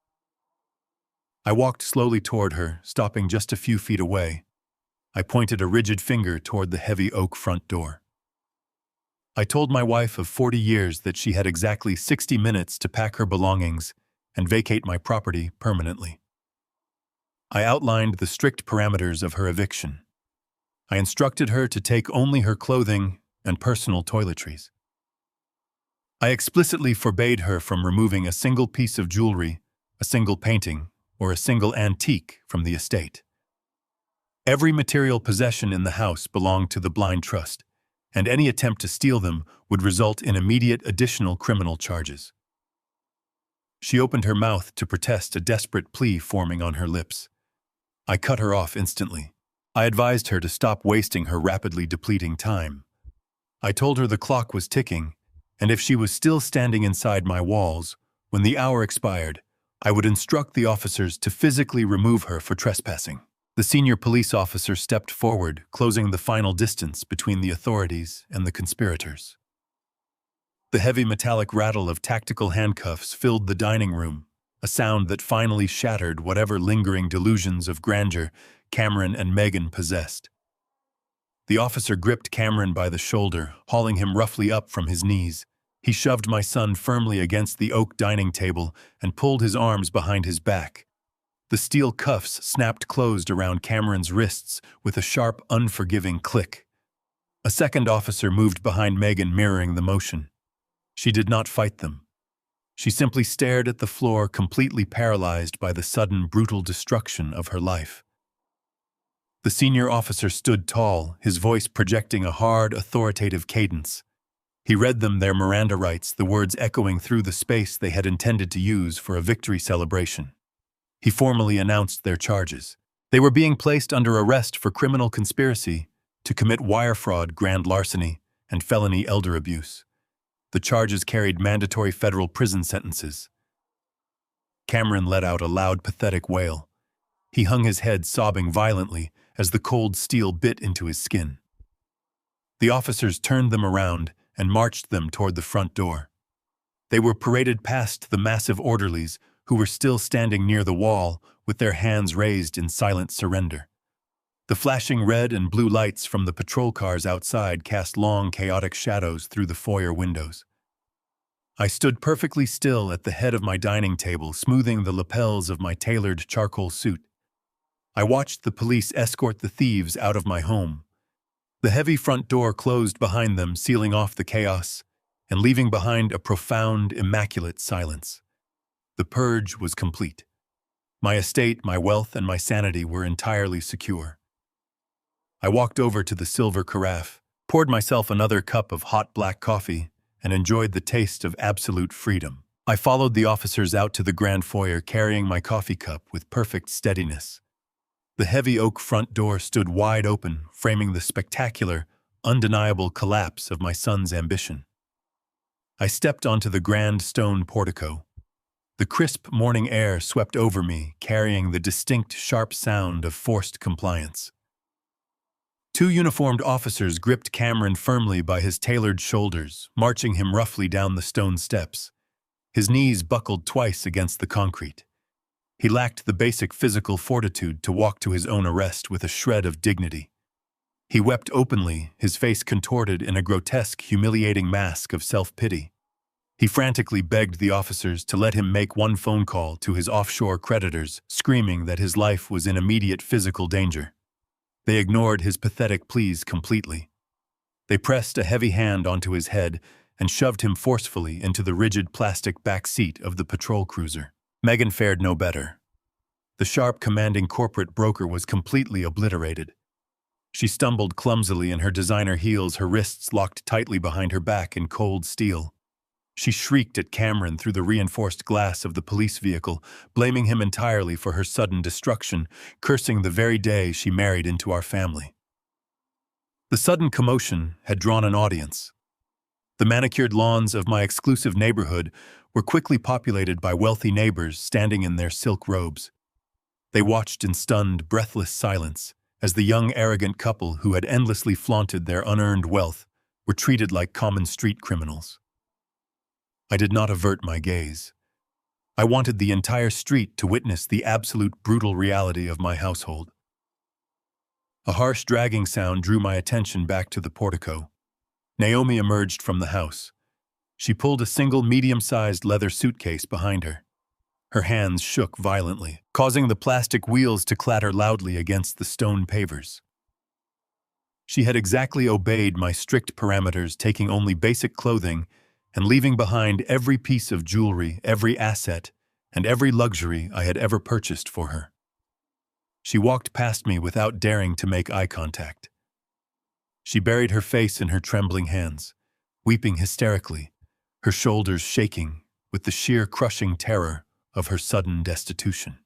I walked slowly toward her, stopping just a few feet away. I pointed a rigid finger toward the heavy oak front door. I told my wife of 40 years that she had exactly 60 minutes to pack her belongings and vacate my property permanently. I outlined the strict parameters of her eviction. I instructed her to take only her clothing and personal toiletries. I explicitly forbade her from removing a single piece of jewelry, a single painting, or a single antique from the estate. Every material possession in the house belonged to the blind trust, and any attempt to steal them would result in immediate additional criminal charges. She opened her mouth to protest, a desperate plea forming on her lips. I cut her off instantly. I advised her to stop wasting her rapidly depleting time. I told her the clock was ticking, and if she was still standing inside my walls, when the hour expired, I would instruct the officers to physically remove her for trespassing. The senior police officer stepped forward, closing the final distance between the authorities and the conspirators. The heavy metallic rattle of tactical handcuffs filled the dining room, a sound that finally shattered whatever lingering delusions of grandeur Cameron and Megan possessed. The officer gripped Cameron by the shoulder, hauling him roughly up from his knees. He shoved my son firmly against the oak dining table and pulled his arms behind his back. The steel cuffs snapped closed around Cameron's wrists with a sharp, unforgiving click. A second officer moved behind Megan, mirroring the motion. She did not fight them. She simply stared at the floor, completely paralyzed by the sudden, brutal destruction of her life. The senior officer stood tall, his voice projecting a hard, authoritative cadence. He read them their Miranda rights, the words echoing through the space they had intended to use for a victory celebration. He formally announced their charges. They were being placed under arrest for criminal conspiracy to commit wire fraud, grand larceny, and felony elder abuse. The charges carried mandatory federal prison sentences. Cameron let out a loud, pathetic wail. He hung his head, sobbing violently as the cold steel bit into his skin. The officers turned them around and marched them toward the front door. They were paraded past the massive orderlies who were still standing near the wall with their hands raised in silent surrender. The flashing red and blue lights from the patrol cars outside cast long, chaotic shadows through the foyer windows. I stood perfectly still at the head of my dining table, smoothing the lapels of my tailored charcoal suit. I watched the police escort the thieves out of my home. The heavy front door closed behind them, sealing off the chaos and leaving behind a profound, immaculate silence. The purge was complete. My estate, my wealth, and my sanity were entirely secure. I walked over to the silver carafe, poured myself another cup of hot black coffee, and enjoyed the taste of absolute freedom. I followed the officers out to the grand foyer, carrying my coffee cup with perfect steadiness. The heavy oak front door stood wide open, framing the spectacular, undeniable collapse of my son's ambition. I stepped onto the grand stone portico. The crisp morning air swept over me, carrying the distinct, sharp sound of forced compliance. Two uniformed officers gripped Cameron firmly by his tailored shoulders, marching him roughly down the stone steps. His knees buckled twice against the concrete. He lacked the basic physical fortitude to walk to his own arrest with a shred of dignity. He wept openly, his face contorted in a grotesque, humiliating mask of self-pity. He frantically begged the officers to let him make one phone call to his offshore creditors, screaming that his life was in immediate physical danger. They ignored his pathetic pleas completely. They pressed a heavy hand onto his head and shoved him forcefully into the rigid plastic back seat of the patrol cruiser. Megan fared no better. The sharp, commanding corporate broker was completely obliterated. She stumbled clumsily in her designer heels, her wrists locked tightly behind her back in cold steel. She shrieked at Cameron through the reinforced glass of the police vehicle, blaming him entirely for her sudden destruction, cursing the very day she married into our family. The sudden commotion had drawn an audience. The manicured lawns of my exclusive neighborhood were quickly populated by wealthy neighbors standing in their silk robes. They watched in stunned, breathless silence as the young, arrogant couple who had endlessly flaunted their unearned wealth were treated like common street criminals. I did not avert my gaze. I wanted the entire street to witness the absolute brutal reality of my household. A harsh dragging sound drew my attention back to the portico. Naomi emerged from the house. She pulled a single medium-sized leather suitcase behind her. Her hands shook violently, causing the plastic wheels to clatter loudly against the stone pavers. She had exactly obeyed my strict parameters, taking only basic clothing and leaving behind every piece of jewelry, every asset, and every luxury I had ever purchased for her. She walked past me without daring to make eye contact. She buried her face in her trembling hands, weeping hysterically, her shoulders shaking with the sheer crushing terror of her sudden destitution.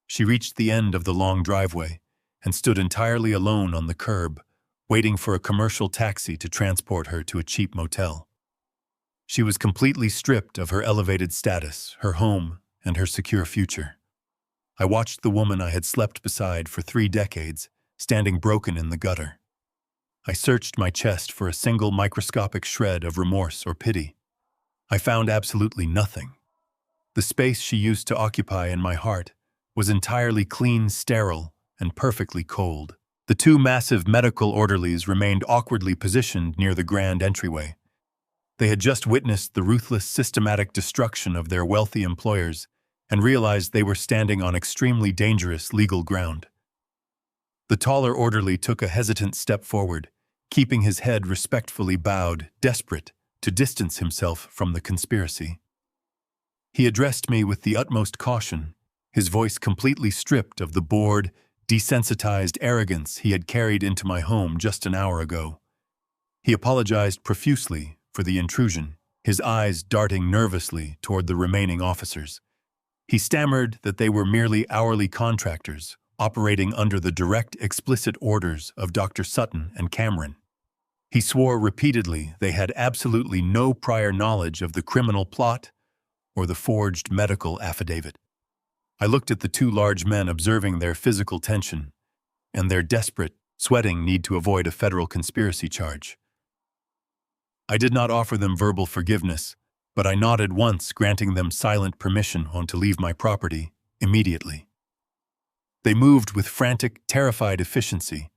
She reached the end of the long driveway and stood entirely alone on the curb, waiting for a commercial taxi to transport her to a cheap motel. She was completely stripped of her elevated status, her home, and her secure future. I watched the woman I had slept beside for 3 decades, standing broken in the gutter. I searched my chest for a single microscopic shred of remorse or pity. I found absolutely nothing. The space she used to occupy in my heart was entirely clean, sterile, and perfectly cold. The 2 massive medical orderlies remained awkwardly positioned near the grand entryway. They had just witnessed the ruthless, systematic destruction of their wealthy employers and realized they were standing on extremely dangerous legal ground. The taller orderly took a hesitant step forward, keeping his head respectfully bowed, desperate to distance himself from the conspiracy. He addressed me with the utmost caution, his voice completely stripped of the bored, desensitized arrogance he had carried into my home just an hour ago. He apologized profusely for the intrusion, his eyes darting nervously toward the remaining officers. He stammered that they were merely hourly contractors, operating under the direct, explicit orders of Dr. Sutton and Cameron. He swore repeatedly they had absolutely no prior knowledge of the criminal plot or the forged medical affidavit. I looked at the 2 large men observing their physical tension and their desperate, sweating need to avoid a federal conspiracy charge. I did not offer them verbal forgiveness, but I nodded once, granting them silent permission to leave my property immediately. They moved with frantic, terrified efficiency.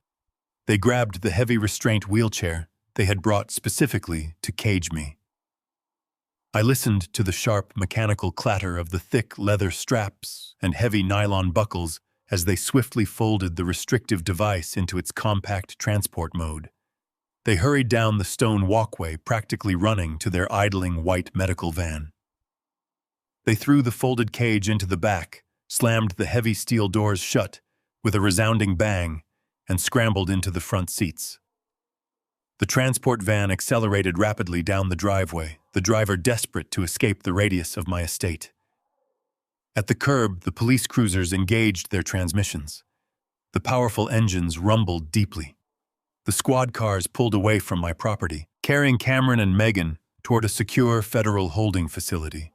They grabbed the heavy restraint wheelchair they had brought specifically to cage me. I listened to the sharp, mechanical clatter of the thick leather straps and heavy nylon buckles as they swiftly folded the restrictive device into its compact transport mode. They hurried down the stone walkway, practically running to their idling white medical van. They threw the folded cage into the back, slammed the heavy steel doors shut with a resounding bang, and scrambled into the front seats. The transport van accelerated rapidly down the driveway, the driver desperate to escape the radius of my estate. At the curb, the police cruisers engaged their transmissions. The powerful engines rumbled deeply. The squad cars pulled away from my property, carrying Cameron and Megan toward a secure federal holding facility.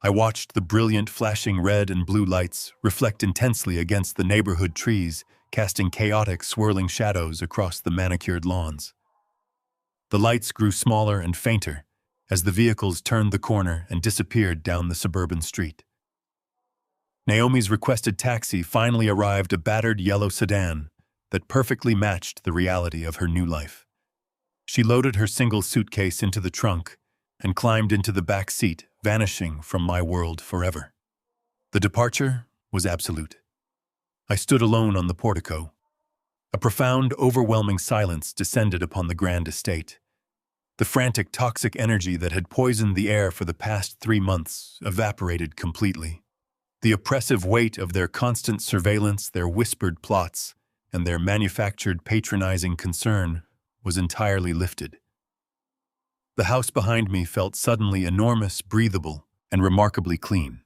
I watched the brilliant flashing red and blue lights reflect intensely against the neighborhood trees, casting chaotic, swirling shadows across the manicured lawns. The lights grew smaller and fainter as the vehicles turned the corner and disappeared down the suburban street. Naomi's requested taxi finally arrived, a battered yellow sedan that perfectly matched the reality of her new life. She loaded her single suitcase into the trunk and climbed into the back seat, vanishing from my world forever. The departure was absolute. I stood alone on the portico. A profound, overwhelming silence descended upon the grand estate. The frantic, toxic energy that had poisoned the air for the past 3 months evaporated completely. The oppressive weight of their constant surveillance, their whispered plots, and their manufactured patronizing concern was entirely lifted. The house behind me felt suddenly enormous, breathable, and remarkably clean.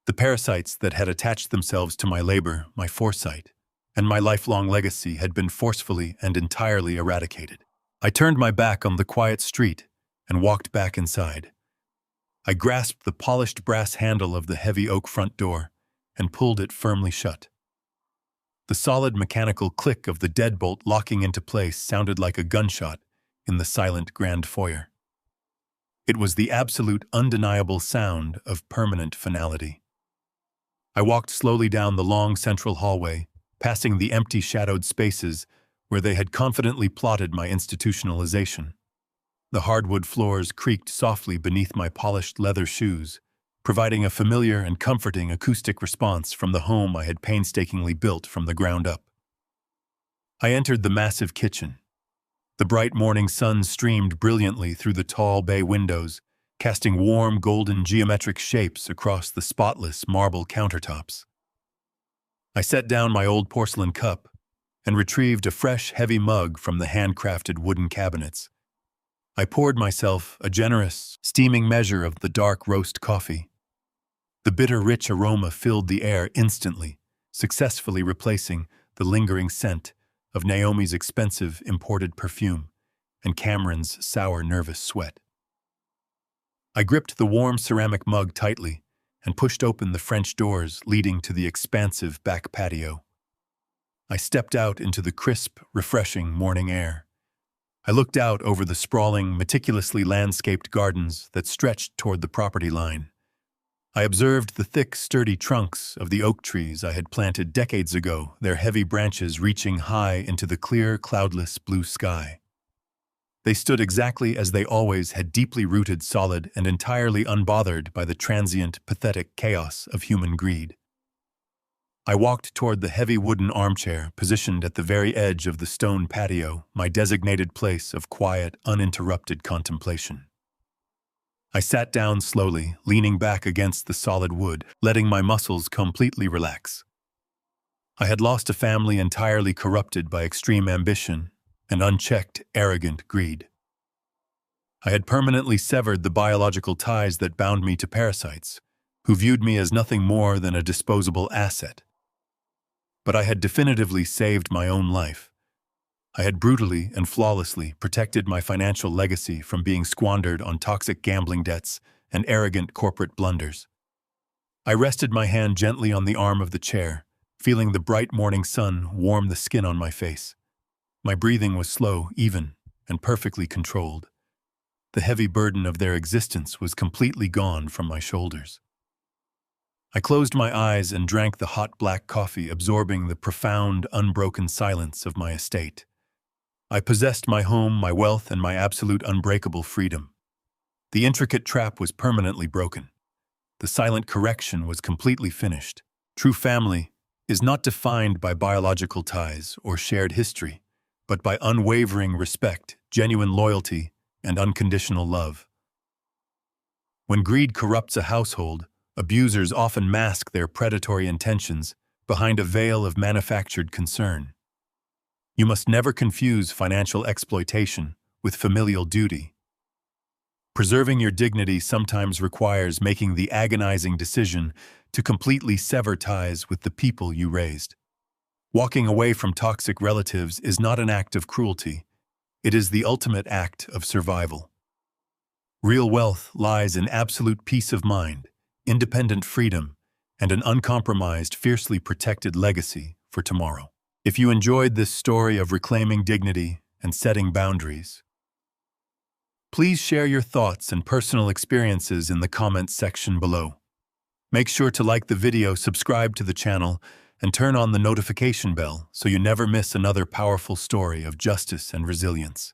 The parasites that had attached themselves to my labor, my foresight, and my lifelong legacy had been forcefully and entirely eradicated. I turned my back on the quiet street and walked back inside. I grasped the polished brass handle of the heavy oak front door and pulled it firmly shut. The solid mechanical click of the deadbolt locking into place sounded like a gunshot in the silent grand foyer. It was the absolute, undeniable sound of permanent finality. I walked slowly down the long central hallway, passing the empty, shadowed spaces where they had confidently plotted my institutionalization. The hardwood floors creaked softly beneath my polished leather shoes, providing a familiar and comforting acoustic response from the home I had painstakingly built from the ground up. I entered the massive kitchen. The bright morning sun streamed brilliantly through the tall bay windows, casting warm, golden geometric shapes across the spotless marble countertops. I set down my old porcelain cup and retrieved a fresh, heavy mug from the handcrafted wooden cabinets. I poured myself a generous, steaming measure of the dark roast coffee. The bitter, rich aroma filled the air instantly, successfully replacing the lingering scent of Naomi's expensive imported perfume and Cameron's sour, nervous sweat. I gripped the warm ceramic mug tightly and pushed open the French doors leading to the expansive back patio. I stepped out into the crisp, refreshing morning air. I looked out over the sprawling, meticulously landscaped gardens that stretched toward the property line. I observed the thick, sturdy trunks of the oak trees I had planted decades ago, their heavy branches reaching high into the clear, cloudless blue sky. They stood exactly as they always had, deeply rooted, solid, and entirely unbothered by the transient, pathetic chaos of human greed. I walked toward the heavy wooden armchair positioned at the very edge of the stone patio, my designated place of quiet, uninterrupted contemplation. I sat down slowly, leaning back against the solid wood, letting my muscles completely relax. I had lost a family entirely corrupted by extreme ambition and unchecked, arrogant greed. I had permanently severed the biological ties that bound me to parasites, who viewed me as nothing more than a disposable asset. But I had definitively saved my own life. I had brutally and flawlessly protected my financial legacy from being squandered on toxic gambling debts and arrogant corporate blunders. I rested my hand gently on the arm of the chair, feeling the bright morning sun warm the skin on my face. My breathing was slow, even, and perfectly controlled. The heavy burden of their existence was completely gone from my shoulders. I closed my eyes and drank the hot black coffee, absorbing the profound, unbroken silence of my estate. I possessed my home, my wealth, and my absolute unbreakable freedom. The intricate trap was permanently broken. The silent correction was completely finished. True family is not defined by biological ties or shared history, but by unwavering respect, genuine loyalty, and unconditional love. When greed corrupts a household, abusers often mask their predatory intentions behind a veil of manufactured concern. You must never confuse financial exploitation with familial duty. Preserving your dignity sometimes requires making the agonizing decision to completely sever ties with the people you raised. Walking away from toxic relatives is not an act of cruelty. It is the ultimate act of survival. Real wealth lies in absolute peace of mind, independent freedom, and an uncompromised, fiercely protected legacy for tomorrow. If you enjoyed this story of reclaiming dignity and setting boundaries, please share your thoughts and personal experiences in the comments section below. Make sure to like the video, subscribe to the channel, and turn on the notification bell so you never miss another powerful story of justice and resilience.